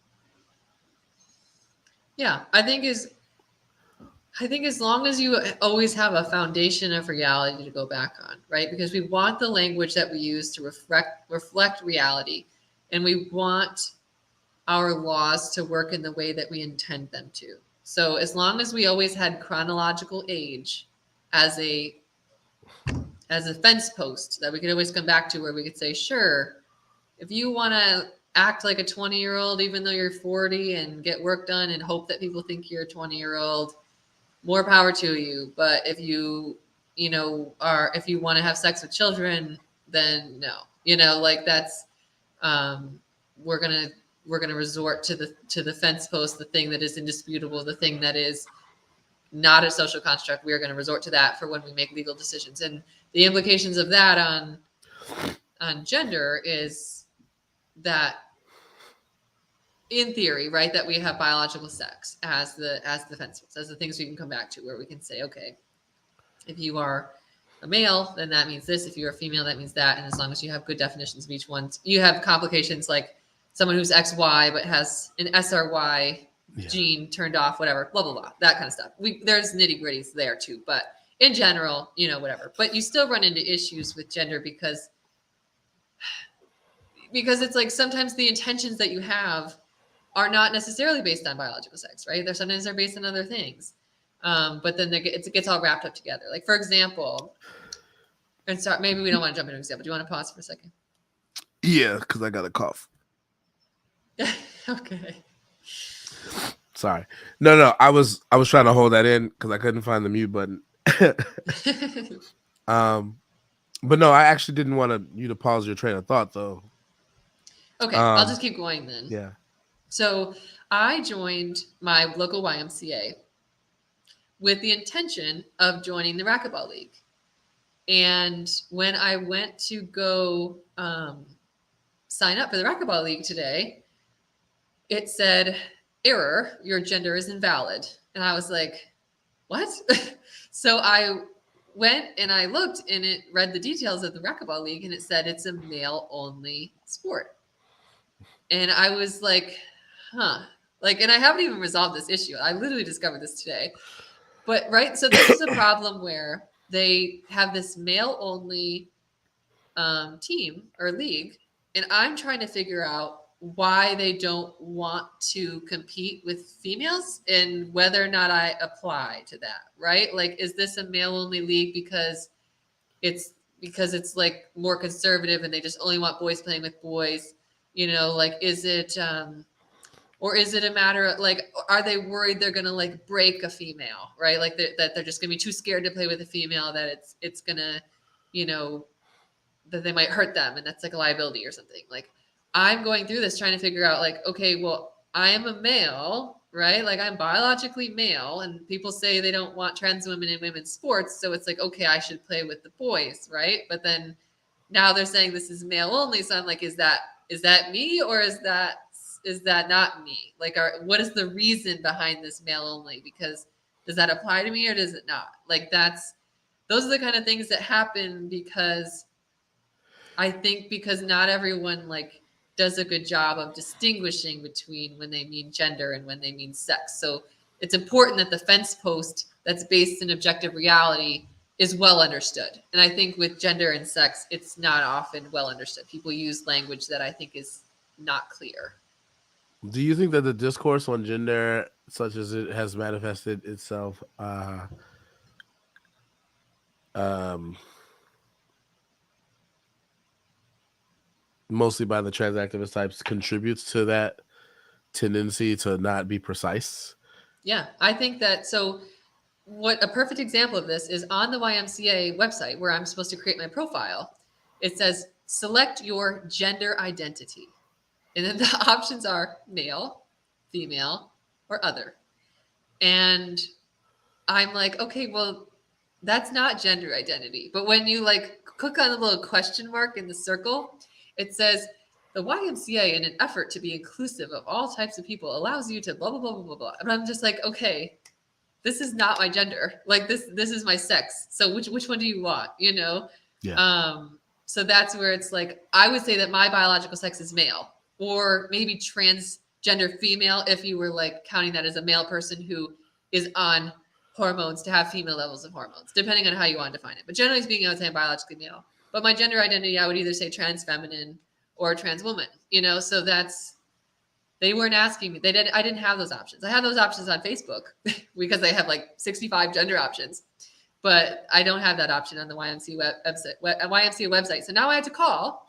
Yeah, I think as long as you always have a foundation of reality to go back on, right? Because we want the language that we use to reflect reality, and we want our laws to work in the way that we intend them to. So as long as we always had chronological age as a as a fence post that we could always come back to, where we could say, sure, if you want to act like a 20-year-old, even though you're 40, and get work done and hope that people think you're a 20-year-old, more power to you. But if you if you want to have sex with children, then no, like that's, we're gonna resort to the fence post, the thing that is indisputable, the thing that is not a social construct. We are going to resort to that for when we make legal decisions. And the implications of that on gender is that, in theory, right, that we have biological sex as the fence post, as the things we can come back to, where we can say, okay, if you are a male, then that means this. If you're a female, that means that. And as long as you have good definitions of each one, you have complications like someone who's XY but has an SRY gene turned off, whatever, blah, blah, blah, that kind of stuff. There's nitty gritties there too. But in general, whatever. But you still run into issues with gender because it's like sometimes the intentions that you have are not necessarily based on biological sex, right? Sometimes they're based on other things. But then it gets all wrapped up together. Like, for example, and sorry, maybe we don't want to jump into an example. Do you want to pause for a second? Yeah, because I got a cough. Okay. Sorry. No. I was trying to hold that in because I couldn't find the mute button. But no, I actually didn't want you to pause your train of thought, though. Okay, I'll just keep going then. Yeah. So I joined my local YMCA with the intention of joining the racquetball league. And when I went to go sign up for the racquetball league today, it said, error, your gender is invalid. And I was like, what? So I went and I looked, and it read the details of the racquetball league, and it said it's a male only sport. And I was like, huh. Like, and I haven't even resolved this issue. I literally discovered this today. But right, so this is a problem where they have this male only team or league, and I'm trying to figure out why they don't want to compete with females and whether or not I apply to that, right? Like, is this a male only league because it's like more conservative and they just only want boys playing with boys? Like, is it or is it a matter of, like, are they worried they're gonna like break a female, right? Like that they're just gonna be too scared to play with a female, that it's gonna, that they might hurt them, and that's like a liability or something. Like, I'm going through this trying to figure out, like, okay, well, I am a male, right? Like, I'm biologically male, and people say they don't want trans women in women's sports. So it's like, okay, I should play with the boys, right? But then now they're saying this is male only. So I'm like, is that me, or is that not me? Like, what is the reason behind this male only? Because does that apply to me or does it not? Like, those are the kind of things that happen because I think because not everyone like does a good job of distinguishing between when they mean gender and when they mean sex. So it's important that the fence post that's based in objective reality is well understood. And I think with gender and sex, it's not often well understood. People use language that I think is not clear. Do you think that the discourse on gender, such as it has manifested itself, mostly by the trans activist types, contributes to that tendency to not be precise? Yeah, I think that. So what a perfect example of this is on the YMCA website, where I'm supposed to create my profile. It says, select your gender identity. And then the options are male, female, or other. And I'm like, okay, well, that's not gender identity. But when you like click on the little question mark in the circle, it says the YMCA, in an effort to be inclusive of all types of people, allows you to blah, blah, blah, blah, blah, blah. And I'm just like, okay, this is not my gender. Like, this is my sex. So which one do you want? Yeah. So that's where it's like, I would say that my biological sex is male, or maybe transgender female, if you were like counting that as a male person who is on hormones to have female levels of hormones, depending on how you want to define it. But generally speaking, I would say I'm biologically male. But my gender identity, I would either say trans feminine or trans woman, so they weren't asking me. I didn't have those options. I have those options on Facebook because they have like 65 gender options. but I don't have that option on the YMCA website. So now I had to call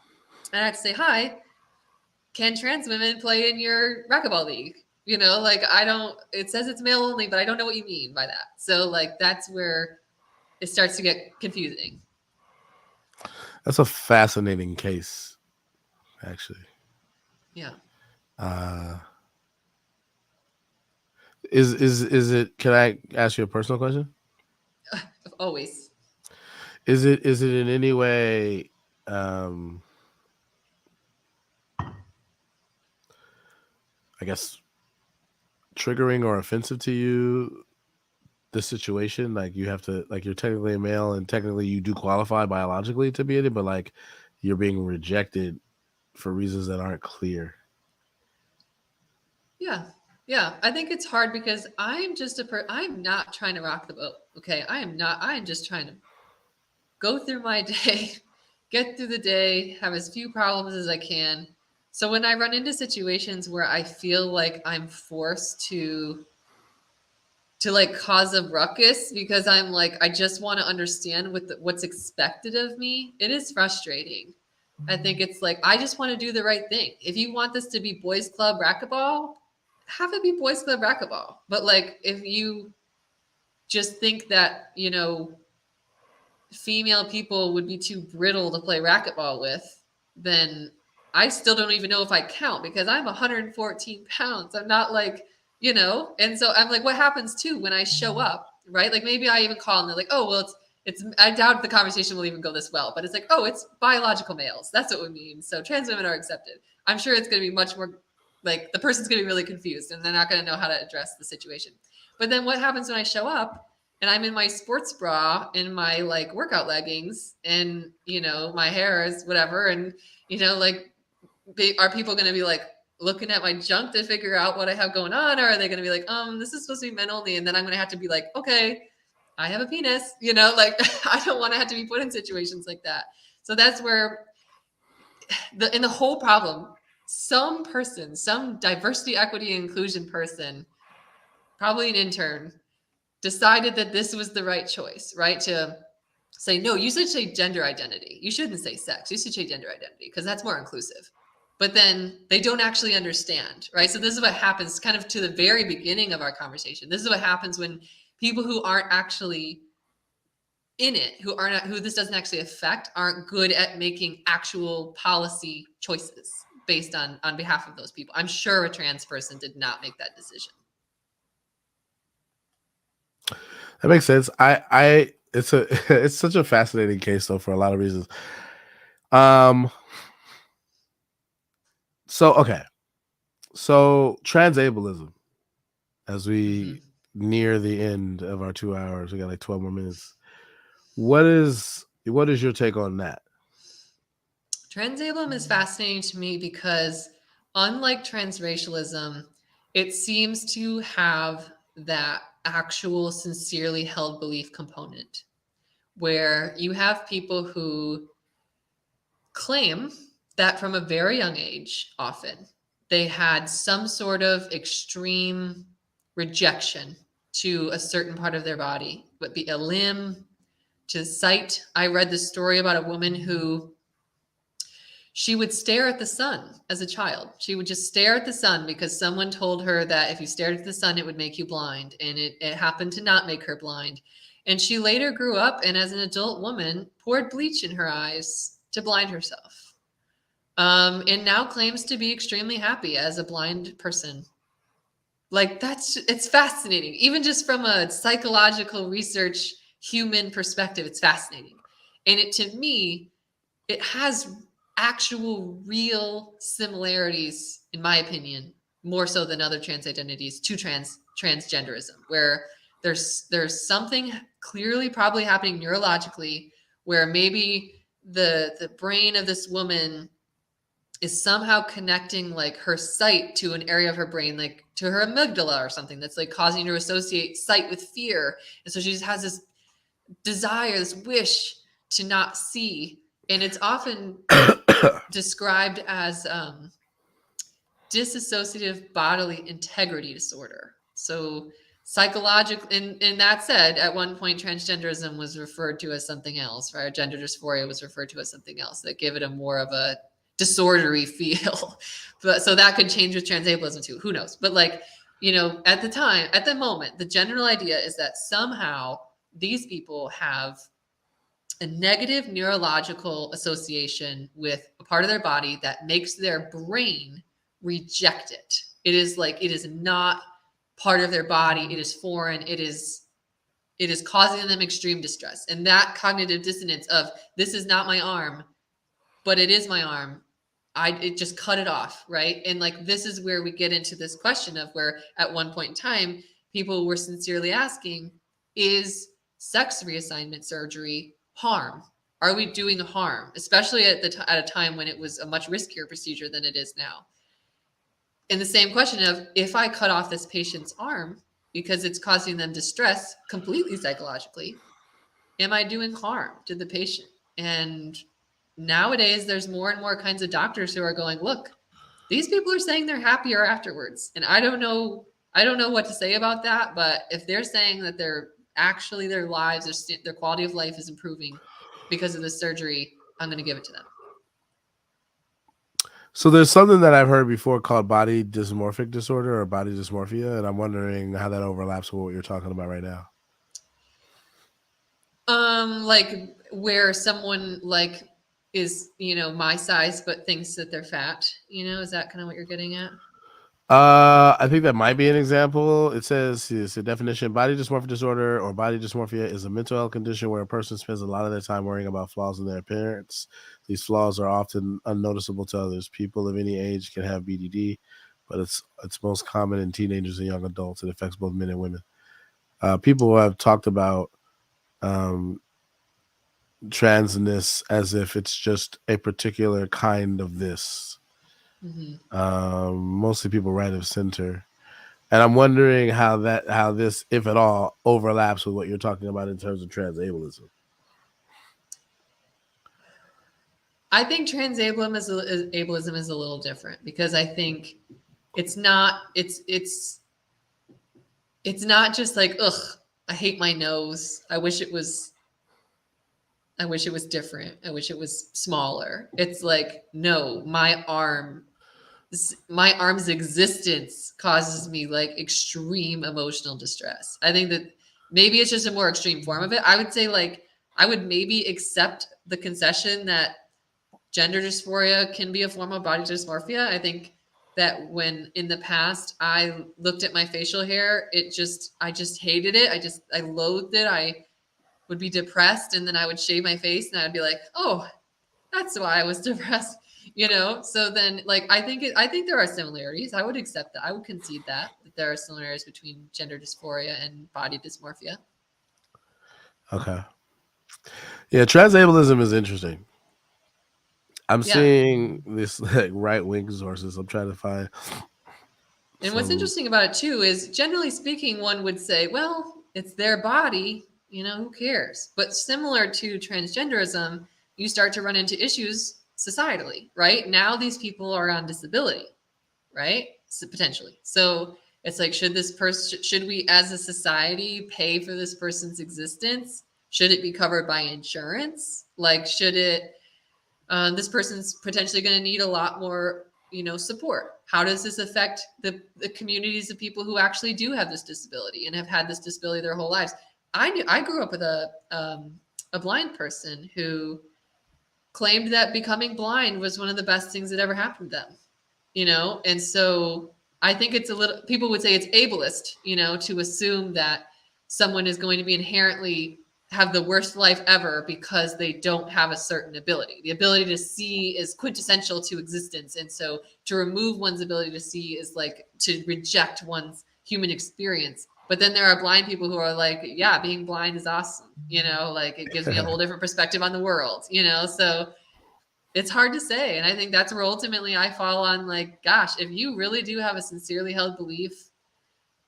and I had to say, hi, can trans women play in your racquetball league? You know, like I don't, it says it's male only, but I don't know what you mean by that. So like that's where it starts to get confusing. That's a fascinating case, actually. Yeah. Uh, is it? Can I ask you a personal question? Always. Is it in any way, um, I guess, triggering or offensive to you? The situation, like you have to, like you're technically a male and technically you do qualify biologically to be in it, but like you're being rejected for reasons that aren't clear. Yeah. Yeah. I think it's hard because I'm just I'm not trying to rock the boat. Okay. I am not, I am just trying to go through my day, get through the day, have as few problems as I can. So when I run into situations where I feel like I'm forced to like cause a ruckus because I'm like I just want to understand what's expected of me, it is frustrating. I think it's like I just want to do the right thing. If you want this to be boys club racquetball, have it be boys club racquetball. But like if you just think that, you know, female people would be too brittle to play racquetball with, then I still don't even know if I count because I'm 114 pounds. I'm not like, you know, and so I'm like, what happens too when I show up, right? Like maybe I even call and they're like, oh, well, I doubt the conversation will even go this well, but it's like, oh, it's biological males. That's what we mean. So trans women are accepted. I'm sure it's going to be much more like the person's going to be really confused and they're not going to know how to address the situation. But then what happens when I show up and I'm in my sports bra in my like workout leggings and you know my hair is whatever and you know like are people going to be like looking at my junk to figure out what I have going on, or are they going to be like this is supposed to be men only, and then I'm going to have to be like, okay, I have a penis, you know, like I don't want to have to be put in situations like that. So that's where in the whole problem, some diversity, equity, and inclusion person, probably an intern, decided that this was the right choice, right? To say, no, you should say gender identity. You shouldn't say sex. You should say gender identity because that's more inclusive. But then they don't actually understand, right? So this is what happens kind of to the very beginning of our conversation. This is what happens when people who aren't actually in it, who this doesn't actually affect, aren't good at making actual policy choices based on behalf of those people. I'm sure a trans person did not make that decision. That makes sense. I it's a it's such a fascinating case though for a lot of reasons. Um so okay. So transableism, as we Mm-hmm. near the end of our 2 hours, we got like 12 more minutes. What is your take on that? Transableism is fascinating to me because, unlike transracialism, it seems to have that actual, sincerely held belief component where you have people who claim that from a very young age, often, they had some sort of extreme rejection to a certain part of their body, but be a limb, to sight. I read this story about a woman who she would stare at the sun as a child. She would just stare at the sun because someone told her that if you stared at the sun, it would make you blind. And it happened to not make her blind. And she later grew up and, as an adult woman, poured bleach in her eyes to blind herself. And now claims to be extremely happy as a blind person. Like, it's fascinating. Even just from a psychological research, human perspective, it's fascinating. And to me, it has actual real similarities, in my opinion, more so than other trans identities, to transgenderism, where there's something clearly probably happening neurologically where maybe the brain of this woman is somehow connecting like her sight to an area of her brain, like to her amygdala or something, that's like causing her to associate sight with fear. And so she just has this desire, this wish to not see. And it's often described as dissociative bodily integrity disorder. So psychological, and that said, at one point transgenderism was referred to as something else, right? Gender dysphoria was referred to as something else that gave it a more of a disordery feel. But so that could change with transableism too, who knows? But like, you know, at the time, at the moment, the general idea is that somehow these people have a negative neurological association with a part of their body that makes their brain reject it. It is like, it is not part of their body. It is foreign. It is causing them extreme distress. And that cognitive dissonance of, this is not my arm, but it is my arm. It just cut it off, right? And like, this is where we get into this question of where at one point in time, people were sincerely asking, is sex reassignment surgery harm? Are we doing harm, especially at a time when it was a much riskier procedure than it is now? And the same question of, if I cut off this patient's arm because it's causing them distress completely psychologically, am I doing harm to the patient? And nowadays, there's more and more kinds of doctors who are going, look, these people are saying they're happier afterwards. And I don't know what to say about that, but if they're saying that they're actually, their lives, their quality of life is improving because of this surgery, I'm going to give it to them. So there's something that I've heard before called body dysmorphic disorder or body dysmorphia, and I'm wondering how that overlaps with what you're talking about right now. Like where someone like is, my size, but thinks that they're fat, is that kind of what you're getting at? I think that might be an example. It says it's a definition: body dysmorphic disorder or body dysmorphia is a mental health condition where a person spends a lot of their time worrying about flaws in their appearance. These flaws are often unnoticeable to others. People of any age can have BDD, but it's most common in teenagers and young adults. It affects both men and women. People have talked about transness as if it's just a particular kind of this. Mostly people right of center. And I'm wondering how this, if at all, overlaps with what you're talking about in terms of transableism. I think transableism is a little different because I think it's not just like, ugh, I hate my nose. I wish it was different. I wish it was smaller. It's like, no, my arm's existence causes me like extreme emotional distress. I think that maybe it's just a more extreme form of it. I would say like, I would maybe accept the concession that gender dysphoria can be a form of body dysmorphia. I think that when in the past I looked at my facial hair, I just hated it. I loathed it. I would be depressed, and then I would shave my face and I'd be like, oh, that's why I was depressed. So then like, I think there are similarities. I would accept that. I would concede that there are similarities between gender dysphoria and body dysmorphia. Okay. Yeah, transableism is interesting. I'm Yeah. seeing this like right wing sources. I'm trying to find. And what's interesting about it too is, generally speaking, one would say, well, it's their body, who cares? But similar to transgenderism, you start to run into issues societally, right? Now these people are on disability, right? So potentially. So it's like, should we as a society pay for this person's existence? Should it be covered by insurance? Like, should it, this person's potentially going to need a lot more, support. How does this affect the communities of people who actually do have this disability and have had this disability their whole lives? I grew up with a blind person who claimed that becoming blind was one of the best things that ever happened to them, and so I think it's a little, people would say it's ableist, to assume that someone is going to be inherently have the worst life ever because they don't have a certain ability. The ability to see is quintessential to existence. And so to remove one's ability to see is like to reject one's human experience. But then there are blind people who are like, yeah, being blind is awesome. Like it gives me a whole different perspective on the world, so it's hard to say. And I think that's where ultimately I fall on like, gosh, if you really do have a sincerely held belief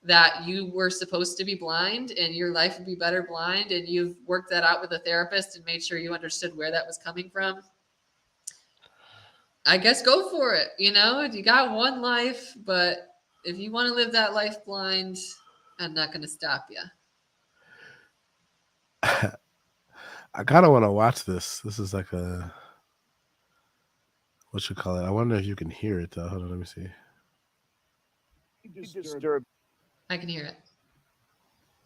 that you were supposed to be blind and your life would be better blind, and you've worked that out with a therapist and made sure you understood where that was coming from, I guess go for it. You got one life, but if you want to live that life blind, I'm not going to stop you. I kind of want to watch this. This is like a, what you call it? I wonder if you can hear it though. Hold on, let me see. I can hear it.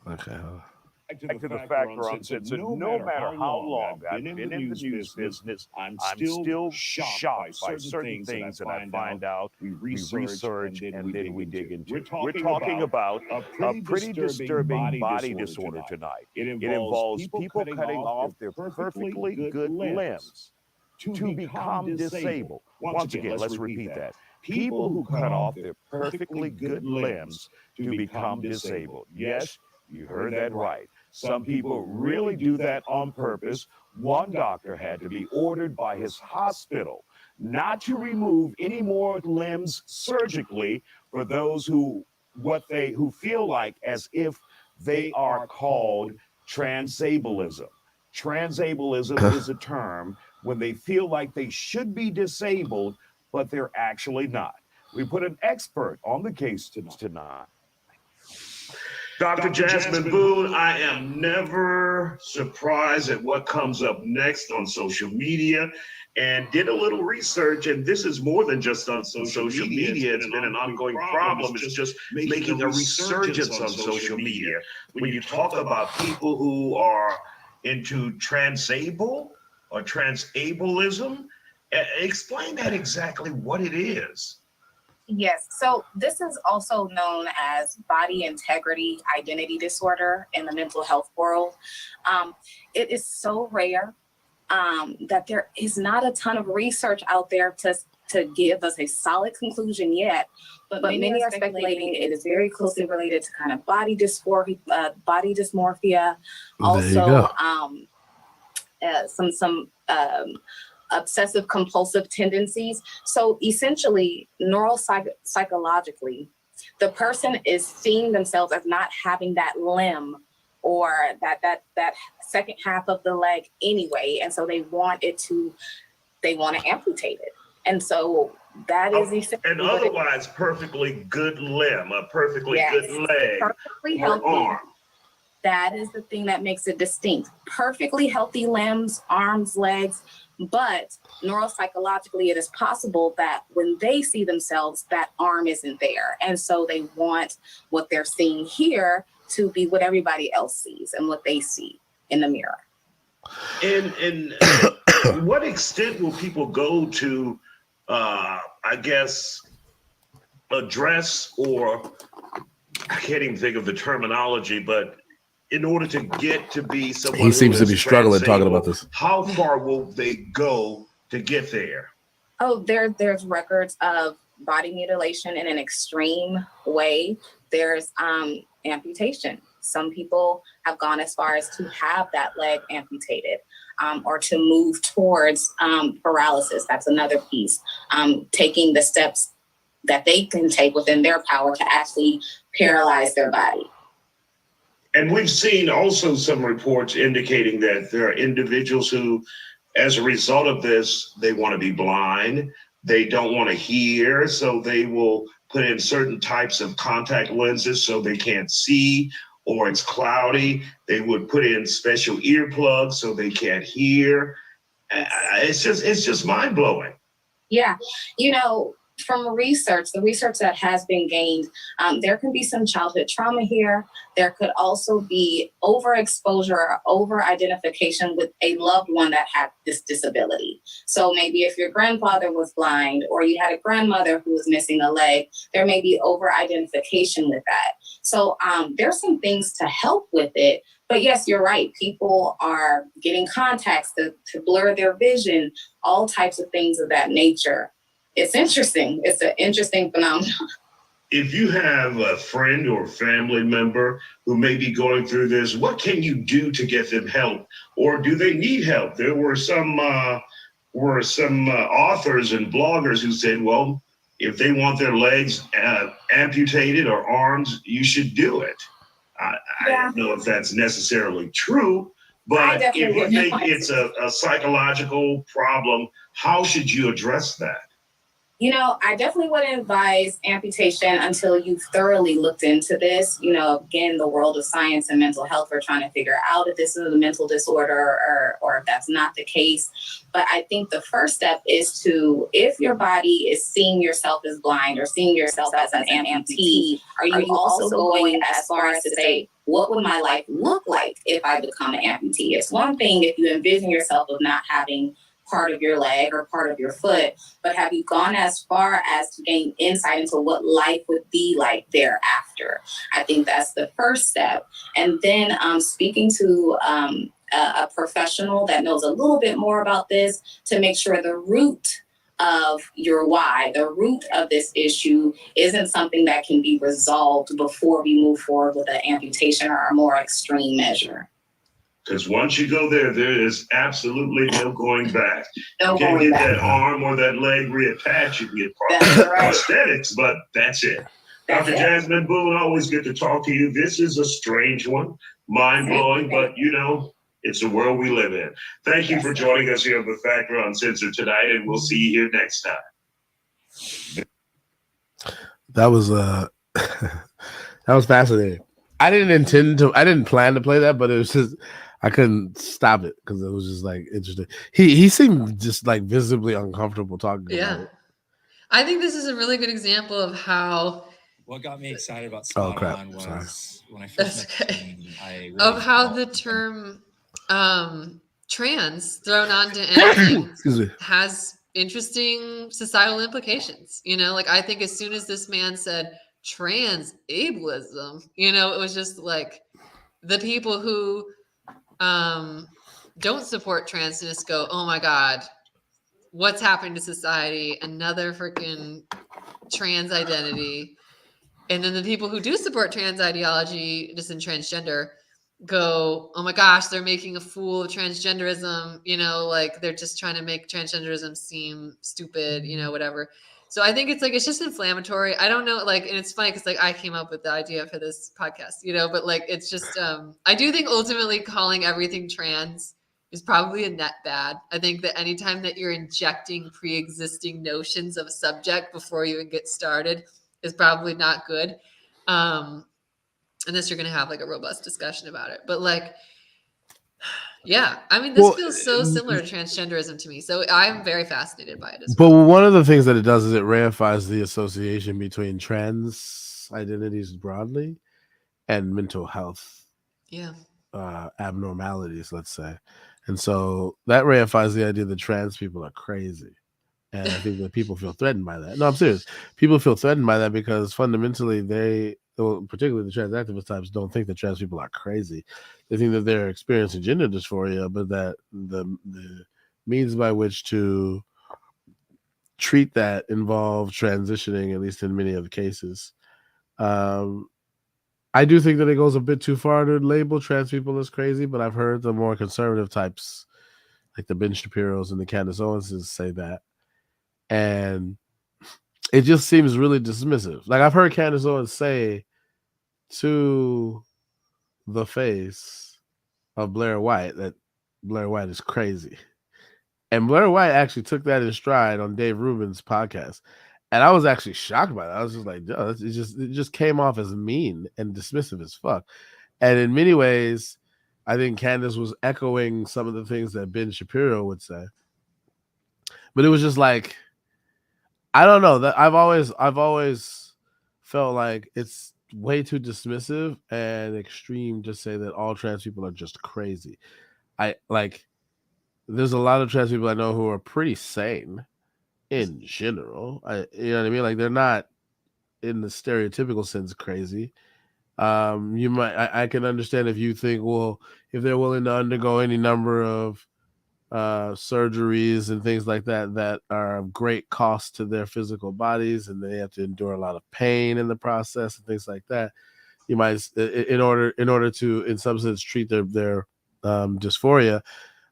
Okay, hold on. Back to the fact Ron said, so no matter how long I've been in the news business, I'm still shocked by certain things that I find out, we research, and then we dig into. We're talking about a pretty disturbing body disorder tonight. It involves people cutting off their perfectly good limbs to become disabled. Once again, let's repeat that. People who cut off their perfectly good limbs to become disabled. Yes, you heard that right. Some people really do that on purpose. One doctor had to be ordered by his hospital not to remove any more limbs surgically for those who feel like as if they are called transableism. Transableism is a term when they feel like they should be disabled, but they're actually not. We put an expert on the case tonight. Dr. Jasmine Boone, I am never surprised at what comes up next on social media, and did a little research, and this is more than just on social media. It's been an ongoing problem. It's just making a resurgence on social media. When you talk about people who are into transable or transableism, explain that exactly what it is. Yes, so this is also known as body integrity identity disorder in the mental health world. It is so rare that there is not a ton of research out there to give us a solid conclusion yet, but many are speculating it is very closely related to kind of body dysmorphia, also some obsessive compulsive tendencies. So essentially, psychologically, the person is seeing themselves as not having that limb or that second half of the leg anyway, and so they want to amputate it. And so that is essentially an otherwise perfectly good limb, a perfectly good leg, perfectly or healthy arm. That is the thing that makes it distinct. Perfectly healthy limbs, arms, legs, but neuropsychologically, it is possible that when they see themselves, that arm isn't there. And so they want what they're seeing here to be what everybody else sees and what they see in the mirror. And what extent will people go to, I guess, address, or I can't even think of the terminology, but in order to get to be someone he seems to be struggling talking about this. How far will they go to get there? Oh, there's records of body mutilation in an extreme way. There's amputation. Some people have gone as far as to have that leg amputated, or to move towards paralysis. That's another piece. Taking the steps that they can take within their power to actually paralyze their body. And we've seen also some reports indicating that there are individuals who, as a result of this, they want to be blind. They don't want to hear, so they will put in certain types of contact lenses so they can't see, or it's cloudy. They would put in special earplugs so they can't hear. It's just mind blowing. Yeah, from the research that has been gained, there can be some childhood trauma here. There could also be overexposure or over-identification with a loved one that had this disability. So maybe if your grandfather was blind or you had a grandmother who was missing a leg, there may be over-identification with that. So there's some things to help with it. But yes, you're right. People are getting contacts to blur their vision, all types of things of that nature. It's interesting. It's an interesting phenomenon. If you have a friend or family member who may be going through this, what can you do to get them help? Or do they need help? There were some authors and bloggers who said, well, if they want their legs amputated or arms, you should do it. I don't know if that's necessarily true, but if you think it's a psychological problem, how should you address that? I definitely wouldn't advise amputation until you've thoroughly looked into this. Again, the world of science and mental health, we're trying to figure out if this is a mental disorder or if that's not the case. But I think the first step is if your body is seeing yourself as blind or seeing yourself as an amputee, are you also going as far as to say, what would my life look like if I become an amputee? It's one thing if you envision yourself of not having part of your leg or part of your foot, but have you gone as far as to gain insight into what life would be like thereafter? I think that's the first step. And then speaking to a professional that knows a little bit more about this to make sure the root of your why, the root of this issue isn't something that can be resolved before we move forward with an amputation or a more extreme measure. Because once you go there, there is absolutely no going back. No You can't going get back. that arm or that leg reattached. You can get prosthetics, but that's it. Dr. Jasmine Boone, always good to talk to you. This is a strange one, mind-blowing, but it's the world we live in. Thank you for joining us here on The Factor Uncensored tonight, and we'll see you here next time. That was that was fascinating. I didn't plan to play that, but it was just I couldn't stop it because it was just like interesting. He seemed just like visibly uncomfortable talking about it. I think this is a really good example of how. What got me excited about Spot On was when I first met the team, I really of how the term trans thrown onto anything has interesting societal implications. I think as soon as this man said trans ableism, it was just like the people who don't support transness go, oh my God, what's happening to society? Another freaking trans identity. And then the people who do support trans ideology, just in transgender, go, oh my gosh, they're making a fool of transgenderism. Like they're just trying to make transgenderism seem stupid, whatever. So I think it's just inflammatory. I don't know, and it's funny because I came up with the idea for this podcast, but it's just, I do think ultimately calling everything trans is probably a net bad. I think that anytime that you're injecting pre-existing notions of a subject before you even get started is probably not good. Unless you're going to have a robust discussion about it. But yeah, I mean, this feels so similar to transgenderism to me. So I'm very fascinated by it as well. But one of the things that it does is it reifies the association between trans identities broadly and mental health abnormalities, let's say. And so that reifies the idea that trans people are crazy. And I think that people feel threatened by that. No, I'm serious. People feel threatened by that because fundamentally particularly the trans activist types, don't think that trans people are crazy. They think that they're experiencing gender dysphoria, but that the means by which to treat that involve transitioning, at least in many of the cases. I do think that it goes a bit too far to label trans people as crazy, but I've heard the more conservative types, like the Ben Shapiros and the Candace Owenses, say that. And it just seems really dismissive. Like I've heard Candace Owens say to the face of Blair White that Blair White is crazy. And Blair White actually took that in stride on Dave Rubin's podcast. And I was actually shocked by that. I was just like, oh, it just came off as mean and dismissive as fuck. And in many ways, I think Candace was echoing some of the things that Ben Shapiro would say. But it was just like, I don't know, that I've always felt like it's way too dismissive and extreme to say that all trans people are just crazy. There's a lot of trans people I know who are pretty sane in general. You know what I mean? Like they're not in the stereotypical sense crazy. You might, I can understand if you think, well, if they're willing to undergo any number of surgeries and things like that are of great cost to their physical bodies, and they have to endure a lot of pain in the process and things like that. You might, in order to, in some sense, treat their dysphoria.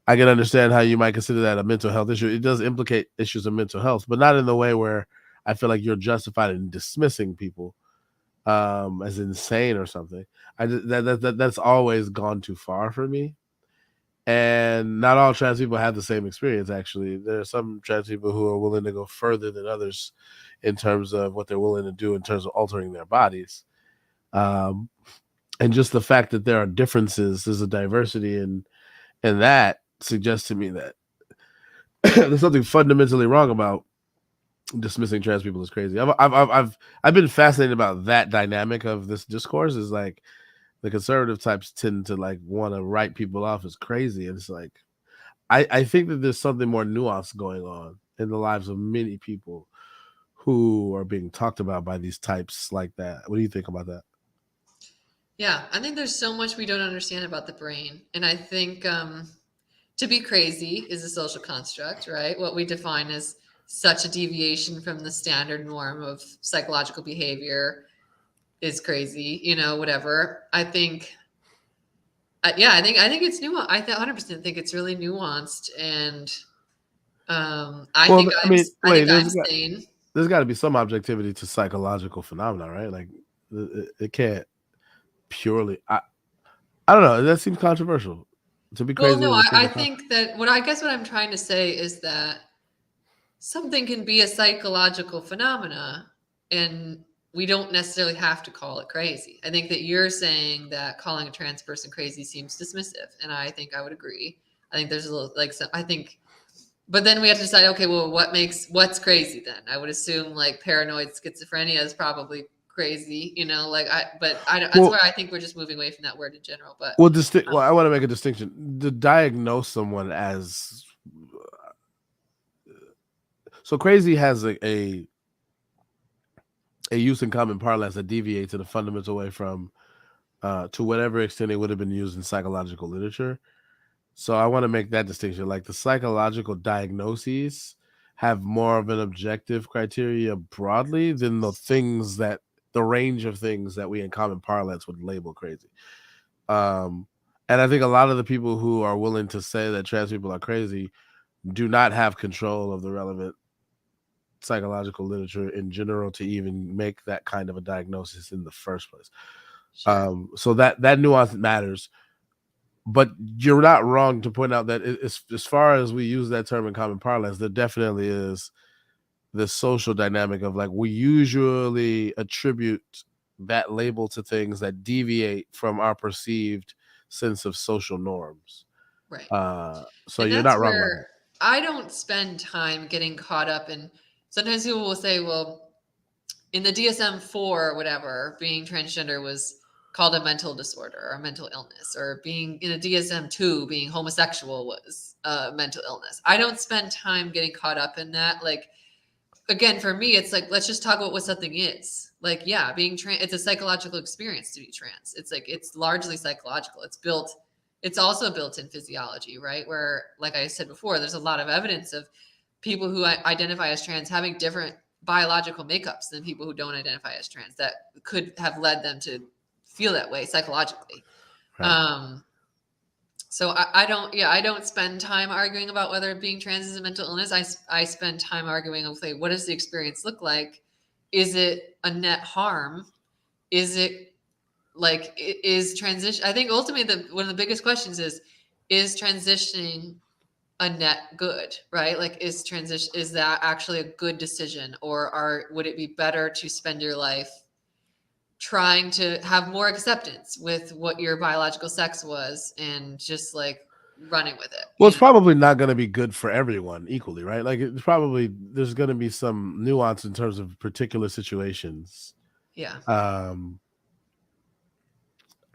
I can understand how you might consider that a mental health issue. It does implicate issues of mental health, but not in the way where I feel like you're justified in dismissing people as insane or something. That's always gone too far for me. And not all trans people have the same experience, actually. There are some trans people who are willing to go further than others in terms of what they're willing to do in terms of altering their bodies. And just the fact that there are differences, there's a diversity in that suggests to me that there's something fundamentally wrong about dismissing trans people as crazy. I've been fascinated about that dynamic of this discourse. Is like the conservative types tend to like want to write people off as crazy, and it's like I think that there's something more nuanced going on in the lives of many people who are being talked about by these types like that. What do you think about that? Yeah, I think there's so much we don't understand about the brain, and I think to be crazy is a social construct, right? What we define as such a deviation from the standard norm of psychological behavior is crazy, whatever. I think, I think it's nuanced. I 100% think it's really nuanced, and I think I'm sane. There's got to be some objectivity to psychological phenomena, right? Like it can't purely. I don't know. That seems controversial. To be crazy. Well, no, I think that what I'm trying to say is that something can be a psychological phenomena, and we don't necessarily have to call it crazy. I think that you're saying that calling a trans person crazy seems dismissive, and I think I would agree. I think there's a little but then we have to decide, okay, well, what's crazy then? I would assume like paranoid schizophrenia is probably crazy, that's where I think we're just moving away from that word in general. But I want to make a distinction. To diagnose someone as so crazy has a use in common parlance that deviates in a fundamental way from to whatever extent it would have been used in psychological literature. So I want to make that distinction. Like the psychological diagnoses have more of an objective criteria broadly than the range of things that we in common parlance would label crazy. And I think a lot of the people who are willing to say that trans people are crazy do not have control of the relevant psychological literature in general to even make that kind of a diagnosis in the first place. Sure. So that nuance matters. But you're not wrong to point out that as far as we use that term in common parlance, there definitely is the social dynamic of like we usually attribute that label to things that deviate from our perceived sense of social norms. Right. So you're not wrong. I don't spend time getting caught up in. Sometimes people will say, well, in the DSM-4 or whatever, being transgender was called a mental disorder or a mental illness, or being in a DSM-2, being homosexual was a mental illness. I don't spend time getting caught up in that. Like, again, for me, it's like, let's just talk about what something is. Like, yeah, being trans, it's a psychological experience to be trans. It's like, it's largely psychological. It's also built in physiology, right? Where, like I said before, there's a lot of evidence of people who identify as trans having different biological makeups than people who don't identify as trans that could have led them to feel that way psychologically. Right. So I don't spend time arguing about whether being trans is a mental illness. I spend time arguing, okay, what does the experience look like? Is it a net harm? Is it like, is transition? I think ultimately one of the biggest questions is transitioning a net good, right? Like, is that actually a good decision, or would it be better to spend your life trying to have more acceptance with what your biological sex was and just like running with it? Well, it's probably not going to be good for everyone equally, right? Like there's going to be some nuance in terms of particular situations. Yeah.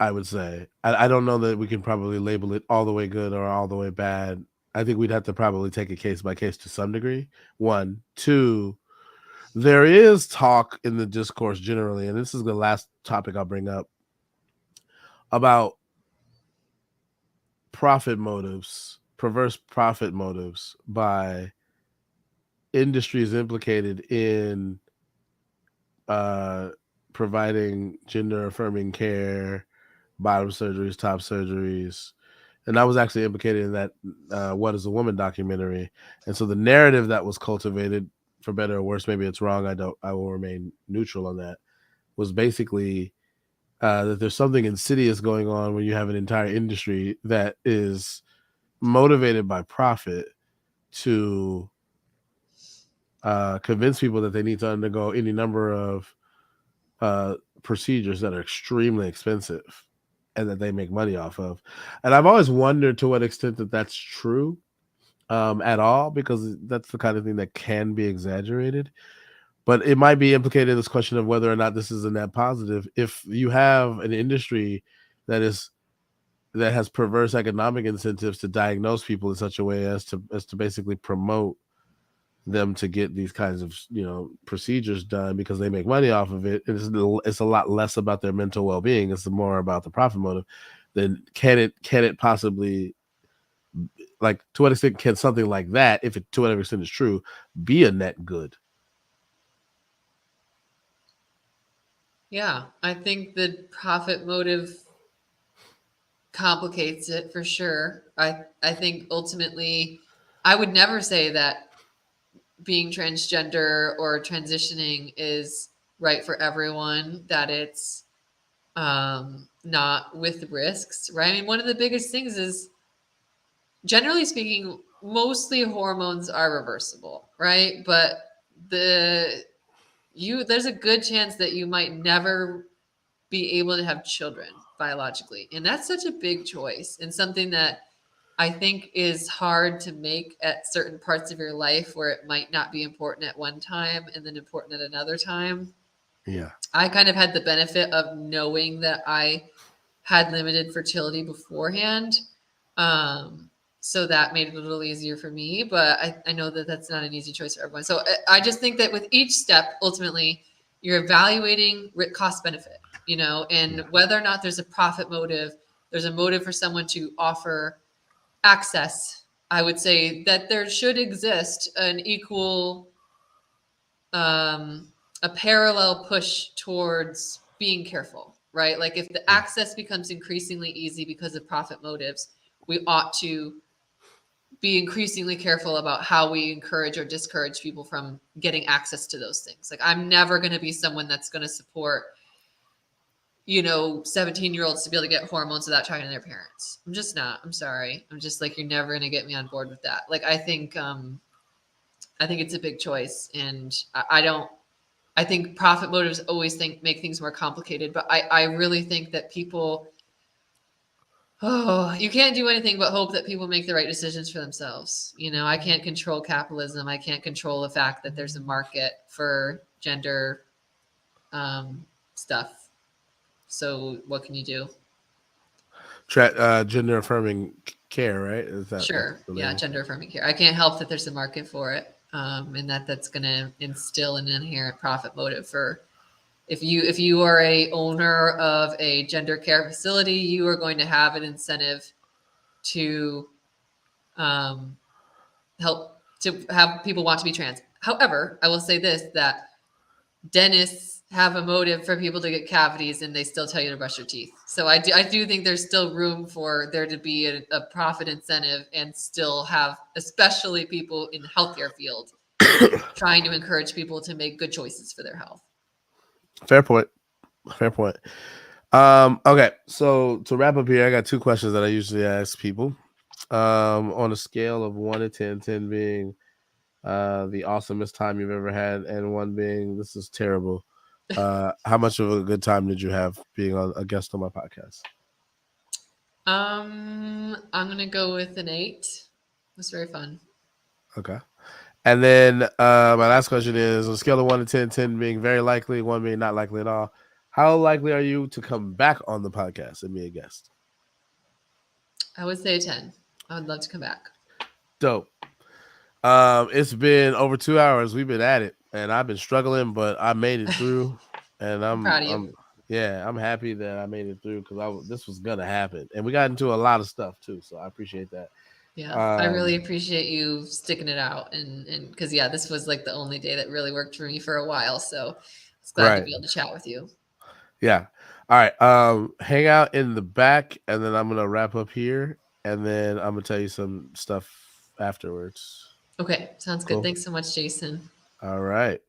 I would say I don't know that we can probably label it all the way good or all the way bad. I think we'd have to probably take it case by case to some degree. 1, 2, there is talk in the discourse generally, and this is the last topic I'll bring up, about perverse profit motives by industries implicated in providing gender affirming care, bottom surgeries, top surgeries. And I was actually implicated in that What is a Woman documentary. And so the narrative that was cultivated, for better or worse, maybe it's wrong, I will remain neutral on that, was basically that there's something insidious going on when you have an entire industry that is motivated by profit to convince people that they need to undergo any number of procedures that are extremely expensive and that they make money off of. And I've always wondered to what extent that that's true at all, because that's the kind of thing that can be exaggerated. But it might be implicated in this question of whether or not this is a net positive. If you have an industry that has perverse economic incentives to diagnose people in such a way as to basically promote them to get these kinds of procedures done because they make money off of it, it's a lot less about their mental well-being, it's more about the profit motive, then can it possibly, like, to what extent can something like that, if it to whatever extent is true, be a net good? Yeah, I think the profit motive complicates it for sure. I think ultimately, I would never say that being transgender or transitioning is right for everyone, that it's not with risks, right? I mean, one of the biggest things is, generally speaking, mostly hormones are reversible, right? But there's a good chance that you might never be able to have children biologically. And that's such a big choice, and something that I think is hard to make at certain parts of your life where it might not be important at one time and then important at another time. Yeah. I kind of had the benefit of knowing that I had limited fertility beforehand. So that made it a little easier for me, but I know that that's not an easy choice for everyone. So I just think that with each step, ultimately, you're evaluating cost benefit, and whether or not there's a profit motive, there's a motive for someone to offer access. I would say that there should exist an equal, a parallel push towards being careful, right? Like, if the access becomes increasingly easy because of profit motives, we ought to be increasingly careful about how we encourage or discourage people from getting access to those things. Like, I'm never going to be someone that's going to support 17-year-olds to be able to get hormones without talking to their parents. I'm just not. I'm sorry. I'm just like, you're never going to get me on board with that. Like, I think it's a big choice, and I think profit motives always make things more complicated, but I really think that people, you can't do anything but hope that people make the right decisions for themselves. I can't control capitalism. I can't control the fact that there's a market for gender stuff. So what can you do? Gender affirming care, right? Is that sure? Yeah, gender affirming care. I can't help that there's a market for it, and that's going to instill an inherent profit motive for. If you are a owner of a gender care facility, you are going to have an incentive to help to have people want to be trans. However, I will say this, that dentists have a motive for people to get cavities, and they still tell you to brush your teeth. So I do think there's still room for there to be a profit incentive, and still have, especially people in the healthcare field, trying to encourage people to make good choices for their health. Fair point. Okay, so to wrap up here, I got two questions that I usually ask people. On a scale of 1 to 10, 10 being the awesomest time you've ever had, and 1 being this is terrible, how much of a good time did you have being a guest on my podcast? I'm gonna go with an 8. It was very fun. Okay. And then my last question is, on a scale of 1 to 10, 10 being very likely, 1 being not likely at all, how likely are you to come back on the podcast and be a guest? I would say a 10. I would love to come back. Dope. It's been over 2 hours. We've been at it, and I've been struggling, but I made it through. And I'm proud of you. I'm happy that I made it through, because this was gonna happen, and we got into a lot of stuff too. So I appreciate that. Yeah, I really appreciate you sticking it out, and because this was like the only day that really worked for me for a while. So it's glad to be able to chat with you. Yeah. All right. Hang out in the back, and then I'm gonna wrap up here, and then I'm gonna tell you some stuff afterwards. Okay, sounds good. Thanks so much, Jason. All right.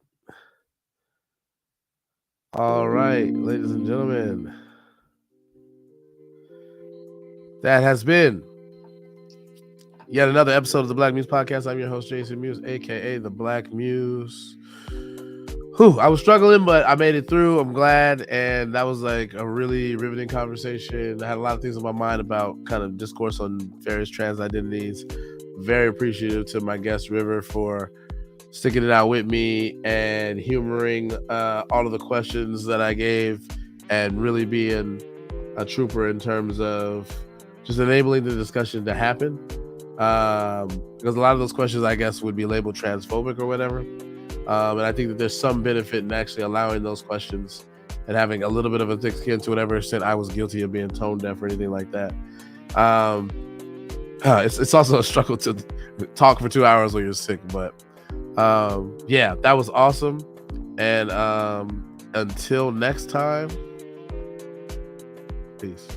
All right, ladies and gentlemen, that has been yet another episode of the Black Muse Podcast. I'm your host, Jason Muse, aka the Black Muse. I was struggling, but I made it through. I'm glad, and that was like a really riveting conversation. I had a lot of things on my mind about kind of discourse on various trans identities. Very appreciative to my guest River for sticking it out with me and humoring all of the questions that I gave, and really being a trooper in terms of just enabling the discussion to happen. Because a lot of those questions, I guess, would be labeled transphobic or whatever. And I think that there's some benefit in actually allowing those questions and having a little bit of a thick skin to whatever extent I was guilty of being tone deaf or anything like that. It's also a struggle to talk for 2 hours when you're sick, but yeah, that was awesome. And until next time, peace.